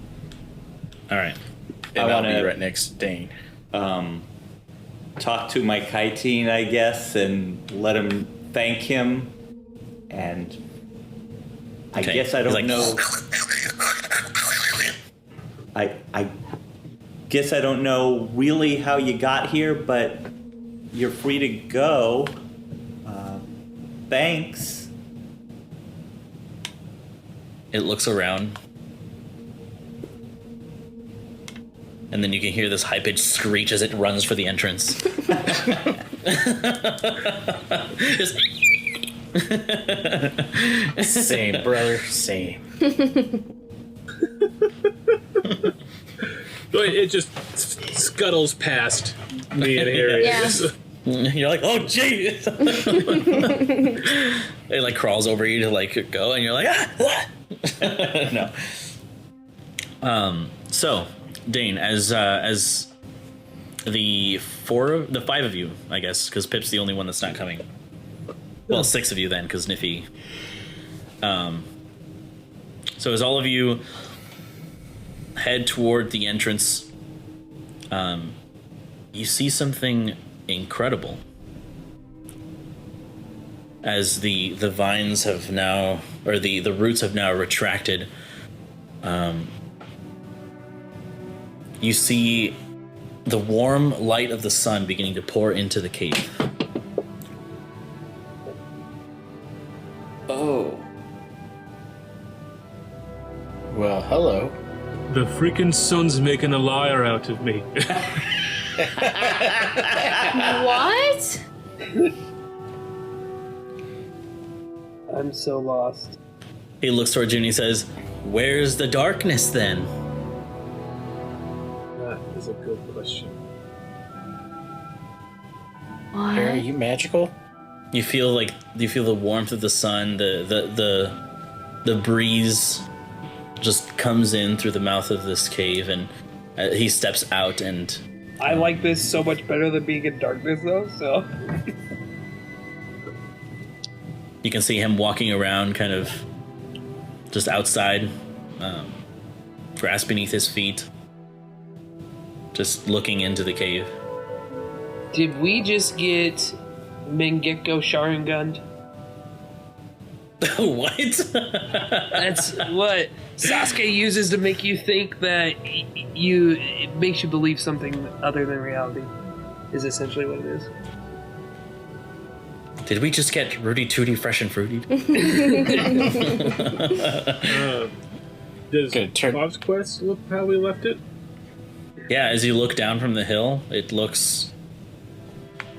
All right.
And
I
I'll be
wanna-
right next to Dane.
Talk to my chitin, I guess, and let him thank him. And I
Okay,
guess I
he's
don't
like-
know. I guess I don't know really how you got here, but you're free to go. Thanks.
It looks around. And then you can hear this high-pitched screech as it runs for the entrance. Just-
Same, brother. Same.
It just scuttles past me and Harry.
Yeah.
You're like, oh, gee! It like crawls over you to like go, and you're like, ah! No. So, Dane, as the five of you, I guess, because Pip's the only one that's not coming. Well, six of you then, because Niffy. So as all of you head toward the entrance, you see something incredible. As the vines have now, or the roots have now retracted, you see the warm light of the sun beginning to pour into the cave.
Oh. Well, hello.
The freaking sun's making a liar out of me.
What?
I'm so lost.
He looks towards you and he says, "Where's the darkness then?"
That is a good question.
Harry, are
What?
you magical?
You feel the warmth of the sun, the breeze just comes in through the mouth of this cave, and he steps out, and
I like this so much better than being in darkness, though, so.
you can see him walking around kind of just outside, grass beneath his feet, just looking into the cave.
Did we just get Mangekyo Sharingan?
What?
That's what Sasuke uses to make you think that it makes you believe something other than reality, is essentially what it is.
Did we just get Rudy Tooty fresh and fruity?
Does
Gonna turn-
Bob's Quest look how we left it?
Yeah, as you look down from the hill, it looks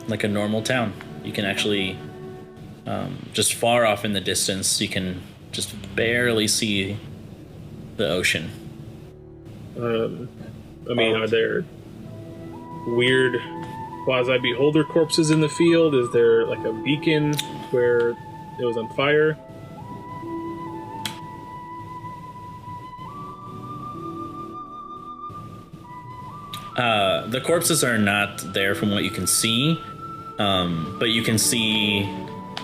like a normal town. You can actually, just far off in the distance, you can just barely see the ocean.
Are there weird quasi-beholder corpses in the field? Is there like a beacon where it was on fire?
The corpses are not there from what you can see, but you can see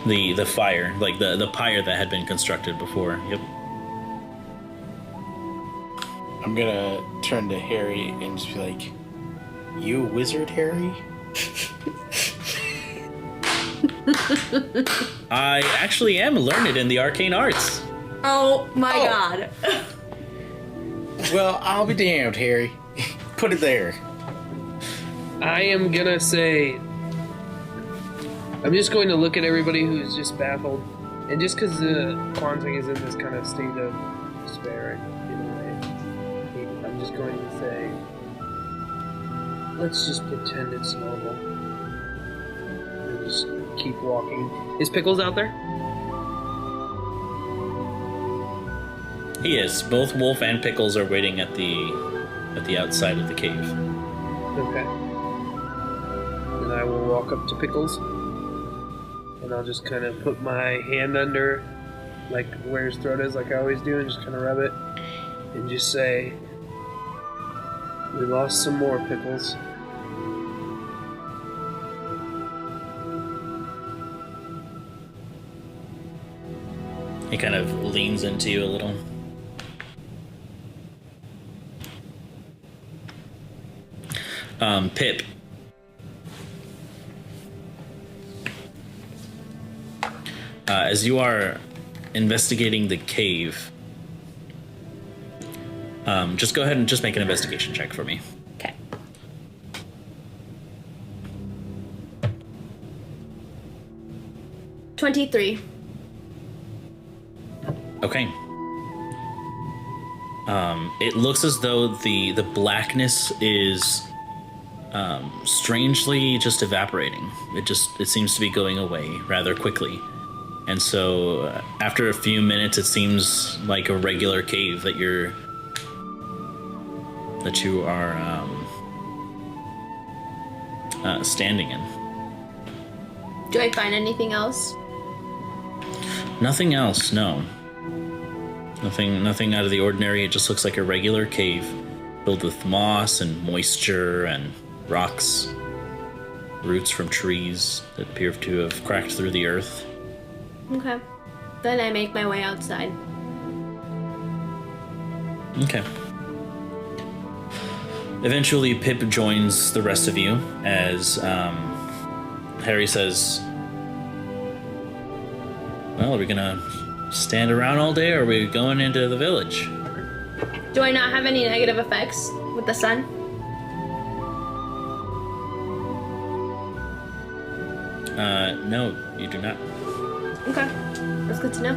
the fire, like the pyre that had been constructed before. Yep.
I'm gonna turn to Harry and just be like, "You a wizard, Harry?"
I actually am learned in the arcane arts.
Oh my
Oh.
god.
Well, I'll be damned, Harry. Put it there.
I am gonna say, I'm just going to look at everybody who's just baffled, and just because Kwanzaa is in this kind of state of despair in a way, I'm just going to say, let's just pretend it's normal. And just keep walking. Is Pickles out there?
He is. Both Wolf and Pickles are waiting at the outside of the cave.
Okay. Then I will walk up to Pickles, and I'll just kind of put my hand under, like where his throat is, like I always do, and just kind of rub it, and just say, "We lost some more, Pickles."
He kind of leans into you a little. Pip. As you are investigating the cave, just go ahead and just make an investigation check for me.
Okay. $23.
Okay. It looks as though the blackness is strangely just evaporating. It seems to be going away rather quickly. And so after a few minutes it seems like a regular cave that you are standing in.
Do I find anything else?
Nothing else, no. Nothing out of the ordinary. It just looks like a regular cave filled with moss and moisture and rocks, roots from trees that appear to have cracked through the earth.
Okay. Then I make my way outside.
Okay. Eventually, Pip joins the rest of you as Harry says, "Well, are we gonna stand around all day, or are we going into the village?"
Do I not have any negative effects with the sun?
No, you do not.
Okay. That's good to know.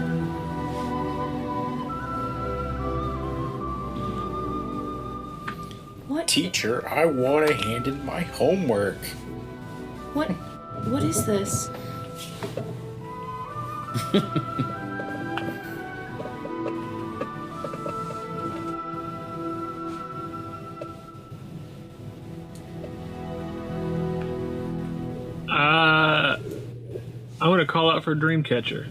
What?
Teacher, I want to hand in my homework.
What is this?
I want to call out for Dreamcatcher.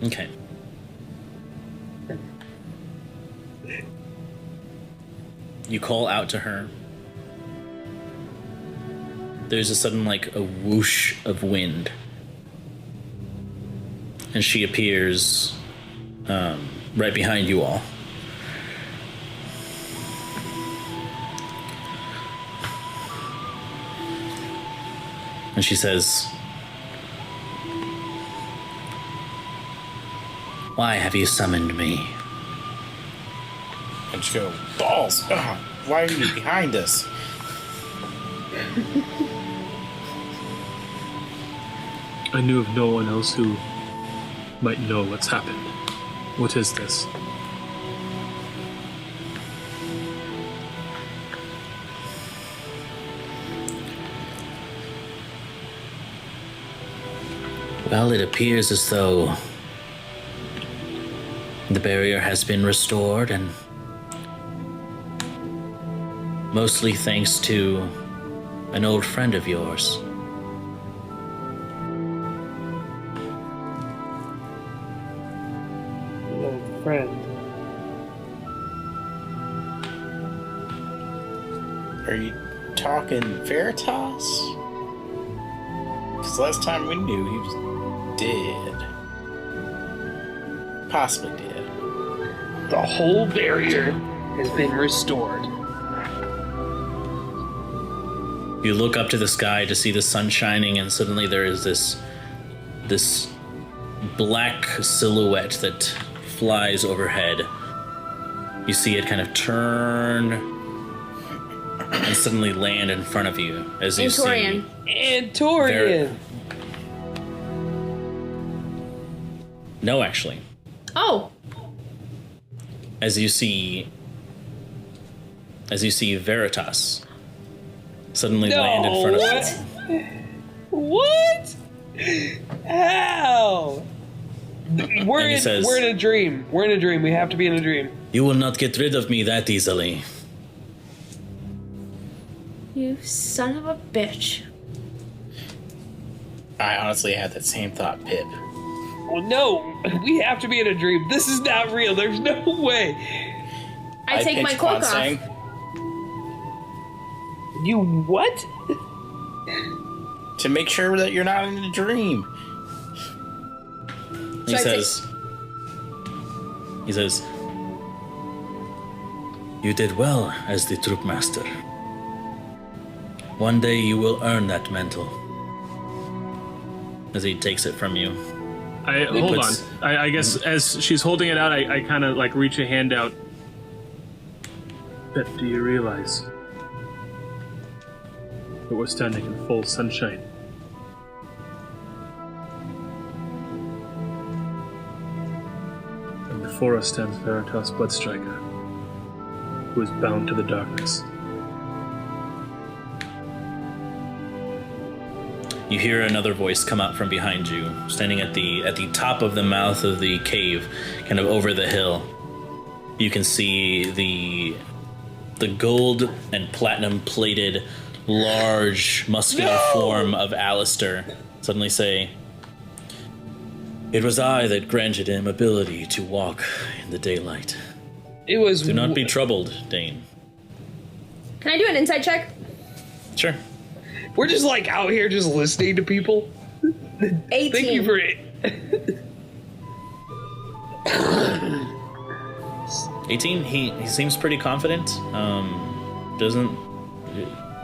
Okay. You call out to her. There's a sudden, like, a whoosh of wind. And she appears right behind you all. And she says, "Why have you summoned me?"
And she go, balls. Ugh, why are you behind us?
I knew of no one else who might know what's happened. What is this?
Well, it appears as though the barrier has been restored, and mostly thanks to an old friend of yours.
An old friend.
Are you talking Veritas? Because last time we knew he was dead. Possibly dead.
The whole barrier has been restored.
You look up to the sky to see the sun shining, and suddenly there is this black silhouette that flies overhead. You see it kind of turn and suddenly land in front of you as you
Antorian.
see...
Antorian!
No, actually.
Oh.
As you see Veritas suddenly land in front of you.
What? How? We're in a dream. We're in a dream. We have to be in a dream.
You will not get rid of me that easily.
You son of a bitch.
I honestly had that same thought, Pip.
Well, no. We have to be in a dream. This is not real. There's no way.
I take my
pitched
cloak
on
off.
saying,
You what?
to make sure that you're not in a dream.
He says, "You did well as the troop master. One day you will earn that mantle." As he takes it from you.
Hold on. I guess as she's holding it out, I kind of like reach a hand out. But do you realize that we're standing in full sunshine? And before us stands Veritas Bloodstriker, who is bound to the darkness.
You hear another voice come out from behind you, standing at the top of the mouth of the cave, kind of over the hill. You can see the gold and platinum plated, large, muscular form of Alistair suddenly say, "It was I that granted him ability to walk in the daylight.
It was.
Do not be troubled, Dane."
Can I do an insight check?
Sure.
We're just like out here just listening to people.
18.
Thank you for it.
18. He seems pretty confident.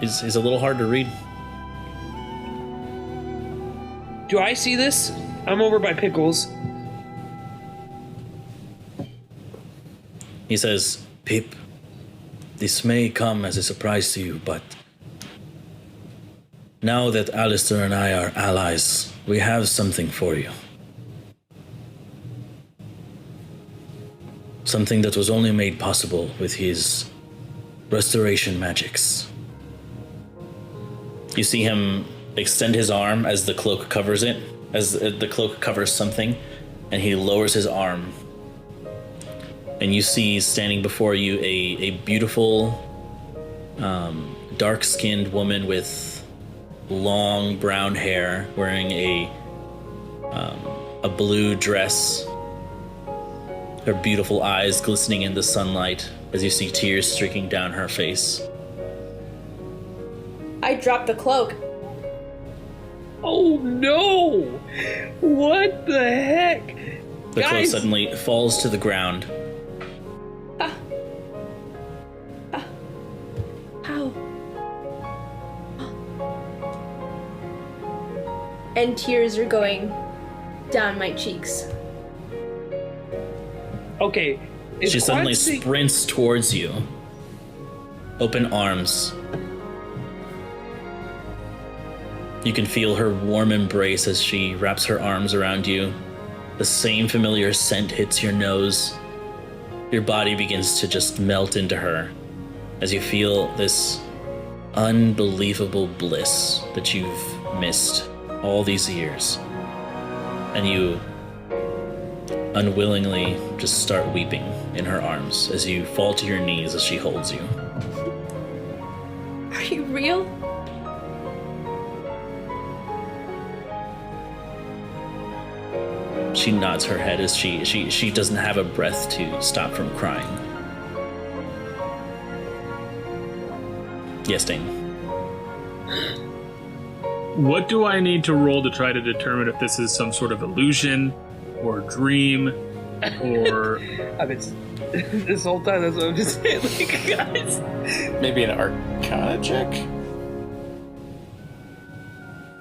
He's a little hard to read.
Do I see this? I'm over by Pickles.
He says, "Pip, this may come as a surprise to you, but now that Alistair and I are allies, we have something for you. Something that was only made possible with his restoration magics." You see him extend his arm as the cloak covers it, as the cloak covers something, and he lowers his arm. And you see standing before you a beautiful, dark-skinned woman with long brown hair, wearing a blue dress, her beautiful eyes glistening in the sunlight as you see tears streaking down her face.
I dropped the cloak.
Oh no! What the heck?
The cloak
Guys.
suddenly falls to the ground.
How? And tears are going down my cheeks.
Okay. is
She suddenly
Quincy-
sprints towards you. Open arms. You can feel her warm embrace as she wraps her arms around you. The same familiar scent hits your nose. Your body begins to just melt into her as you feel this unbelievable bliss that you've missed all these years. And you unwillingly just start weeping in her arms as you fall to your knees as she holds you.
Are you real?
She nods her head as she doesn't have a breath to stop from crying. Yes, Dane.
What do I need to roll to try to determine if this is some sort of illusion or dream or
I've been this whole time. That's what I'm just saying. Like, guys.
Maybe an Arcana check?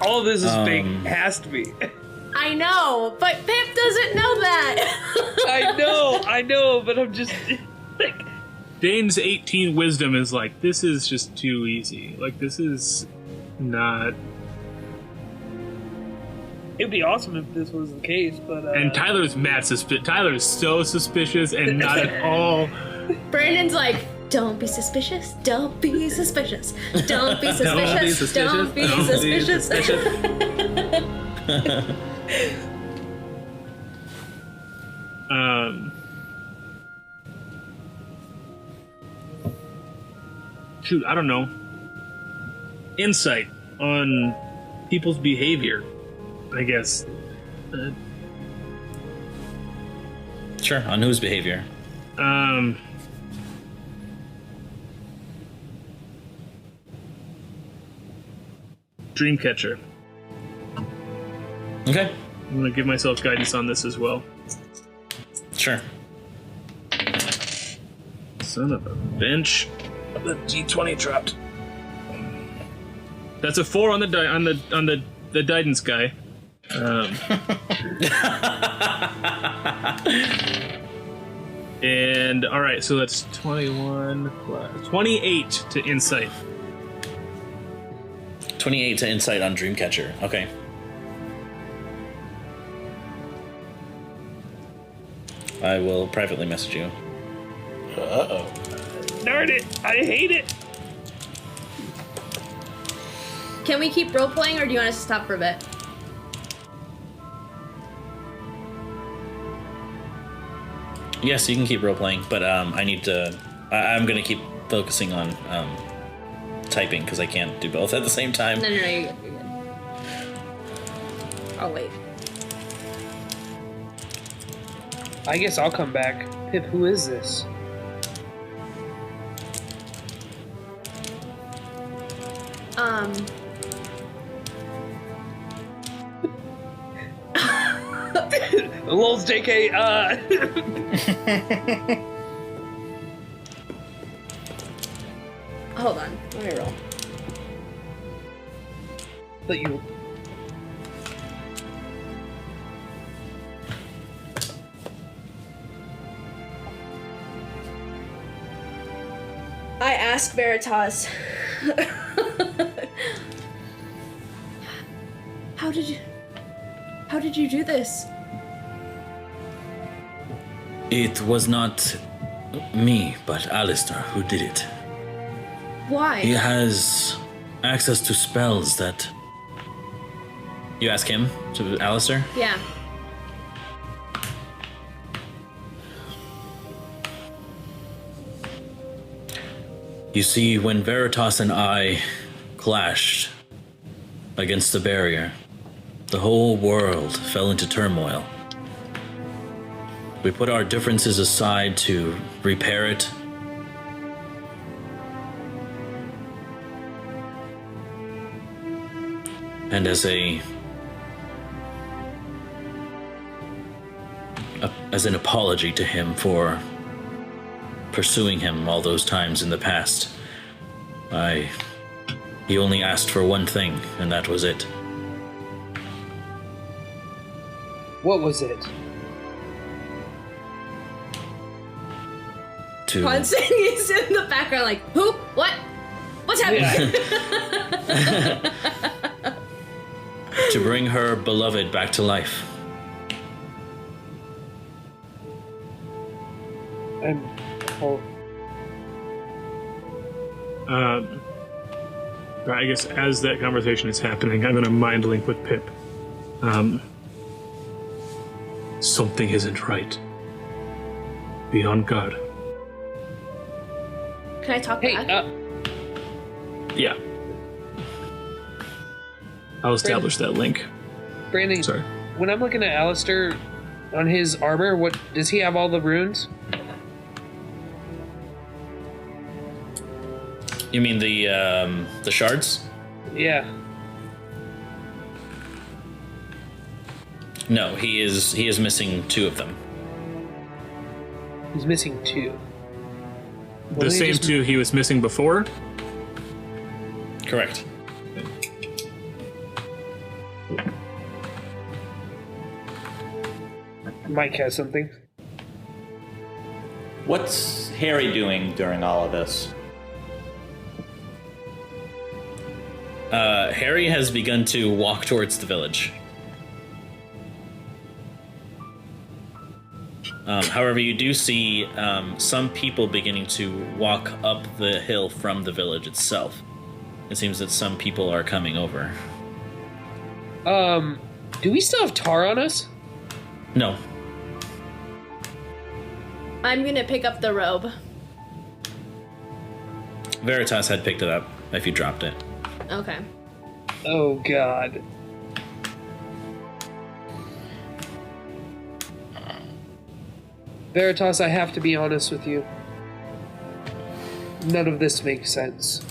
All of this is fake. Has to be.
I know, but Pip doesn't know that.
I know, but I'm just like.
Dane's 18 wisdom is like, this is just too easy. Like, this is not.
It'd be awesome if this was the case, but.
And Tyler's mad suspicious. Tyler's so suspicious and not at all.
Brandon's like, don't be suspicious. Don't be suspicious. Don't be suspicious. Don't be suspicious.
Shoot, I don't know. Insight on people's behavior, I guess.
Sure, on whose behavior?
Dreamcatcher.
Okay.
I'm gonna give myself guidance on this as well.
Sure.
Son of a bench. The D20 dropped. That's a 4 on the guidance guy. And all right, so that's 21 plus 28 to insight.
28 to insight on Dreamcatcher. Okay. I will privately message you.
Uh-oh.
Darn it! I hate it!
Can we keep role playing, or do you want us to stop for a bit?
Yes, you can keep role playing, but I need to. I'm going to keep focusing on typing because I can't do both at the same time.
No, you're good. You're good. Oh wait.
I guess I'll come back. Pip, who is this? Lulz, JK,
Hold on. Let me roll.
But you.
I ask Veritas. How did you do this?
It was not me, but Alistair who did it.
Why?
He has access to spells that... You ask him? To Alistair?
Yeah.
You see, when Veritas and I clashed against the barrier, the whole world fell into turmoil. We put our differences aside to repair it. And as an apology to him for pursuing him all those times in the past, he only asked for one thing, and that was it.
What was it?
Hudson is in the background like, who? What? What's happening?
To bring her beloved back to life.
And
I guess as that conversation is happening, I'm going to mind link with Pip. Something isn't right. Be on guard.
Can I talk
hey,
back?
Yeah. I'll establish that link.
Brandon,
Sorry.
when I'm looking at Alistair on his armor, what does he have all the runes?
You mean the shards?
Yeah.
No, he is missing 2 of them.
He's missing 2.
The same 2 he was missing before?
Correct.
Mike has something.
What's Harry doing during all of this?
Harry has begun to walk towards the village. However, you do see some people beginning to walk up the hill from the village itself. It seems that some people are coming over.
Do we still have tar on us?
No.
I'm gonna pick up the robe.
Veritas had picked it up if you dropped it.
Okay.
Oh, God. Veritas, I have to be honest with you. None of this makes sense.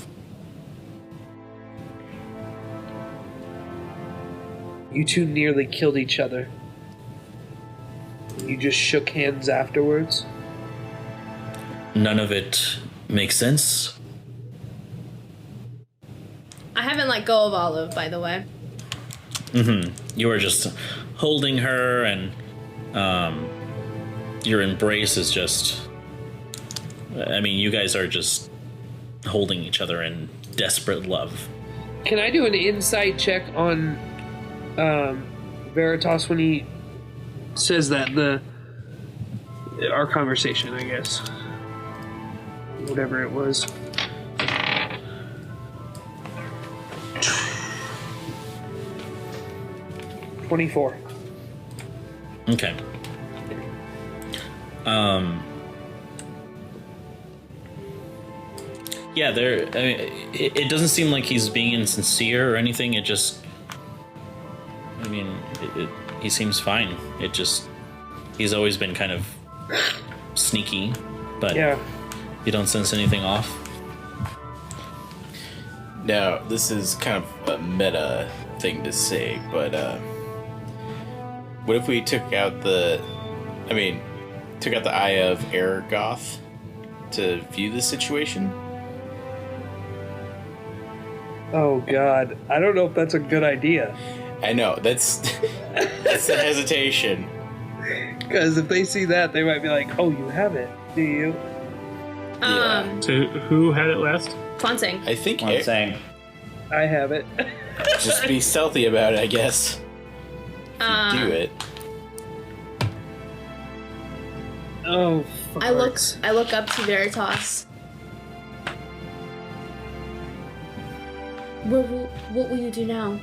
You two nearly killed each other. You just shook hands afterwards?
None of it makes sense.
I haven't let go of Olive, by the way.
You were just holding her, and your embrace is just... I mean, you guys are just holding each other in desperate love.
Can I do an insight check on Veritas when he says that? Our conversation, I guess. Whatever it was. $24.
Okay. Yeah, there. I mean, it doesn't seem like he's being insincere or anything. It just. I mean, he seems fine. It just. He's always been kind of sneaky, but
Yeah.
you don't sense anything off.
Now, this is kind of a meta thing to say, but what if we took out the eye of Aragoth to view the situation?
Oh, God. I don't know if that's a good idea.
I know, that's the hesitation.
Because if they see that, they might be like, oh, you have it, do you?
So who had it last?
Flancing.
I think
I'm saying.
I have it.
just be stealthy about it, I guess. If you do it.
Oh,
I look up to Veritas. What will you do now?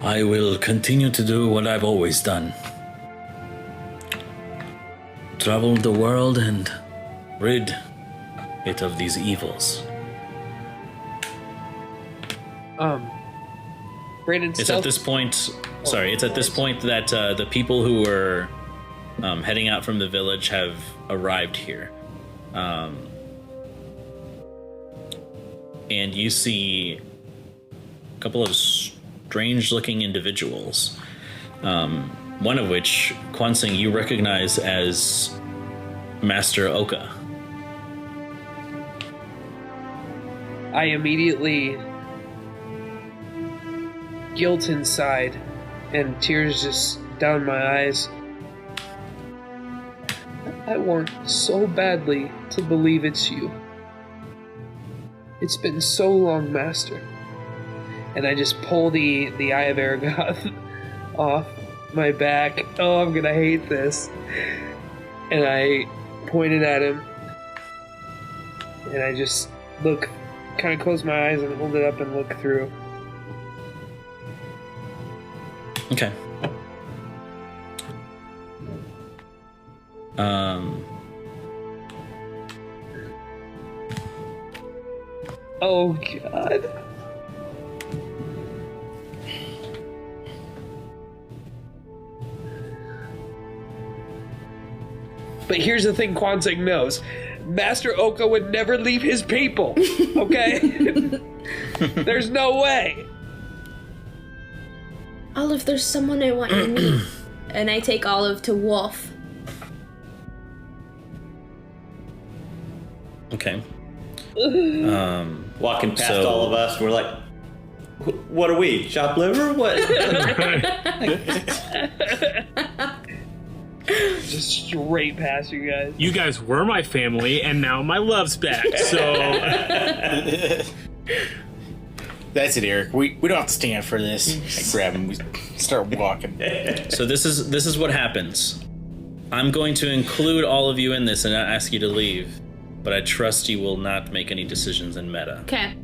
I will continue to do what I've always done. Travel the world and rid it of these evils.
Brandon,
It's at this point. Sorry, it's at this point that the people who were heading out from the village have arrived here, and you see a couple of strange-looking individuals. One of which, Kwansing, you recognize as Master Oka.
I immediately guilt inside and tears just down my eyes. I want so badly to believe it's you. It's been so long, Master. And I just pull the Eye of Aragoth off my back. Oh, I'm gonna hate this. And I pointed at him. And I just look, kind of close my eyes and hold it up and look through.
Okay.
Oh, God. But here's the thing Kwansing knows. Master Oka would never leave his people, okay? There's no way.
Olive, there's someone I want you to meet. And I take Olive to Wolf.
Okay.
walking past
So-
all of us. We're like, what are we? Chopped liver? What?
Just straight past you guys.
You guys were my family, and now my love's back. So
That's it, Eric. We don't have to stand for this. I grab him. We start walking.
So this is what happens. I'm going to include all of you in this and not ask you to leave, but I trust you will not make any decisions in meta.
Okay.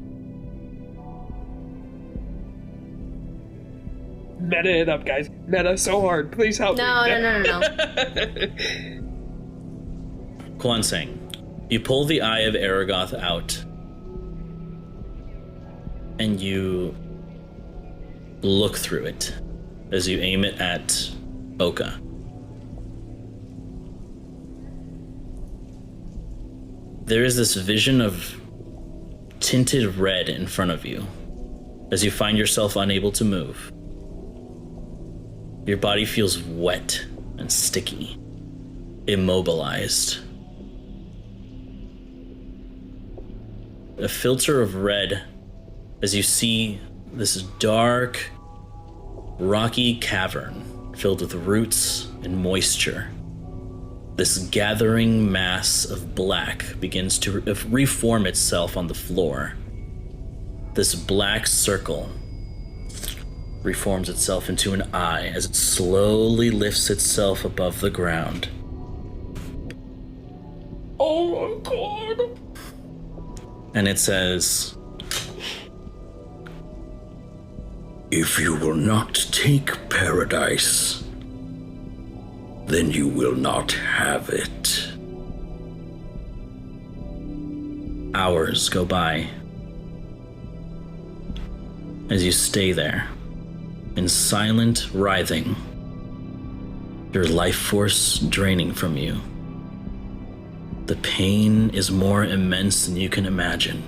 Meta it up, guys. Meta so hard. Please help me.
No.
Kwan Sang, you pull the Eye of Aragoth out, and you look through it as you aim it at Oka. There is this vision of tinted red in front of you as you find yourself unable to move. Your body feels wet and sticky, immobilized. A filter of red as you see this dark, rocky cavern filled with roots and moisture. This gathering mass of black begins to reform itself on the floor. This black circle reforms itself into an eye as it slowly lifts itself above the ground.
Oh my god.
And it says, "If you will not take paradise, then you will not have it." Hours go by as you stay there in silent writhing, your life force draining from you. The pain is more immense than you can imagine.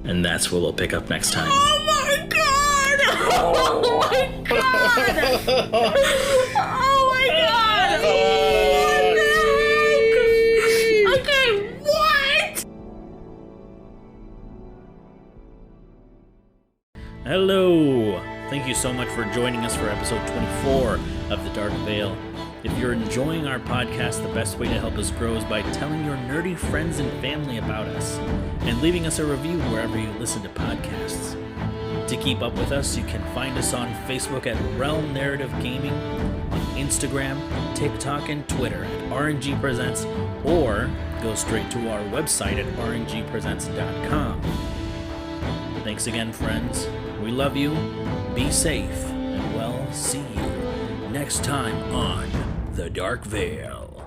And that's where we'll pick up next time.
Oh my god! Oh my god! Oh my god! Okay, what?
Hello! Thank you so much for joining us for episode 24 of The Dark Veil. If you're enjoying our podcast, the best way to help us grow is by telling your nerdy friends and family about us and leaving us a review wherever you listen to podcasts. To keep up with us, you can find us on Facebook at Realm Narrative Gaming, on Instagram, TikTok, and Twitter at RNG Presents, or go straight to our website at rngpresents.com. Thanks again, friends. We love you. Be safe, and we'll see you next time on The Dark Veil.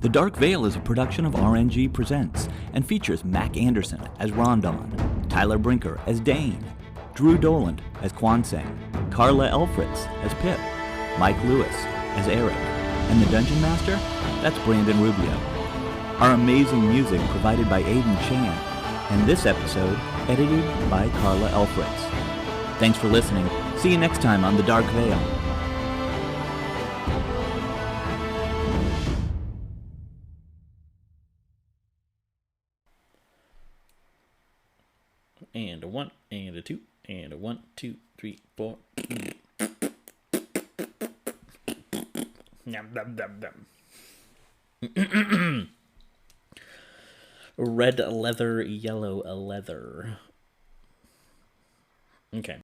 The Dark Veil is a production of RNG Presents and features Mac Anderson as Rondon, Tyler Brinker as Dane, Drew Doland as Kwan Sang, Carla Elfritz as Pip, Mike Lewis as Eric, and the Dungeon Master? That's Brandon Rubio. Our amazing music provided by Aiden Chan, and this episode edited by Carla Elfritz. Thanks for listening. See you next time on The Dark Veil.
And a 1, and a 2, and a 1, 2, 3, 4. Yum, dum, dum, dum. Red leather, yellow leather. Okay.